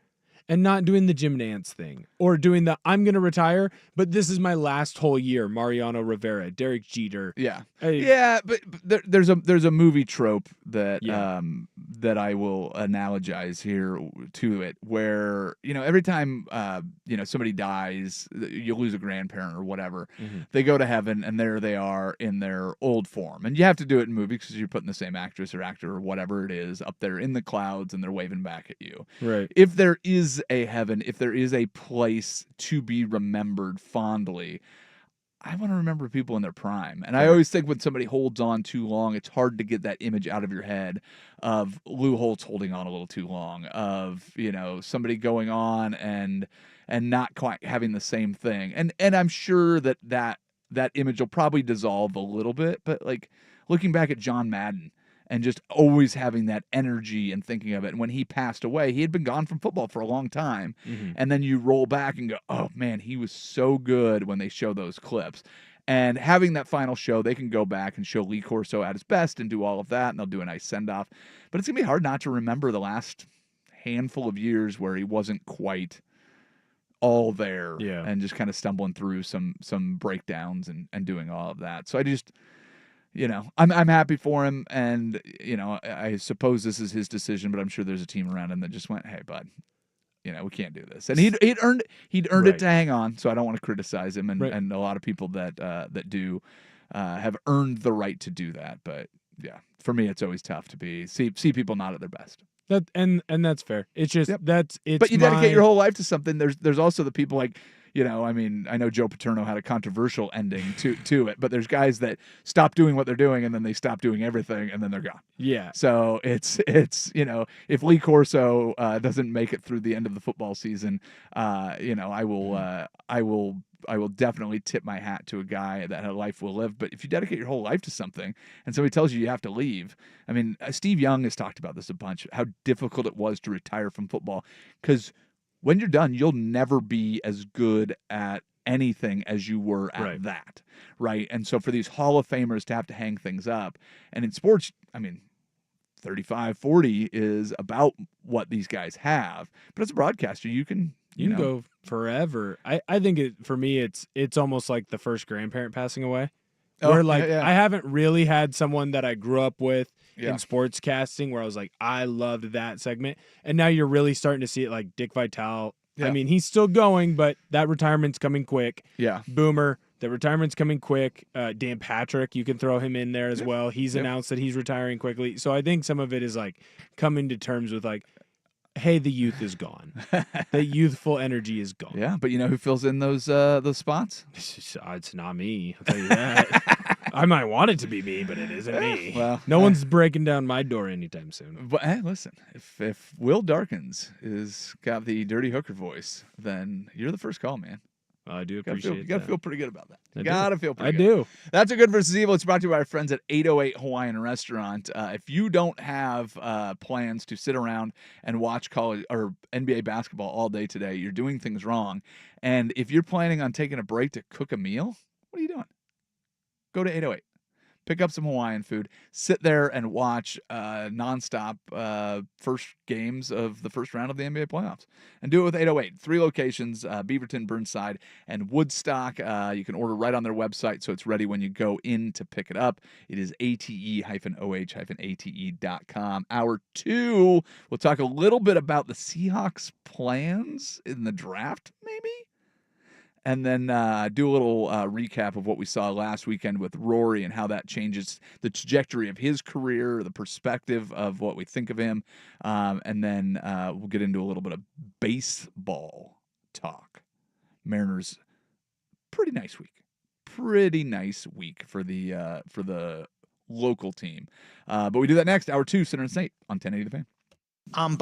and not doing the Jim Nance thing or doing the I'm going to retire, but this is my last whole year. Mariano Rivera, Derek Jeter. Yeah. Hey, Yeah, but there's a movie trope that Yeah. that I will analogize here to it, where every time somebody dies, you lose a grandparent or whatever, they go to heaven and there they are in their old form, and you have to do it in movies because you're putting the same actress or actor or whatever it is up there in the clouds and they're waving back at you. Right. If there is a heaven, if there is a place to be remembered fondly, I want to remember people in their prime. And I always think when somebody holds on too long, it's hard to get that image out of your head of Lou Holtz holding on a little too long, of, somebody going on and not quite having the same thing. And I'm sure that image will probably dissolve a little bit, but like looking back at John Madden and just always having that energy and thinking of it. And when he passed away, he had been gone from football for a long time. And then you roll back and go, oh man, he was so good when they show those clips. And having that final show, they can go back and show Lee Corso at his best and do all of that, and they'll do a nice send-off. But it's going to be hard not to remember the last handful of years where he wasn't quite all there and just kind of stumbling through some breakdowns and doing all of that. So I just... I'm happy for him, and I suppose this is his decision, but I'm sure there's a team around him that just went, "Hey, bud, we can't do this." And he'd earned it to hang on, so I don't want to criticize him. And a lot of people that do have earned the right to do that. But yeah, for me, it's always tough to see people not at their best. That and that's fair. It's just it's. But you dedicate your whole life to something. There's also the people like. I know Joe Paterno had a controversial ending to it, but there's guys that stop doing what they're doing and then they stop doing everything and then they're gone. Yeah. So it's if Lee Corso doesn't make it through the end of the football season, I will definitely tip my hat to a guy that had a life will live. But if you dedicate your whole life to something and somebody tells you have to leave, I mean, Steve Young has talked about this a bunch, how difficult it was to retire from football because when you're done, you'll never be as good at anything as you were at that, right? And so for these Hall of Famers to have to hang things up, and in sports, I mean, 35, 40 is about what these guys have. But as a broadcaster, you can go forever. I think for me, it's almost like the first grandparent passing away. Where I haven't really had someone that I grew up with in sports casting where I was like, I loved that segment. And now you're really starting to see it like Dick Vitale. Yeah. I mean, he's still going, but that retirement's coming quick. Yeah. Boomer, the retirement's coming quick. Dan Patrick, you can throw him in there as well. He's announced that he's retiring quickly. So I think some of it is like coming to terms with like, hey, the youth is gone. The youthful energy is gone. Yeah, but you know who fills in those spots? It's not me. I'll tell you that. I might want it to be me, but it isn't me. Well, no one's breaking down my door anytime soon. But hey, listen, if Will Darkins is got the dirty hooker voice, then you're the first call, man. I do appreciate it. You got to feel pretty good about that. I Gotta feel pretty I good. do. That's a Good versus Evil. It's brought to you by our friends at 808 Hawaiian Restaurant. If you don't have plans to sit around and watch college or NBA basketball all day today, you're doing things wrong. And if you're planning on taking a break to cook a meal, what are you doing? Go to 808. pick up some Hawaiian food, sit there and watch nonstop first games of the first round of the NBA playoffs. And do it with 808. 3 locations, Beaverton, Burnside, and Woodstock. You can order right on their website, so it's ready when you go in to pick it up. It is ate-oh-ate.com. Hour 2, we'll talk a little bit about the Seahawks' plans in the draft, maybe? And then do a little recap of what we saw last weekend with Rory and how that changes the trajectory of his career, the perspective of what we think of him. And then we'll get into a little bit of baseball talk. Mariners, pretty nice week. Pretty nice week for the local team. But we do that next, hour 2, Center and State on 1080 The Fan. I'm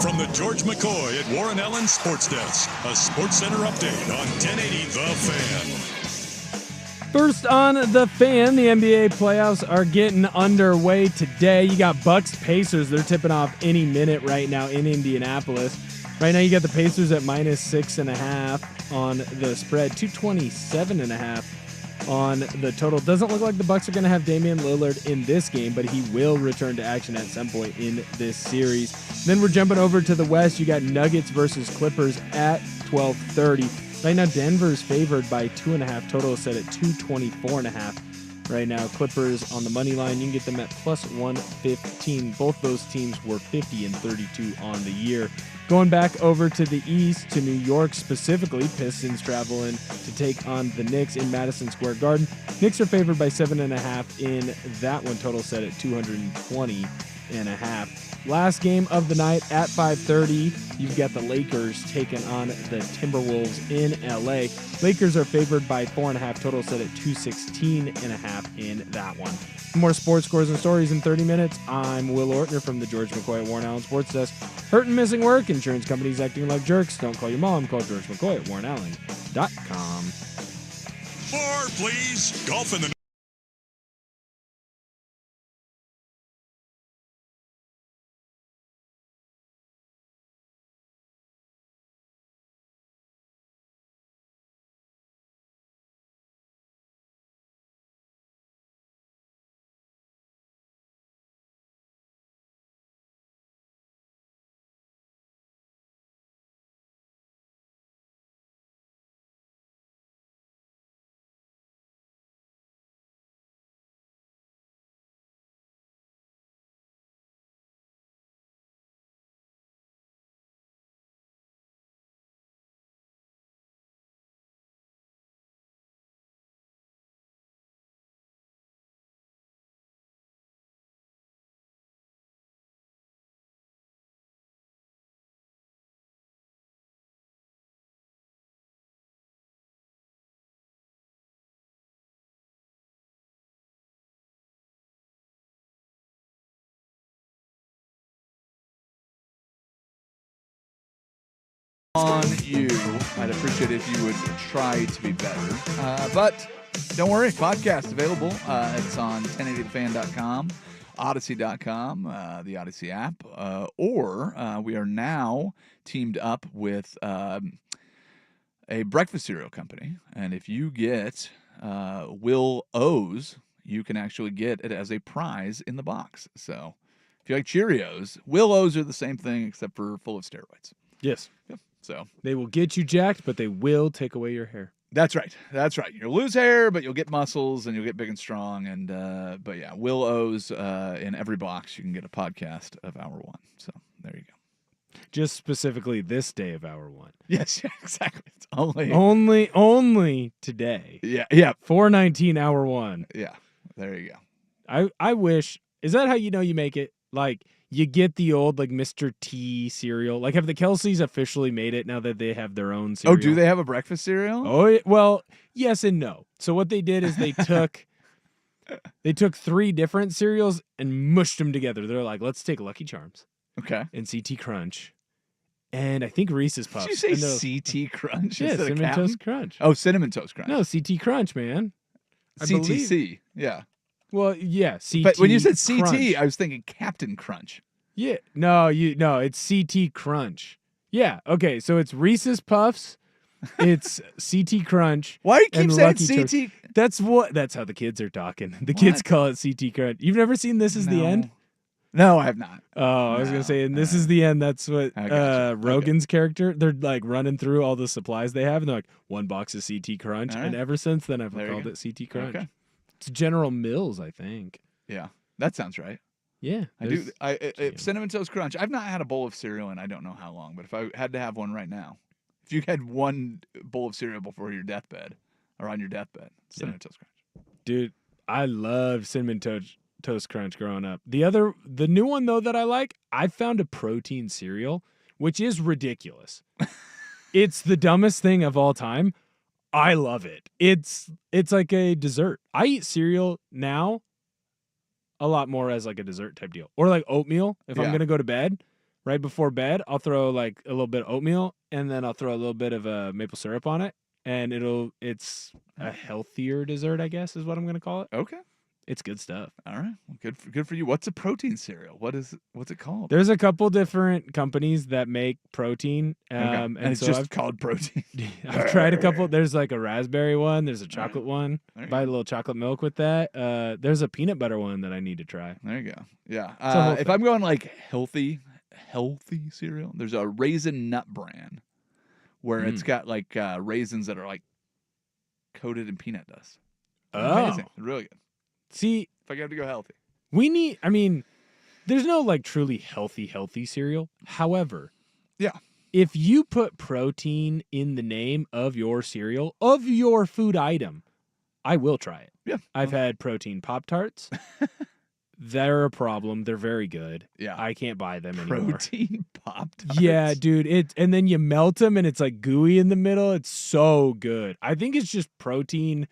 From the George McCoy at Warren Allen Sports Desk, a Sports Center update on 1080 The Fan. First on The Fan, the NBA playoffs are getting underway today. You got Bucks Pacers. They're tipping off any minute right now in Indianapolis. Right now you got the Pacers at -6.5 on the spread, 227.5 on the total. Doesn't look like the Bucks are going to have Damian Lillard in this game, but he will return to action at some point in this series. Then we're jumping over to the West. You got Nuggets versus Clippers at 12:30. Right now, Denver's favored by 2.5. Total is set at 224.5. Right now, Clippers on the money line. You can get them at +115. Both those teams were 50 and 32 on the year. Going back over to the East, to New York specifically, Pistons traveling to take on the Knicks in Madison Square Garden. Knicks are favored by 7.5 in that one. Total set at 220.5. Last game of the night at 5:30, you've got the Lakers taking on the Timberwolves in LA. Lakers are favored by 4.5. Total set at 216.5 in that one. More sports scores and stories in 30 minutes. I'm Will Ortner from the George McCoy at Warren Allen Sports Desk. Hurt and missing work, insurance companies acting like jerks. Don't call your mom. Call George McCoy at warrenallen.com. More, please. Golf in the on you. I'd appreciate it if you would try to be better. But don't worry, podcast available. It's on 1080thefan.com, odyssey.com, the Odyssey app, or we are now teamed up with a breakfast cereal company. And if you get Will O's, you can actually get it as a prize in the box. So If you like Cheerios, Will-O's are the same thing except for full of steroids. Yes. Yep. So They will get you jacked, but they will take away your hair. that's right. That's right. You'll lose hair, but you'll get muscles and you'll get big and strong. And but yeah, Will-O's in every box. You can get a podcast of Hour One. So there you go. Just specifically this day of Hour 1. Yes, exactly. It's only Only today. yeah. 419 Hour 1. Yeah. There you go. I wish. Is that how you know you make it? Like, you get the old, like, Mr. T cereal. Like, have the Kelseys officially made it now that they have their own cereal? Oh, do they have a breakfast cereal? Oh, well, yes and no. So what they did is they took 3 different cereals and mushed them together. They're like, let's take Lucky Charms Okay. and CT Crunch, and I think Reese's Puffs. Did you And say they're- CT Crunch? Yeah, instead of Cinnamon Captain? Toast Crunch. Oh, Cinnamon Toast Crunch. No, CT Crunch, man. I believe- CTC. Yeah. Well, yeah, CT. But when you said CT, Crunch. I was thinking Captain Crunch. Yeah, no, it's CT Crunch. Yeah, okay, so it's Reese's Puffs, it's CT Crunch. Why do you keep and saying Lucky CT? Toast. That's how the kids are talking. The kids What? call it CT Crunch. You've never seen This Is the End? No, I have not. Oh, I was No, gonna say, and This Is the End. That's what I gotcha. Rogan's character. They're like running through all the supplies they have, and they're like, one box of CT Crunch, All and right. ever since then I've There you called go. it CT Crunch. Okay. It's General Mills, I think. Yeah, that sounds right. Yeah, I do. there's- Cinnamon Toast Crunch. I've not had a bowl of cereal in I don't know how long, but if I had to have one right now, if you had one bowl of cereal before your deathbed or on your deathbed, Cinnamon Toast Crunch. Dude, I loved Cinnamon Toast Crunch growing up. The new one though that I like, I found a protein cereal, which is ridiculous. It's the dumbest thing of all time. I love it. It's like a dessert. I eat cereal now a lot more as like a dessert type deal. Or like oatmeal. If I'm Yeah. going to go to bed, right before bed, I'll throw like a little bit of oatmeal and then I'll throw a little bit of maple syrup on it, and it's a healthier dessert, I guess is what I'm going to call it. Okay. It's good stuff. All right. Well, good for you. What's a protein cereal? What's it called? There's a couple different companies that make protein, Okay. and it's so just called protein. I've tried a couple. There's like a raspberry one. There's a chocolate one. There you Buy a go. little chocolate milk with that. There's a peanut butter one that I need to try. There you go. Yeah. a whole If thing. I'm going like healthy cereal, there's a Raisin Nut Bran where it's got like raisins that are like coated in peanut dust. Oh. Amazing. Really good. See, If I got to go healthy. there's no like truly healthy cereal. However, Yeah. if you put protein in the name of your cereal, of your food item, I will try it. Yeah. I've had protein Pop-Tarts. They're a problem. They're very good. Yeah. I can't buy them anymore. Protein Pop-Tarts. Yeah, dude. And then you melt them and it's like gooey in the middle. It's so good. I think it's just protein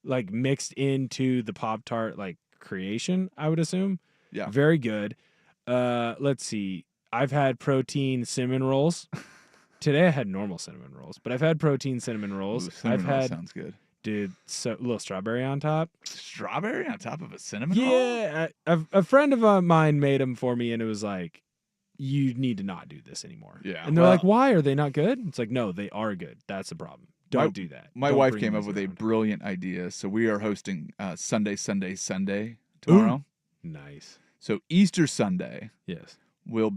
like mixed into the Pop-Tart like creation, I would assume. Yeah. Very good. Let's see. I've had protein cinnamon rolls. Today I had normal cinnamon rolls, but I've had protein cinnamon rolls. Ooh, cinnamon I've roll had sounds good. dude, so a little strawberry on top. Strawberry on top of a cinnamon roll? Yeah, a friend of mine made them for me, and it was like, you need to not do this anymore. Yeah, and they're well- like, why are they not good? It's like, no, they are good. That's the problem. Don't do that. My Don't wife bring came up these with a around. brilliant idea. So we are hosting Sunday tomorrow. Nice. So Easter Sunday Yes. will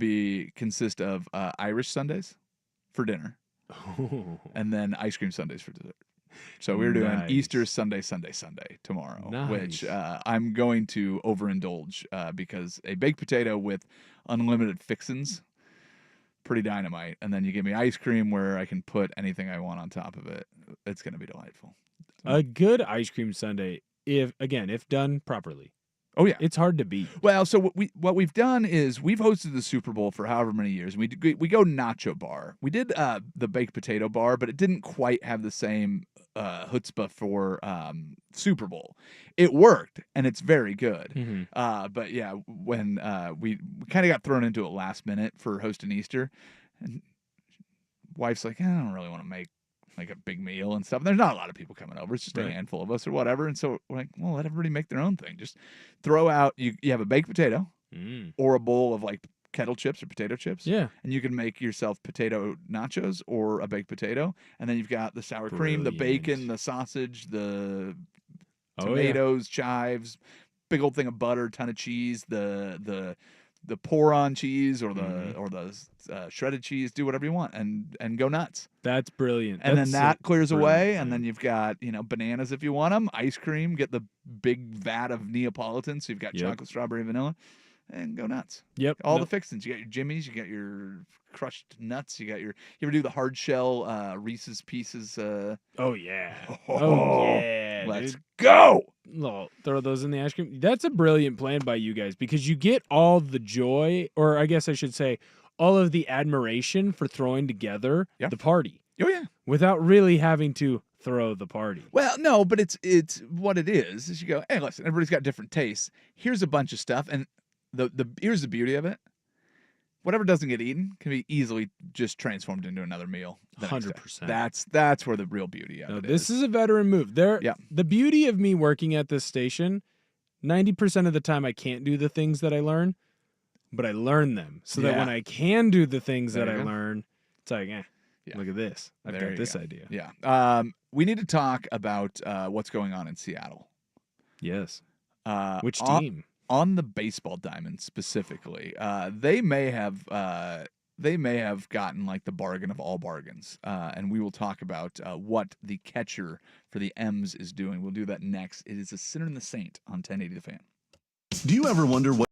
consist of Irish Sundays for dinner and then ice cream Sundays for dessert. So we're doing Nice. Easter Sunday tomorrow, which Nice. I'm going to overindulge because a baked potato with unlimited fixins, pretty dynamite. And then you give me ice cream where I can put anything I want on top of it. It's going to be delightful. A good ice cream sundae, if done properly, Oh yeah, it's hard to beat. Well, so what we've done is we've hosted the Super Bowl for however many years. We go nacho bar. We did the baked potato bar, but it didn't quite have the same chutzpah for Super Bowl. It worked, and it's very good. Mhm. But yeah, when we kind of got thrown into it last minute for hosting Easter, and wife's like, I don't really want to make like a big meal and stuff. And there's not a lot of people coming over. It's just a Right. handful of us or whatever. And so we're like, well, let everybody make their own thing. Just throw out, you have a baked potato Mm. or a bowl of like kettle chips or potato chips. Yeah. And you can make yourself potato nachos or a baked potato. And then you've got the sour cream, the bacon, Brilliant. the sausage, the Oh, yeah. tomatoes, chives, big old thing of butter, ton of cheese, the the pour on cheese or the shredded cheese. Do whatever you want and go nuts. That's brilliant. And That's then that clears brilliant away, plan. and then you've got bananas if you want them, ice cream. Get the big vat of Neapolitan, so you've got chocolate, strawberry, vanilla, and go nuts. Yep. All the fixings. You got your Jimmy's, you got your crushed nuts, you got your. You ever do the hard shell Reese's Pieces? Oh yeah. Oh yeah. Let's dude. go. No, throw those in the ice cream. That's a brilliant plan by you guys because you get all the joy, or I guess I should say, all of the admiration for throwing together the party. Oh yeah. Without really having to throw the party. Well, no, but it's what it is you go, hey, listen, everybody's got different tastes. Here's a bunch of stuff, and here's the beauty of it. Whatever doesn't get eaten can be easily just transformed into another meal. 100%. That's where the real beauty of it is. This is a veteran move. The beauty of me working at this station, 90% of the time I can't do the things that I learn, but I learn them so that when I can do the things that I learn, it's like, look at this. I've got this idea. Yeah. We need to talk about what's going on in Seattle. Yes. Which team? On the baseball diamond specifically, they may have gotten like the bargain of all bargains, and we will talk about what the catcher for the M's is doing. We'll do that next. It is a Sinner and the Saint on 1080 The Fan. Do you ever wonder what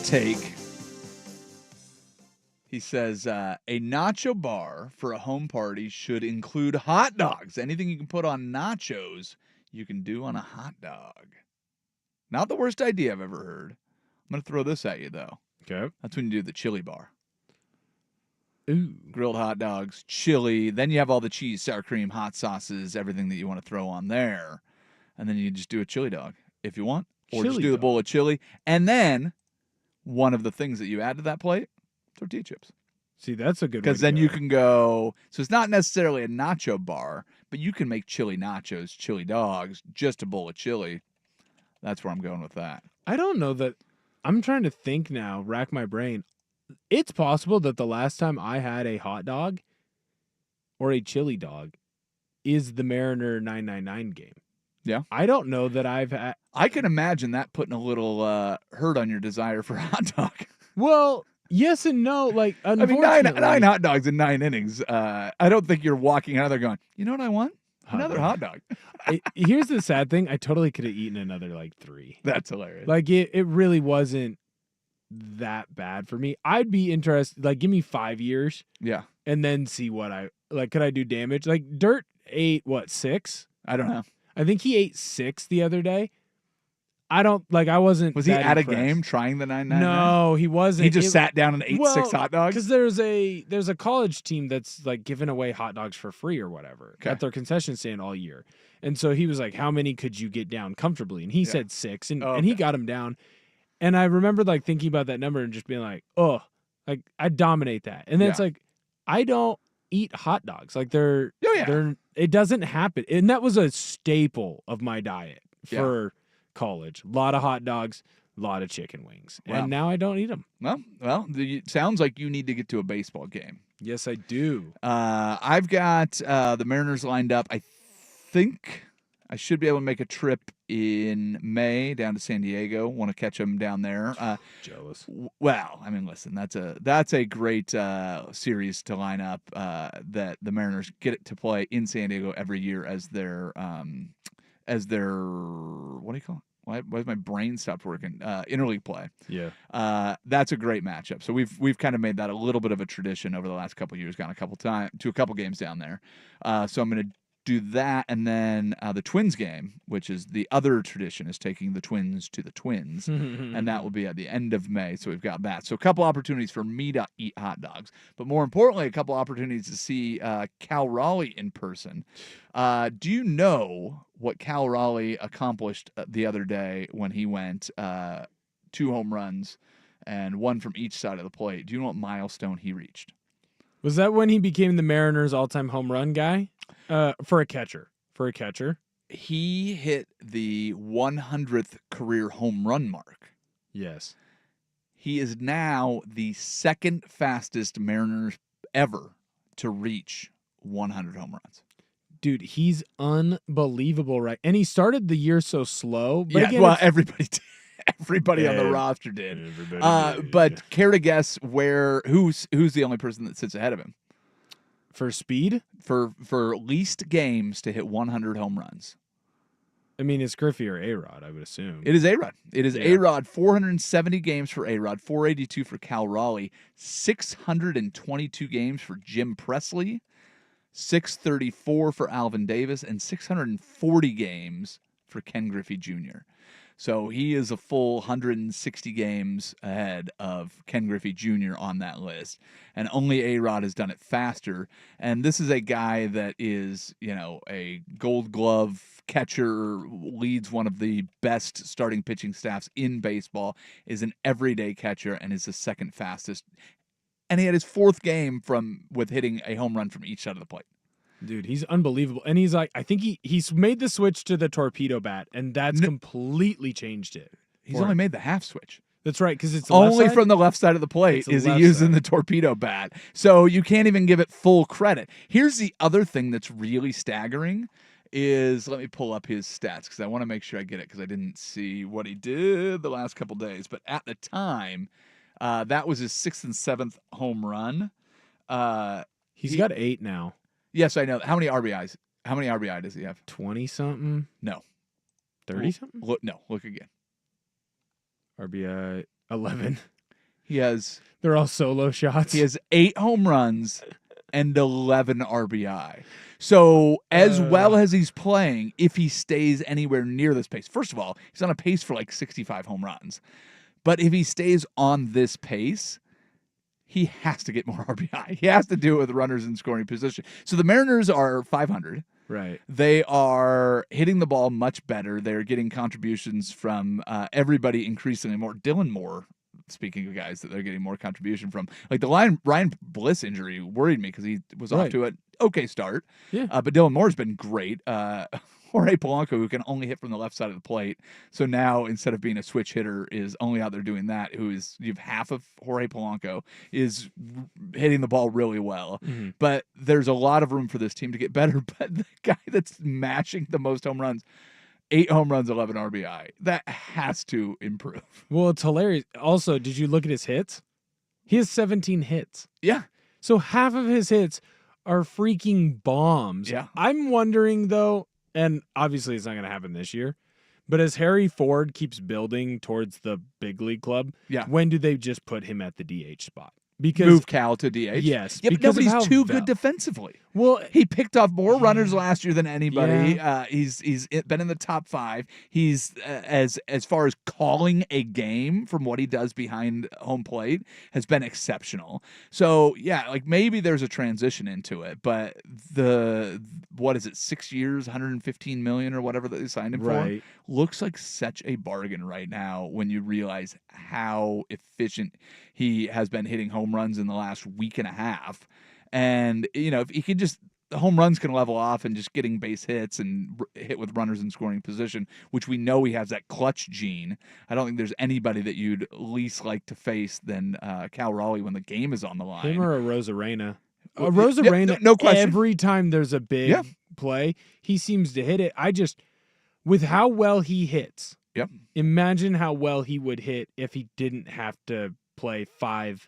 take. He says a nacho bar for a home party should include hot dogs. Anything you can put on nachos, you can do on a hot dog. Not the worst idea I've ever heard. I'm going to throw this at you, though. Okay. That's when you do the chili bar. Ooh. Grilled hot dogs, chili. Then you have all the cheese, sour cream, hot sauces, everything that you want to throw on there. And then you just do a chili dog if you want. Or just Chili do the dog. bowl of chili. And then one of the things that you add to that plate, tortilla chips. See, that's a good. Because then you can go. So it's not necessarily a nacho bar, but you can make chili nachos, chili dogs, just a bowl of chili. That's where I'm going with that. I don't know that. I'm trying to think now, rack my brain. It's possible that the last time I had a hot dog or a chili dog is the Mariner 999 game. Yeah. I don't know that I've had. I can imagine that putting a little hurt on your desire for a hot dog. Well, yes and no. Like, I mean, unfortunately, nine hot dogs in 9 innings. I don't think you're walking out there going, you know what I want? Another hot dog. Here's the sad thing. I totally could have eaten another, like, 3. That's hilarious. Like, it really wasn't that bad for me. I'd be interested. Like, give me 5 years. Yeah. And then see what could I do damage? Like, Dirt ate, 6? I don't know. I think he ate 6 the other day. I wasn't. Was he that at impressed. a game trying the 999? No, he wasn't. He just sat down and ate 6 hot dogs? Because there's a college team that's like giving away hot dogs for free or whatever at their concession stand all year. And so he was like, how many could you get down comfortably? And he said 6, and he got him down. And I remember like thinking about that number and just being like, oh, like I dominate that. And then it's like, I don't eat hot dogs. Like they're it doesn't happen. And that was a staple of my diet for college. A lot of hot dogs, a lot of chicken wings. Wow. And now I don't eat them. Well, it sounds like you need to get to a baseball game. Yes, I do. I've got the Mariners lined up. I think I should be able to make a trip in May down to San Diego. Want to catch them down there. Jealous. Well, I mean, listen, that's a great series to line up that the Mariners get it to play in San Diego every year as their what do you call it? Why has my brain stopped working? Interleague play. Yeah. That's a great matchup. So we've kind of made that a little bit of a tradition over the last couple of years. Gone to a couple games down there. So I'm going to do that, and then the Twins game, which is the other tradition, is taking the Twins to the Twins, and that will be at the end of May. So we've got that. So a couple opportunities for me to eat hot dogs, but more importantly, a couple opportunities to see Cal Raleigh in person. Do you know what Cal Raleigh accomplished the other day when he went 2 home runs and 1 from each side of the plate? Do you know what milestone he reached? Was that when he became the Mariners' all-time home run guy? For a catcher. He hit the 100th career home run mark. Yes. He is now the second fastest Mariners ever to reach 100 home runs. Dude, he's unbelievable, right? And he started the year so slow. But yeah, again, well, everybody did. Everybody on the roster did. But care to guess who's the only person that sits ahead of him? For speed? For least games to hit 100 home runs. I mean, it's Griffey or A-Rod, I would assume. It is A-Rod. A-Rod, 470 games for A-Rod, 482 for Cal Raleigh, 622 games for Jim Presley, 634 for Alvin Davis, and 640 games for Ken Griffey Jr. So he is a full 160 games ahead of Ken Griffey Jr. on that list. And only A-Rod has done it faster. And this is a guy that is, a Gold Glove catcher, leads one of the best starting pitching staffs in baseball, is an everyday catcher, and is the second fastest. And he had his 4th game with hitting a home run from each side of the plate. Dude, he's unbelievable. And he's like, I think he's made the switch to the torpedo bat, and that's completely changed it. He's only made the half switch. That's right, because it's only from the left side of the plate is he using the torpedo bat. So you can't even give it full credit. Here's the other thing that's really staggering is, let me pull up his stats because I want to make sure I get it because I didn't see what he did the last couple days. But at the time, that was his 6th and 7th home run. He's got 8 now. Yes, I know. How many RBIs? How many RBI does he have? 20-something? No. 30-something? Look again. RBI 11. He has... They're all solo shots. He has 8 home runs and 11 RBI. So as well as he's playing, if he stays anywhere near this pace, first of all, he's on a pace for like 65 home runs. But if he stays on this pace, he has to get more RBI. He has to do it with runners in scoring position. So the Mariners are 500. Right. They are hitting the ball much better. They're getting contributions from everybody increasingly more. Dylan Moore, speaking of guys that they're getting more contribution from. Like the Ryan Bliss injury worried me because he was off to an okay start. Yeah. But Dylan Moore's been great. Jorge Polanco, who can only hit from the left side of the plate. So now, instead of being a switch hitter, is only out there doing that. You have half of Jorge Polanco is hitting the ball really well. Mm-hmm. But there's a lot of room for this team to get better. But the guy that's mashing the most home runs, 8 home runs, 11 RBI, that has to improve. Well, it's hilarious. Also, did you look at his hits? He has 17 hits. Yeah. So half of his hits are freaking bombs. Yeah. I'm wondering, though, and obviously it's not going to happen this year, but as Harry Ford keeps building towards the big league club, when do they just put him at the DH spot? Because move Cal to DH? Yes. Yeah, but nobody's too good defensively. Well, he picked off more runners last year than anybody. Yeah. He's been in the top 5. He's as far as calling a game from what he does behind home plate has been exceptional. So yeah, like maybe there's a transition into it, but what is it, 6 years, $115 million or whatever that they signed him for, looks like such a bargain right now when you realize how efficient he has been hitting home runs in the last week and a half. And, if he could just, the home runs can level off and just getting base hits and hit with runners in scoring position, which we know he has that clutch gene. I don't think there's anybody that you'd least like to face than Cal Raleigh when the game is on the line. Him or a Rosarena. Rosarena, no question. Every time there's a big play, he seems to hit it. With how well he hits, imagine how well he would hit if he didn't have to play 5-6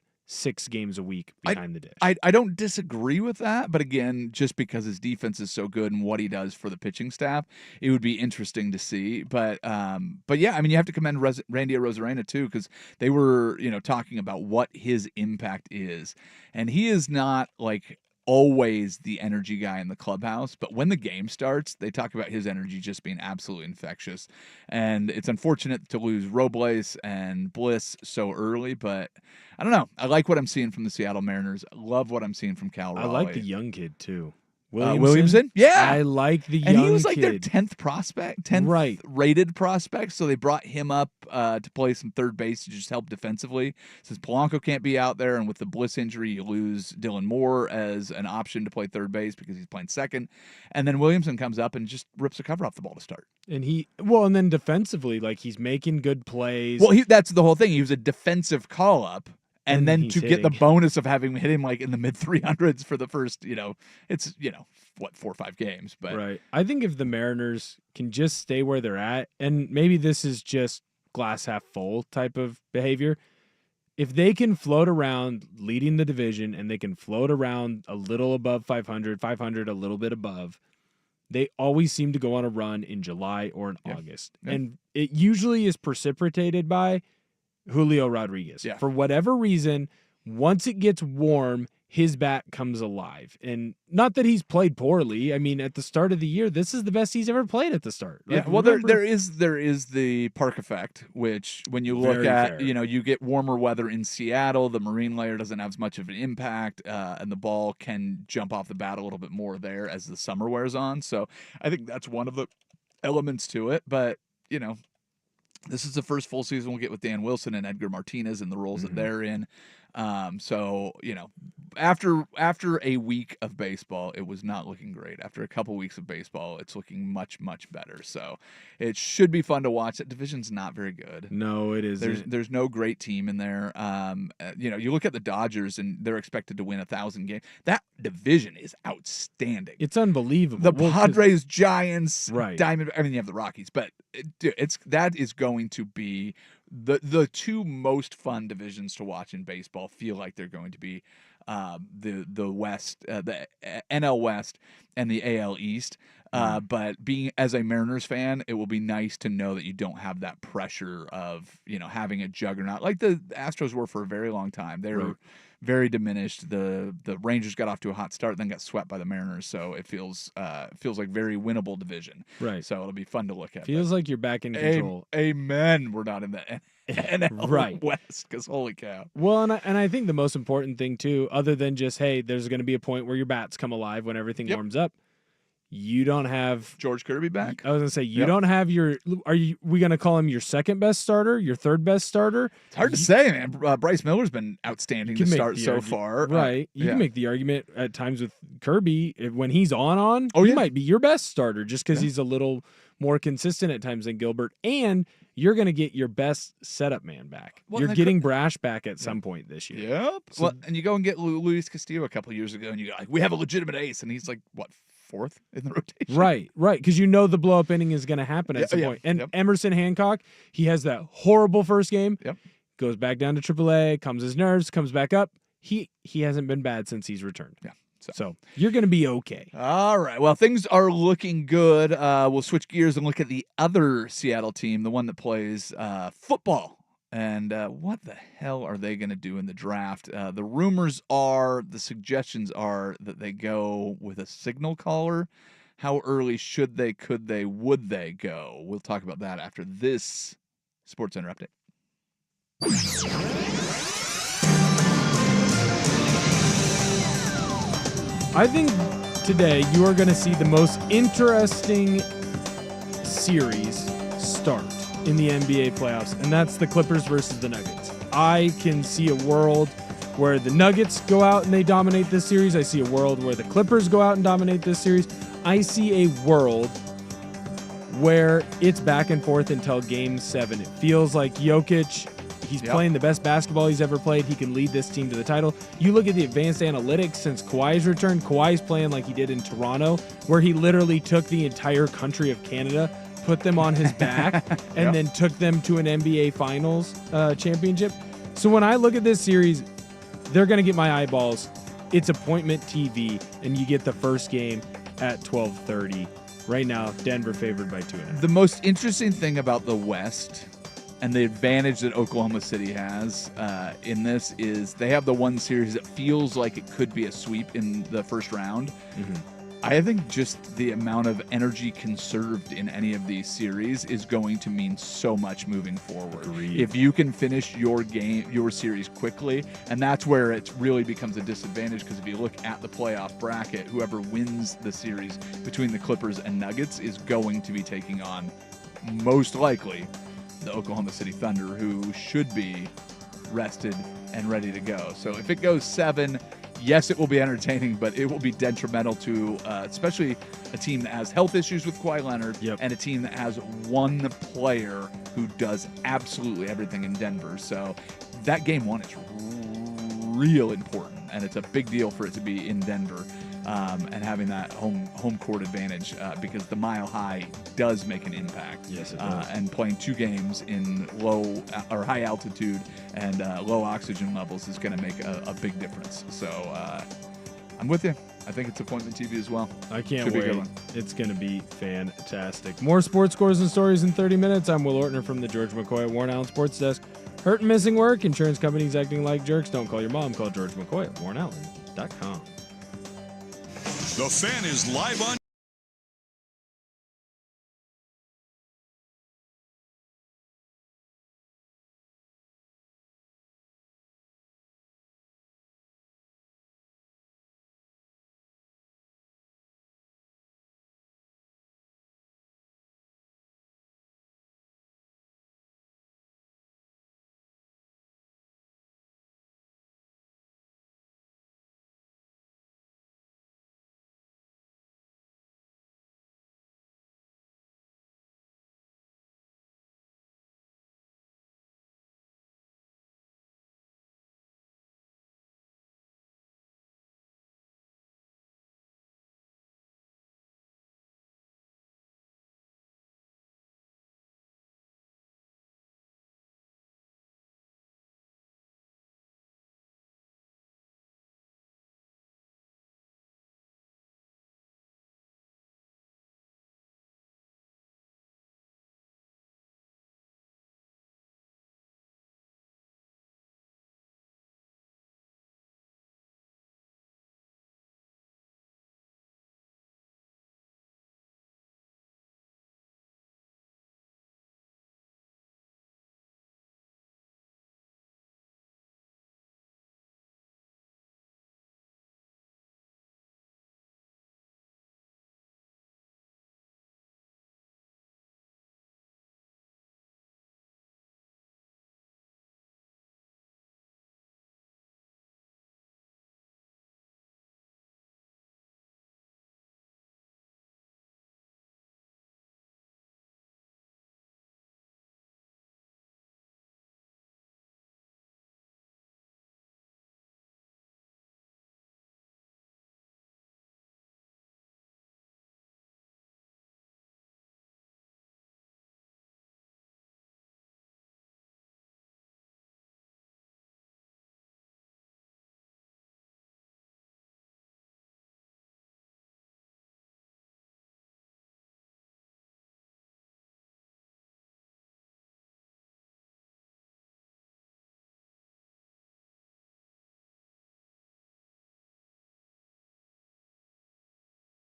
games a week behind the dish. I don't disagree with that, but again, just because his defense is so good and what he does for the pitching staff, it would be interesting to see. But yeah, I mean, you have to commend Randy Rosarena too, because they were talking about what his impact is, and he is not like always the energy guy in the clubhouse, but when the game starts, they talk about his energy just being absolutely infectious. And it's unfortunate to lose Robles and Bliss so early, but I don't know. I like what I'm seeing from the Seattle Mariners. I love what I'm seeing from Cal Raleigh. I like the young kid too. Williamson? Yeah. I like the young kid. And he was like their 10th prospect, 10th rated prospect, so they brought him up to play some third base to just help defensively. Since Polanco can't be out there, and with the Bliss injury, you lose Dylan Moore as an option to play third base because he's playing second. And then Williamson comes up and just rips a cover off the ball to start. And then defensively, like he's making good plays. Well, that's the whole thing. He was a defensive call-up. And then to get the bonus of having hit him like in the mid 300s for the first, it's 4 or 5 games. But right. I think if the Mariners can just stay where they're at, and maybe this is just glass half full type of behavior, if they can float around leading the division and they can float around a little above 500 a little bit above, they always seem to go on a run in July or in August. Yeah. And it usually is precipitated by Julio Rodriguez. Yeah. For whatever reason, once it gets warm, his bat comes alive. And not that he's played poorly. I mean, at the start of the year, this is the best he's ever played at the start. Like, yeah, well, there is the park effect, which when you look at, you get warmer weather in Seattle, the marine layer doesn't have as much of an impact, and the ball can jump off the bat a little bit more there as the summer wears on. So I think that's one of the elements to it. But, this is the first full season we'll get with Dan Wilson and Edgar Martinez and the roles that they're in. So, after a week of baseball, it was not looking great. After a couple weeks of baseball, it's looking much, much better. So it should be fun to watch. That division's not very good. No, it isn't. There's no great team in there. You look at the Dodgers and they're expected to win 1,000 games. That division is outstanding. It's unbelievable. The Padres, Giants, right. Diamond. I mean, you have the Rockies, but that is going to be the two most fun divisions to watch in baseball. Feel like they're going to be the West, the NL West, and the AL East. But being as a Mariners fan, it will be nice to know that you don't have that pressure of having a juggernaut like the Astros were for a very long time. They were very diminished. The Rangers got off to a hot start, then got swept by the Mariners. So it feels like very winnable division. Right. So it'll be fun to look at. Feels like you're back in control. Amen. We're not in the NL Right. West because holy cow. Well, and I think the most important thing too, other than just hey, there's going to be a point where your bats come alive when everything warms up. You don't have George Kirby back. I was gonna say you don't have your. We gonna call him your second best starter, your third best starter? It's hard to say, man. Bryce Miller's been outstanding to start so far. Right. You can make the argument at times with Kirby when he's on. Oh, he might be your best starter just because he's a little more consistent at times than Gilbert, and you're gonna get your best setup man back. Well, you're getting Brash back at some point this year. Yep. So, well, and you go and get Luis Castillo a couple of years ago, and you go like, we have a legitimate ace, and he's like what? Fourth in the rotation. Right, because the blow up inning is going to happen at some point. And Emerson Hancock, he has that horrible first game. Yep. Goes back down to AAA, comes his nerves, comes back up. He hasn't been bad since he's returned. Yeah. So you're going to be okay. All right. Well, things are looking good. We'll switch gears and look at the other Seattle team, the one that plays football. And what the hell are they going to do in the draft? The suggestions are that they go with a signal caller. How early should they, could they, would they go? We'll talk about that after this Sports Center update. I think today you are going to see the most interesting series start in the NBA playoffs, and that's the Clippers versus the Nuggets. I can see a world where the Nuggets go out and they dominate this series. I see a world where the Clippers go out and dominate this series. I see a world where it's back and forth until Game 7. It feels like Jokic, he's playing the best basketball he's ever played. He can lead this team to the title. You look at the advanced analytics since Kawhi's return. Kawhi's playing like he did in Toronto, where he literally took the entire country of Canada, put them on his back, and then took them to an NBA Finals championship. So when I look at this series, they're going to get my eyeballs. It's appointment TV, and you get the first game at 12:30. Right now, Denver favored by 2.5. The most interesting thing about the West and the advantage that Oklahoma City has in this is they have the one series that feels like it could be a sweep in the first round. Mm-hmm. I think just the amount of energy conserved in any of these series is going to mean so much moving forward. Agreed. If you can finish your series quickly, and that's where it really becomes a disadvantage, because if you look at the playoff bracket, whoever wins the series between the Clippers and Nuggets is going to be taking on, most likely, the Oklahoma City Thunder, who should be rested and ready to go. So if it goes 7, yes, it will be entertaining, but it will be detrimental to especially a team that has health issues with Kawhi Leonard and a team that has one player who does absolutely everything in Denver. So that Game 1 is real important, and it's a big deal for it to be in Denver and having that home court advantage because the Mile High does make an impact. Yes, it does. And playing 2 games in low or high altitude and low oxygen levels is going to make a big difference. So I'm with you. I think it's appointment TV as well. I can't Should be a good wait. one. It's going to be fantastic. More sports scores and stories in 30 minutes. I'm Will Ortner from the George McCoy at Warren Allen Sports Desk. Hurt and missing work? Insurance companies acting like jerks? Don't call your mom. Call George McCoy at warrenallen.com. The Fan is live on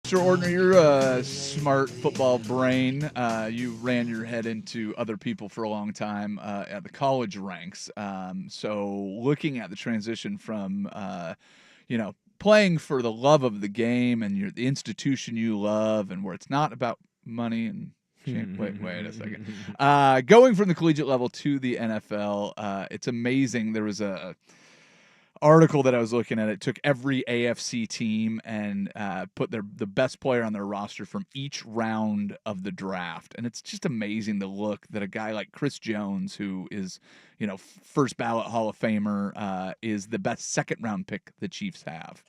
Mr. Ordner, you're a smart football brain. You ran your head into other people for a long time at the college ranks. So looking at the transition from, playing for the love of the game and the institution you love, and where it's not about money and wait a second. Going from the collegiate level to the NFL, it's amazing. There was a article that I was looking at. It took every AFC team and put the best player on their roster from each round of the draft, and it's just amazing the look that a guy like Chris Jones, who is first ballot Hall of Famer, is the best second round pick the Chiefs have.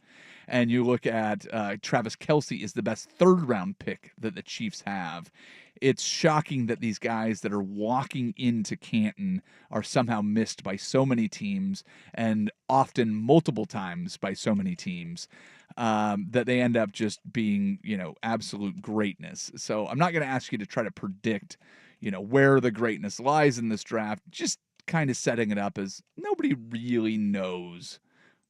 And you look at Travis Kelce is the best third round pick that the Chiefs have. It's shocking that these guys that are walking into Canton are somehow missed by so many teams, and often multiple times by so many teams, that they end up just being, absolute greatness. So I'm not going to ask you to try to predict, where the greatness lies in this draft. Just kind of setting it up as nobody really knows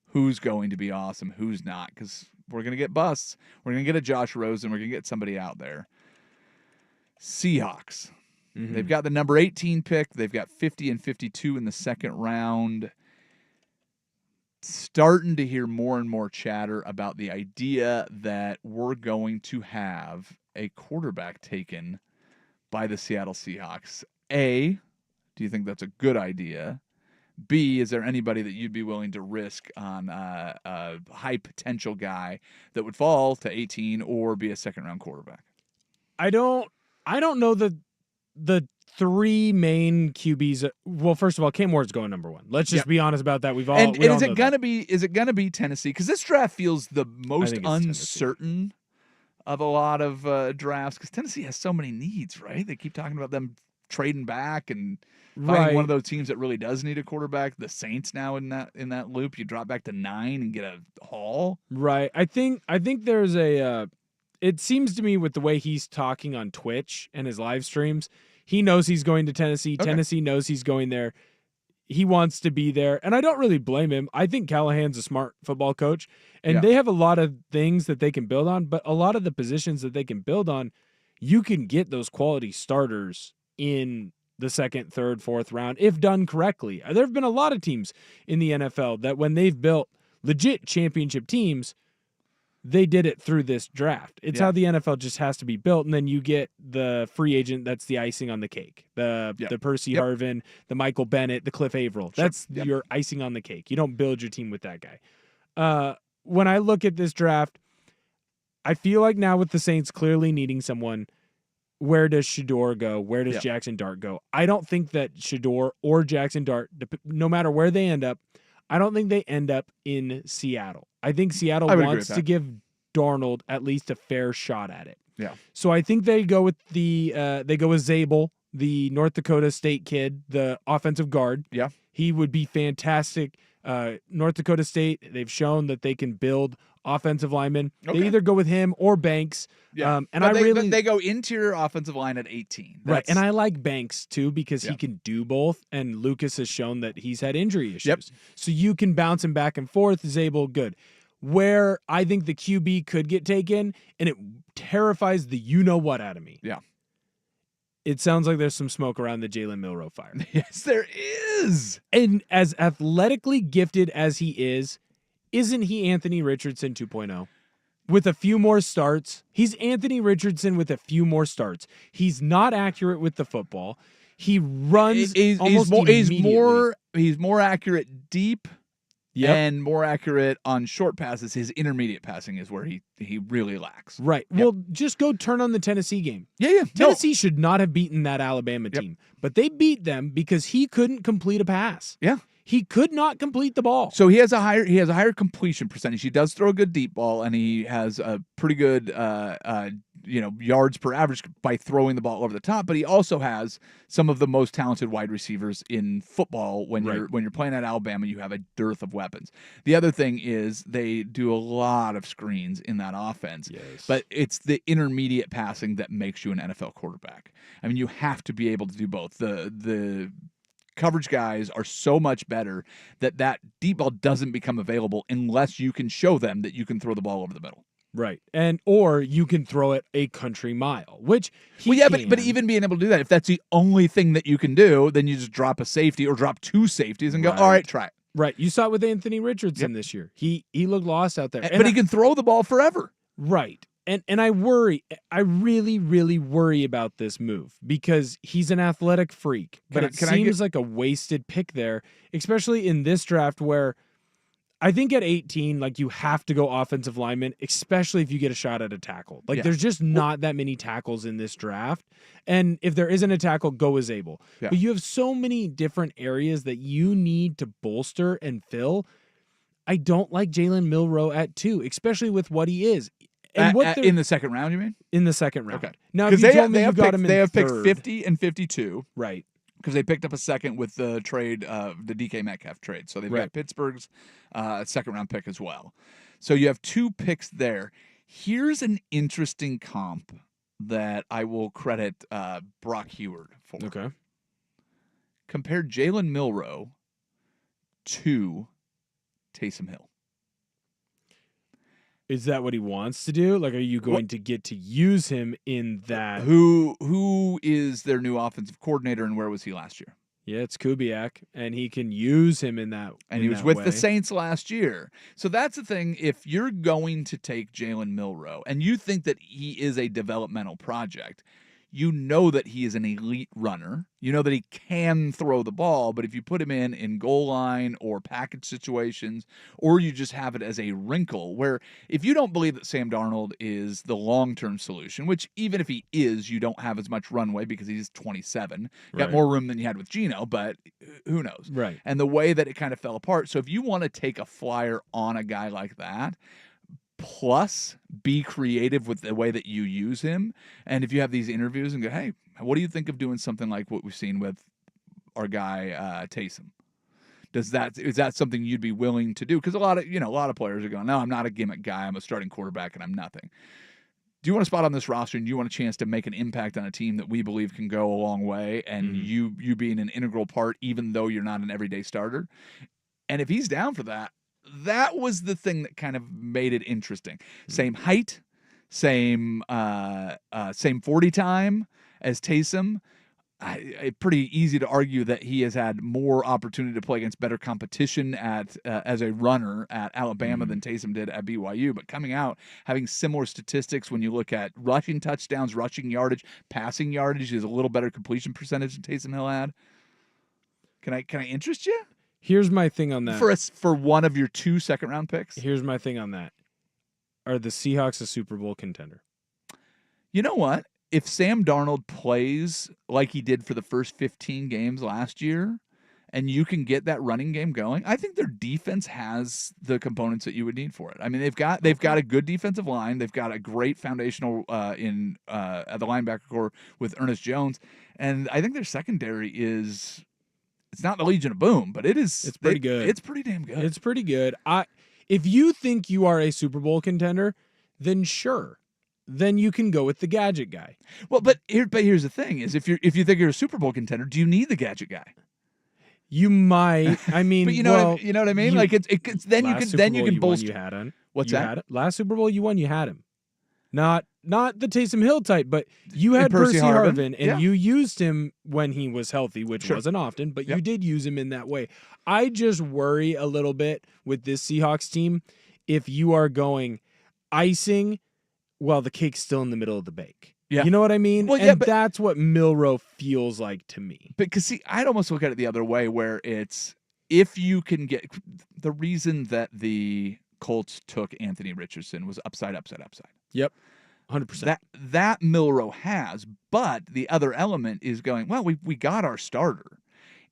who's going to be awesome, who's not, because we're going to get busts. We're going to get a Josh Rosen. We're going to get somebody out there. Seahawks. Mm-hmm. They've got the number 18 pick. They've got 50 and 52 in the second round. Starting to hear more and more chatter about the idea that we're going to have a quarterback taken by the Seattle Seahawks. A, do you think that's a good idea? B, is there anybody that you'd be willing to risk on a high potential guy that would fall to 18 or be a second round quarterback? I don't know the three main QBs. Well, first of all, Cam Ward's going number one. Let's just be honest about that. Is it gonna be Tennessee? Because this draft feels the most uncertain of a lot of drafts. Because Tennessee has so many needs, right? They keep talking about them trading back and finding one of those teams that really does need a quarterback. The Saints now in that loop. You drop back to 9 and get a haul. Right. I think there's a. It seems to me with the way he's talking on Twitch and his live streams, he knows he's going to Tennessee. Okay. Tennessee knows he's going there. He wants to be there, and I don't really blame him. I think Callahan's a smart football coach, and they have a lot of things that they can build on, but a lot of the positions that they can build on, you can get those quality starters in the second, third, fourth round if done correctly. There have been a lot of teams in the NFL that when they've built legit championship teams, they did it through this draft. It's how the NFL just has to be built, and then you get the free agent that's the icing on the cake. The Percy Harvin, the Michael Bennett, the Cliff Averill. That's your icing on the cake. You don't build your team with that guy. When I look at this draft, I feel like now with the Saints clearly needing someone, where does Shedeur go? Where does Jackson Dart go? I don't think that Shedeur or Jackson Dart, no matter where they end up, I don't think they end up in Seattle. I think Seattle wants to give Darnold at least a fair shot at it. Yeah. So I think they go with Zabel, the North Dakota State kid, the offensive guard. Yeah. He would be fantastic. North Dakota State, they've shown that they can build offensive linemen. Okay. They either go with him or Banks. Yeah. But they go interior offensive line at 18. Right. And I like Banks too because he can do both. And Lucas has shown that he's had injury issues. Yep. So you can bounce him back and forth. Zabel, good. Where I think the QB could get taken, and it terrifies the you-know-what out of me. Yeah. It sounds like there's some smoke around the Jalen Milroe fire. Yes, there is. And as athletically gifted as he is, isn't he Anthony Richardson 2.0? With a few more starts. He's Anthony Richardson with a few more starts. He's not accurate with the football. He runs almost immediately. He's more accurate deep. Yep. And more accurate on short passes. His intermediate passing is where he really lacks. Right. Yep. Well, just go turn on the Tennessee game. Yeah. Tennessee should not have beaten that Alabama team, but they beat them because he couldn't complete a pass. Yeah. He could not complete the ball. So he has a higher completion percentage. He does throw a good deep ball, and he has a pretty good yards per average by throwing the ball over the top. But he also has some of the most talented wide receivers in football. When you're playing at Alabama, you have a dearth of weapons. The other thing is they do a lot of screens in that offense. Yes. But it's the intermediate passing that makes you an NFL quarterback. I mean, you have to be able to do both. The coverage guys are so much better that deep ball doesn't become available unless you can show them that you can throw the ball over the middle. Right. Or you can throw it a country mile, which he Well, yeah, can. but even being able to do that, if that's the only thing that you can do, then you just drop a safety or drop 2 safeties and go, all right, try it. Right. You saw it with Anthony Richardson this year. He looked lost out there. But he can throw the ball forever. Right. And I worry. I really, really worry about this move because he's an athletic freak. But it seems like a wasted pick there, especially in this draft where I think at 18, like you have to go offensive lineman, especially if you get a shot at a tackle. Like there's just not that many tackles in this draft. And if there isn't a tackle, go as able. Yeah. But you have so many different areas that you need to bolster and fill. I don't like Jalen Milroe at 2, especially with what he is. And In the second round, you mean? In the second round. Okay. Now, if you told me you got him in they have picked third, 50 and 52. Right. Because they picked up a second with the trade, the DK Metcalf trade. So they've got Pittsburgh's second-round pick as well. So you have 2 picks there. Here's an interesting comp that I will credit Brock Heward for. Okay. Compare Jalen Milroe to Taysom Hill. Is that what he wants to do? Like, are you going to get to use him in that? Who is their new offensive coordinator, and where was he last year? Yeah, it's Kubiak, and he can use him in that. And he was with the Saints last year. So that's the thing. If you're going to take Jalen Milroe and you think that he is a developmental project, you know that he is an elite runner. You know that he can throw the ball, but if you put him in goal line or package situations, or you just have it as a wrinkle, where if you don't believe that Sam Darnold is the long-term solution, which even if he is, you don't have as much runway because he's 27. Got more room than you had with Geno, but who knows? Right. And the way that it kind of fell apart. So if you want to take a flyer on a guy like that, plus be creative with the way that you use him. And if you have these interviews and go, hey, what do you think of doing something like what we've seen with our guy Taysom? Is that something you'd be willing to do? Because a lot of players are going, no, I'm not a gimmick guy. I'm a starting quarterback and I'm nothing. Do you want a spot on this roster and you want a chance to make an impact on a team that we believe can go a long way and you being an integral part even though you're not an everyday starter? And if he's down for that, that was the thing that kind of made it interesting. Same height, same 40 time as Taysom. Pretty easy to argue that he has had more opportunity to play against better competition as a runner at Alabama than Taysom did at BYU. But coming out, having similar statistics when you look at rushing touchdowns, rushing yardage, passing yardage, is a little better completion percentage than Taysom Hill had. Can I interest you? Here's my thing on that. For one of your 2 second-round picks? Here's my thing on that. Are the Seahawks a Super Bowl contender? You know what? If Sam Darnold plays like he did for the first 15 games last year, and you can get that running game going, I think their defense has the components that you would need for it. I mean, they've got a good defensive line. They've got a great foundational at the linebacker core with Ernest Jones, and I think their secondary is. It's not the Legion of Boom, but it's pretty good. It's pretty damn good. It's pretty good. If you think you are a Super Bowl contender, then sure. Then you can go with the gadget guy. Well, but here's the thing: is if you think you're a Super Bowl contender, do you need the gadget guy? You might. I mean, but you know what I mean. Like it's then you can bolster. You had him. What's that? Last Super Bowl you won, you had him. Not the Taysom Hill type, but you had Percy Harvin, and you used him when he was healthy, which wasn't often, but you did use him in that way. I just worry a little bit with this Seahawks team if you are going icing while the cake's still in the middle of the bake. Yeah. You know what I mean? Well, and that's what Milroe feels like to me. Because, see, I'd almost look at it the other way where it's if you can get – the reason that the Colts took Anthony Richardson was upside. Yep. 100%. That Milroe has, but the other element is going, well, we got our starter.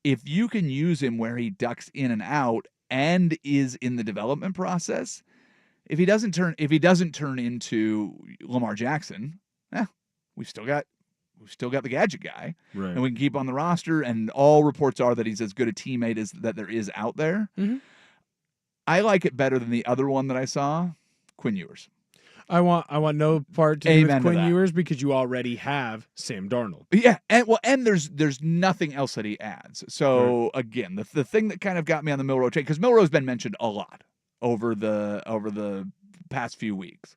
If you can use him where he ducks in and out and is in the development process, if he doesn't turn into Lamar Jackson, we've still got the gadget guy, right? And we can keep on the roster. And all reports are that he's as good a teammate as that there is out there. Mm-hmm. I like it better than the other one that I saw, Quinn Ewers. I want no part to do with Quinn Ewers because you already have Sam Darnold. Yeah, and there's nothing else that he adds. So again, the thing that kind of got me on the Milroe train, because Milroe's been mentioned a lot over the past few weeks.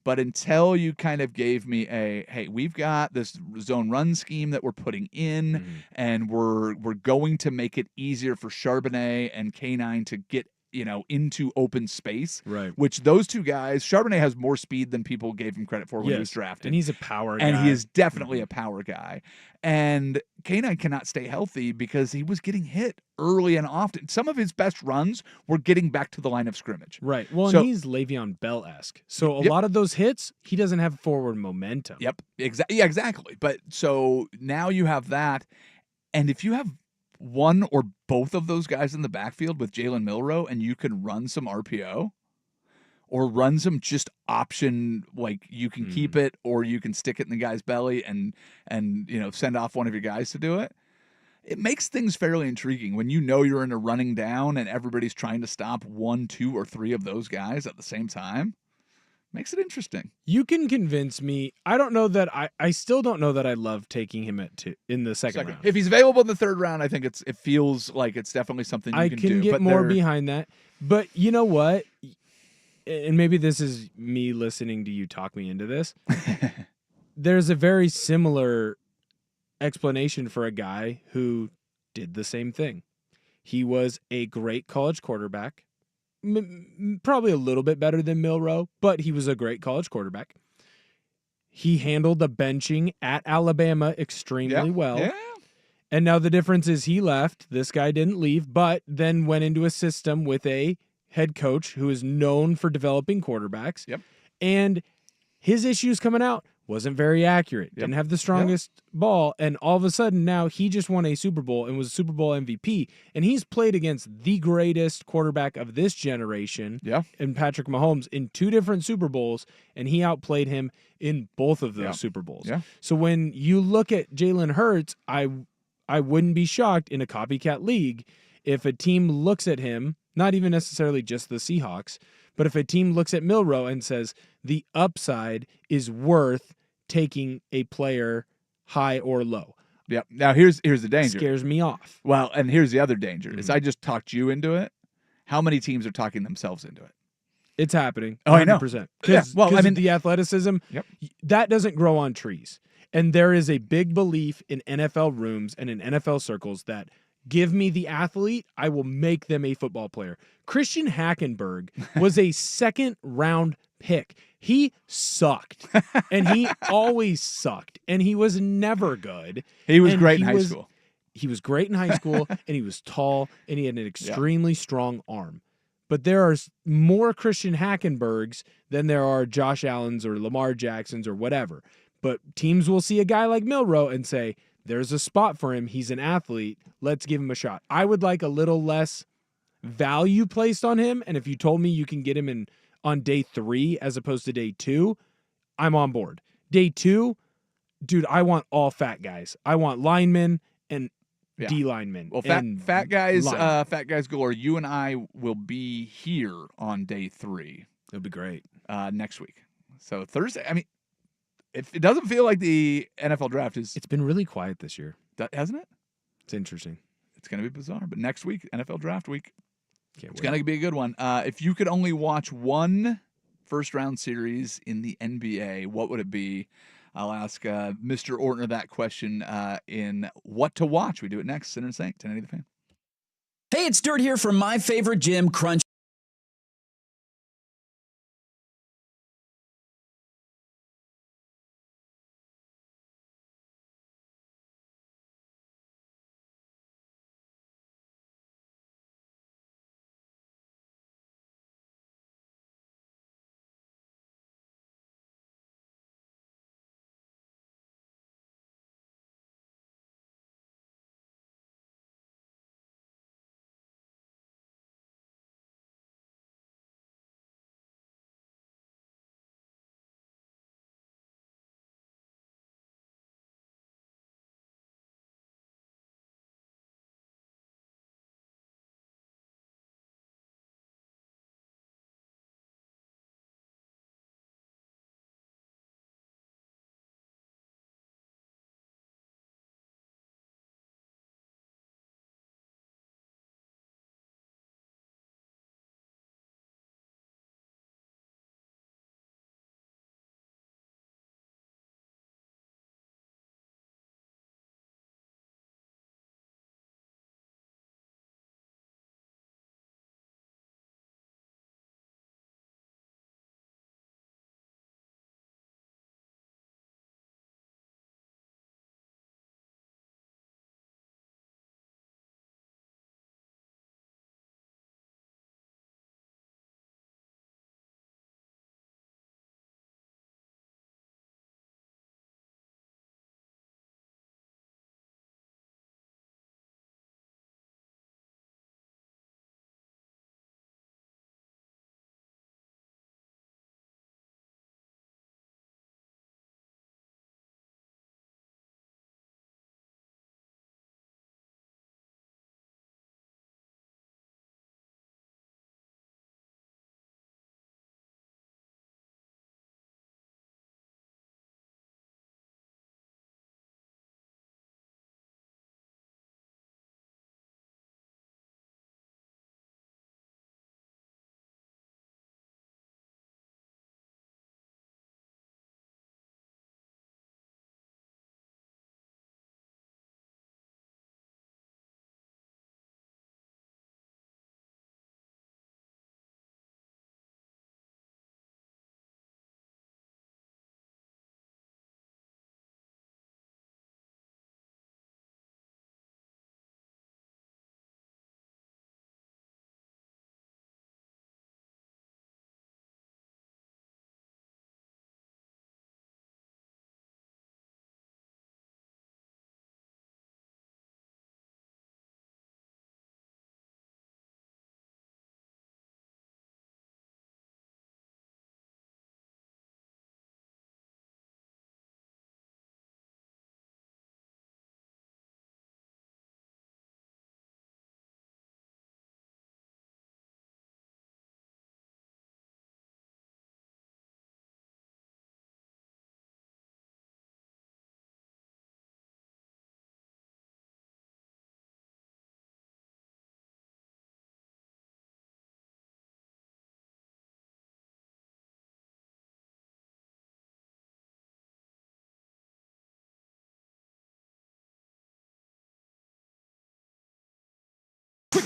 But until you kind of gave me hey, we've got this zone run scheme that we're putting in, and we're going to make it easier for Charbonnet and K9 to get into open space. Right. Which those two guys, Charbonnet has more speed than people gave him credit for when he was drafted. And he's a power guy. And he is definitely a power guy. And K9 cannot stay healthy because he was getting hit early and often. Some of his best runs were getting back to the line of scrimmage. Right. Well, So- and he's Le'Veon Bell-esque. So a Yep. lot of those hits, he doesn't have forward momentum. Yep. Yeah, exactly. But so now you have that. And if you have one or both of those guys in the backfield with Jalen Milroe, and you can run some RPO or run some just option, like you can keep it or you can stick it in the guy's belly and send off one of your guys to do it. It makes things fairly intriguing when you're in a running down and everybody's trying to stop 1, 2, or 3 of those guys at the same time. Makes it interesting. You can convince me. I don't know that I still don't know that I love taking him in the second round. If he's available in the third round, I think it feels like it's definitely something you can do. I can get but more behind that. But you know what? And maybe this is me listening to you talk me into this. There's a very similar explanation for a guy who did the same thing. He was a great college quarterback. Probably a little bit better than Milroe, but he was a great college quarterback. He handled the benching at Alabama extremely well. Yeah. And now the difference is he left. This guy didn't leave, but then went into a system with a head coach who is known for developing quarterbacks. Yep. And his issues coming out wasn't very accurate. Didn't have the strongest ball. And all of a sudden now he just won a Super Bowl and was a Super Bowl MVP. And he's played against the greatest quarterback of this generation in Patrick Mahomes in 2 different Super Bowls. And he outplayed him in both of those Super Bowls. Yeah. So when you look at Jalen Hurts, I wouldn't be shocked in a copycat league if a team looks at him, not even necessarily just the Seahawks, but if a team looks at Milroe and says the upside is worth taking a player high or low. Yep. Now here's the danger. Scares me off. Well, and here's the other danger. Is I just talked you into it. How many teams are talking themselves into it? It's happening. 100%. Oh, I know. Because the athleticism, that doesn't grow on trees. And there is a big belief in NFL rooms and in NFL circles that give me the athlete, I will make them a football player. Christian Hackenberg was a second-round pick. He sucked, and he always sucked, and he was never good. He was great in high school. He was great in high school, and he was tall, and he had an extremely strong arm. But there are more Christian Hackenbergs than there are Josh Allens or Lamar Jacksons or whatever. But teams will see a guy like Milroe and say, there's a spot for him. He's an athlete. Let's give him a shot. I would like a little less value placed on him. And if you told me you can get him on day 3 as opposed to day 2, I'm on board. Day 2, dude, I want all fat guys. I want linemen and D linemen. Well, fat guys galore. You and I will be here on day 3. It'll be great. Next week. So Thursday, I mean, if it doesn't feel like the NFL draft is... It's been really quiet this year. Hasn't it? It's interesting. It's going to be bizarre. But next week, NFL draft week, it's going to be a good one. If you could only watch one first-round series in the NBA, what would it be? I'll ask Mr. Ortner that question in What to Watch. We do it next. Sinner and Saint, 1080 The Fan. Hey, it's Dirt here from my favorite gym, Crunch.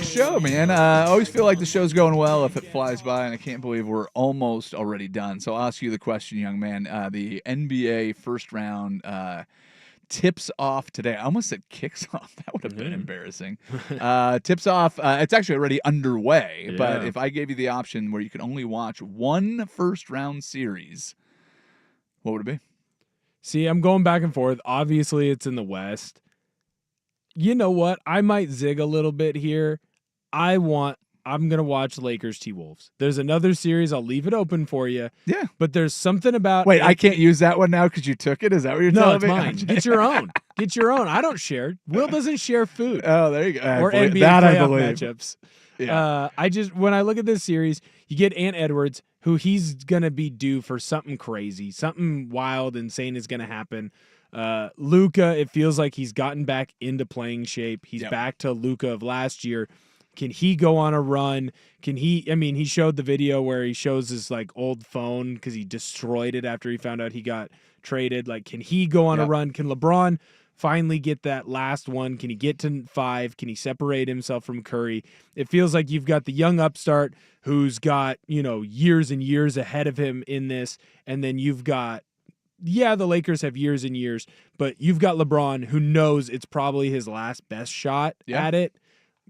show, man. I always feel like the show's going well if it flies by, and I can't believe we're almost already done. So I'll ask you the question, young man. The NBA first round tips off today. I almost said kicks off. That would have been embarrassing. Tips off. It's actually already underway, but if I gave you the option where you could only watch one first round series, what would it be? See, I'm going back and forth. Obviously, it's in the West. You know what? I might zig a little bit here. I'm going to watch Lakers T-Wolves. There's another series. I'll leave it open for you. Yeah. But there's something about... Wait, I can't use that one now because you took it? Is that what you're telling me? No, it's mine. Get your own. Get your own. I don't share. Will doesn't share food. Oh, there you go. Or NBA playoff matchups. Yeah. When I look at this series, you get Ant Edwards, who he's going to be due for something crazy. Something wild, insane is going to happen. Luka, it feels like he's gotten back into playing shape. He's back to Luka of last year. Can he go on a run? He showed the video where he shows his like old phone because he destroyed it after he found out he got traded. Like, can he go on a run? Can LeBron finally get that last one? Can he get to 5? Can he separate himself from Curry? It feels like you've got the young upstart who's got, years and years ahead of him in this. And then you've got, the Lakers have years and years, but you've got LeBron who knows it's probably his last best shot at it.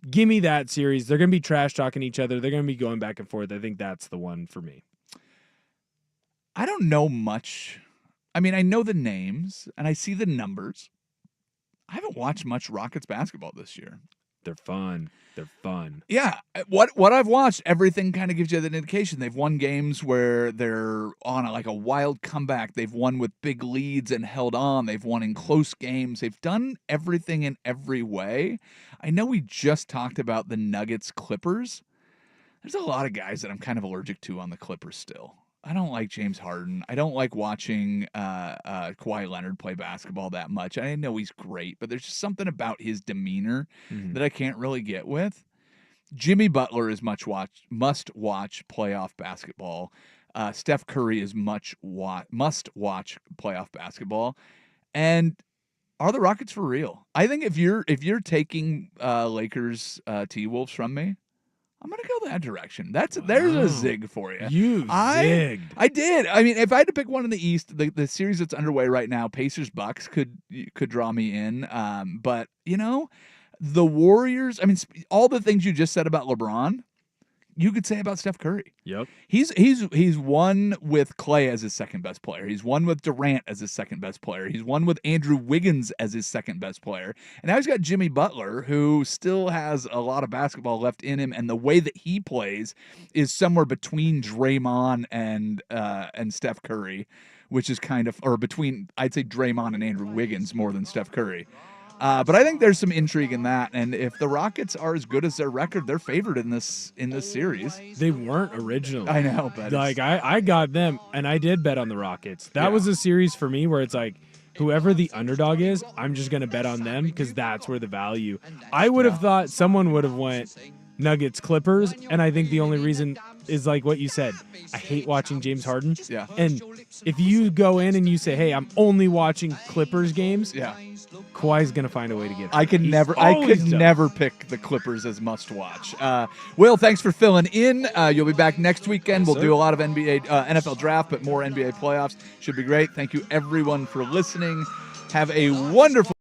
Give me that series. They're going to be trash talking each other. They're going to be going back and forth. I think that's the one for me. I don't know much. I mean, I know the names and I see the numbers. I haven't watched much Rockets basketball this year. They're fun. They're fun. Yeah. What I've watched, everything kind of gives you that indication. They've won games where they're on a wild comeback. They've won with big leads and held on. They've won in close games. They've done everything in every way. I know we just talked about the Nuggets Clippers. There's a lot of guys that I'm kind of allergic to on the Clippers still. I don't like James Harden. I don't like watching Kawhi Leonard play basketball that much. I know he's great, but there's just something about his demeanor that I can't really get with. Jimmy Butler is must-watch playoff basketball. Steph Curry is must-watch playoff basketball. And are the Rockets for real? I think if you're taking Lakers T-Wolves from me, I'm going to go that direction. There's a zig for you. You zigged. I did. I mean, if I had to pick one in the East, the series that's underway right now, Pacers-Bucks could draw me in. But, the Warriors, I mean, all the things you just said about LeBron, you could say about Steph Curry. Yep. He's won with Clay as his second best player. He's won with Durant as his second best player. He's won with Andrew Wiggins as his second best player. And now he's got Jimmy Butler, who still has a lot of basketball left in him. And the way that he plays is somewhere between Draymond and Steph Curry, which is between, I'd say, Draymond and Andrew Wiggins more than Steph Curry. But I think there's some intrigue in that, and if the Rockets are as good as their record, they're favored in this series. They weren't originally. I know, but I got them, and I did bet on the Rockets. That was a series for me where it's like, whoever the underdog is, I'm just going to bet on them because that's where the value. I would have thought someone would have went Nuggets Clippers, and I think the only reason is like what you said. I hate watching James Harden. Yeah. And if you go in and you say, hey, I'm only watching Clippers games, Kawhi's going to find a way to get it. I could never pick the Clippers as must watch. Will, thanks for filling in. You'll be back next weekend. We'll do a lot of NFL draft, but more NBA playoffs. Should be great. Thank you everyone for listening. Have a wonderful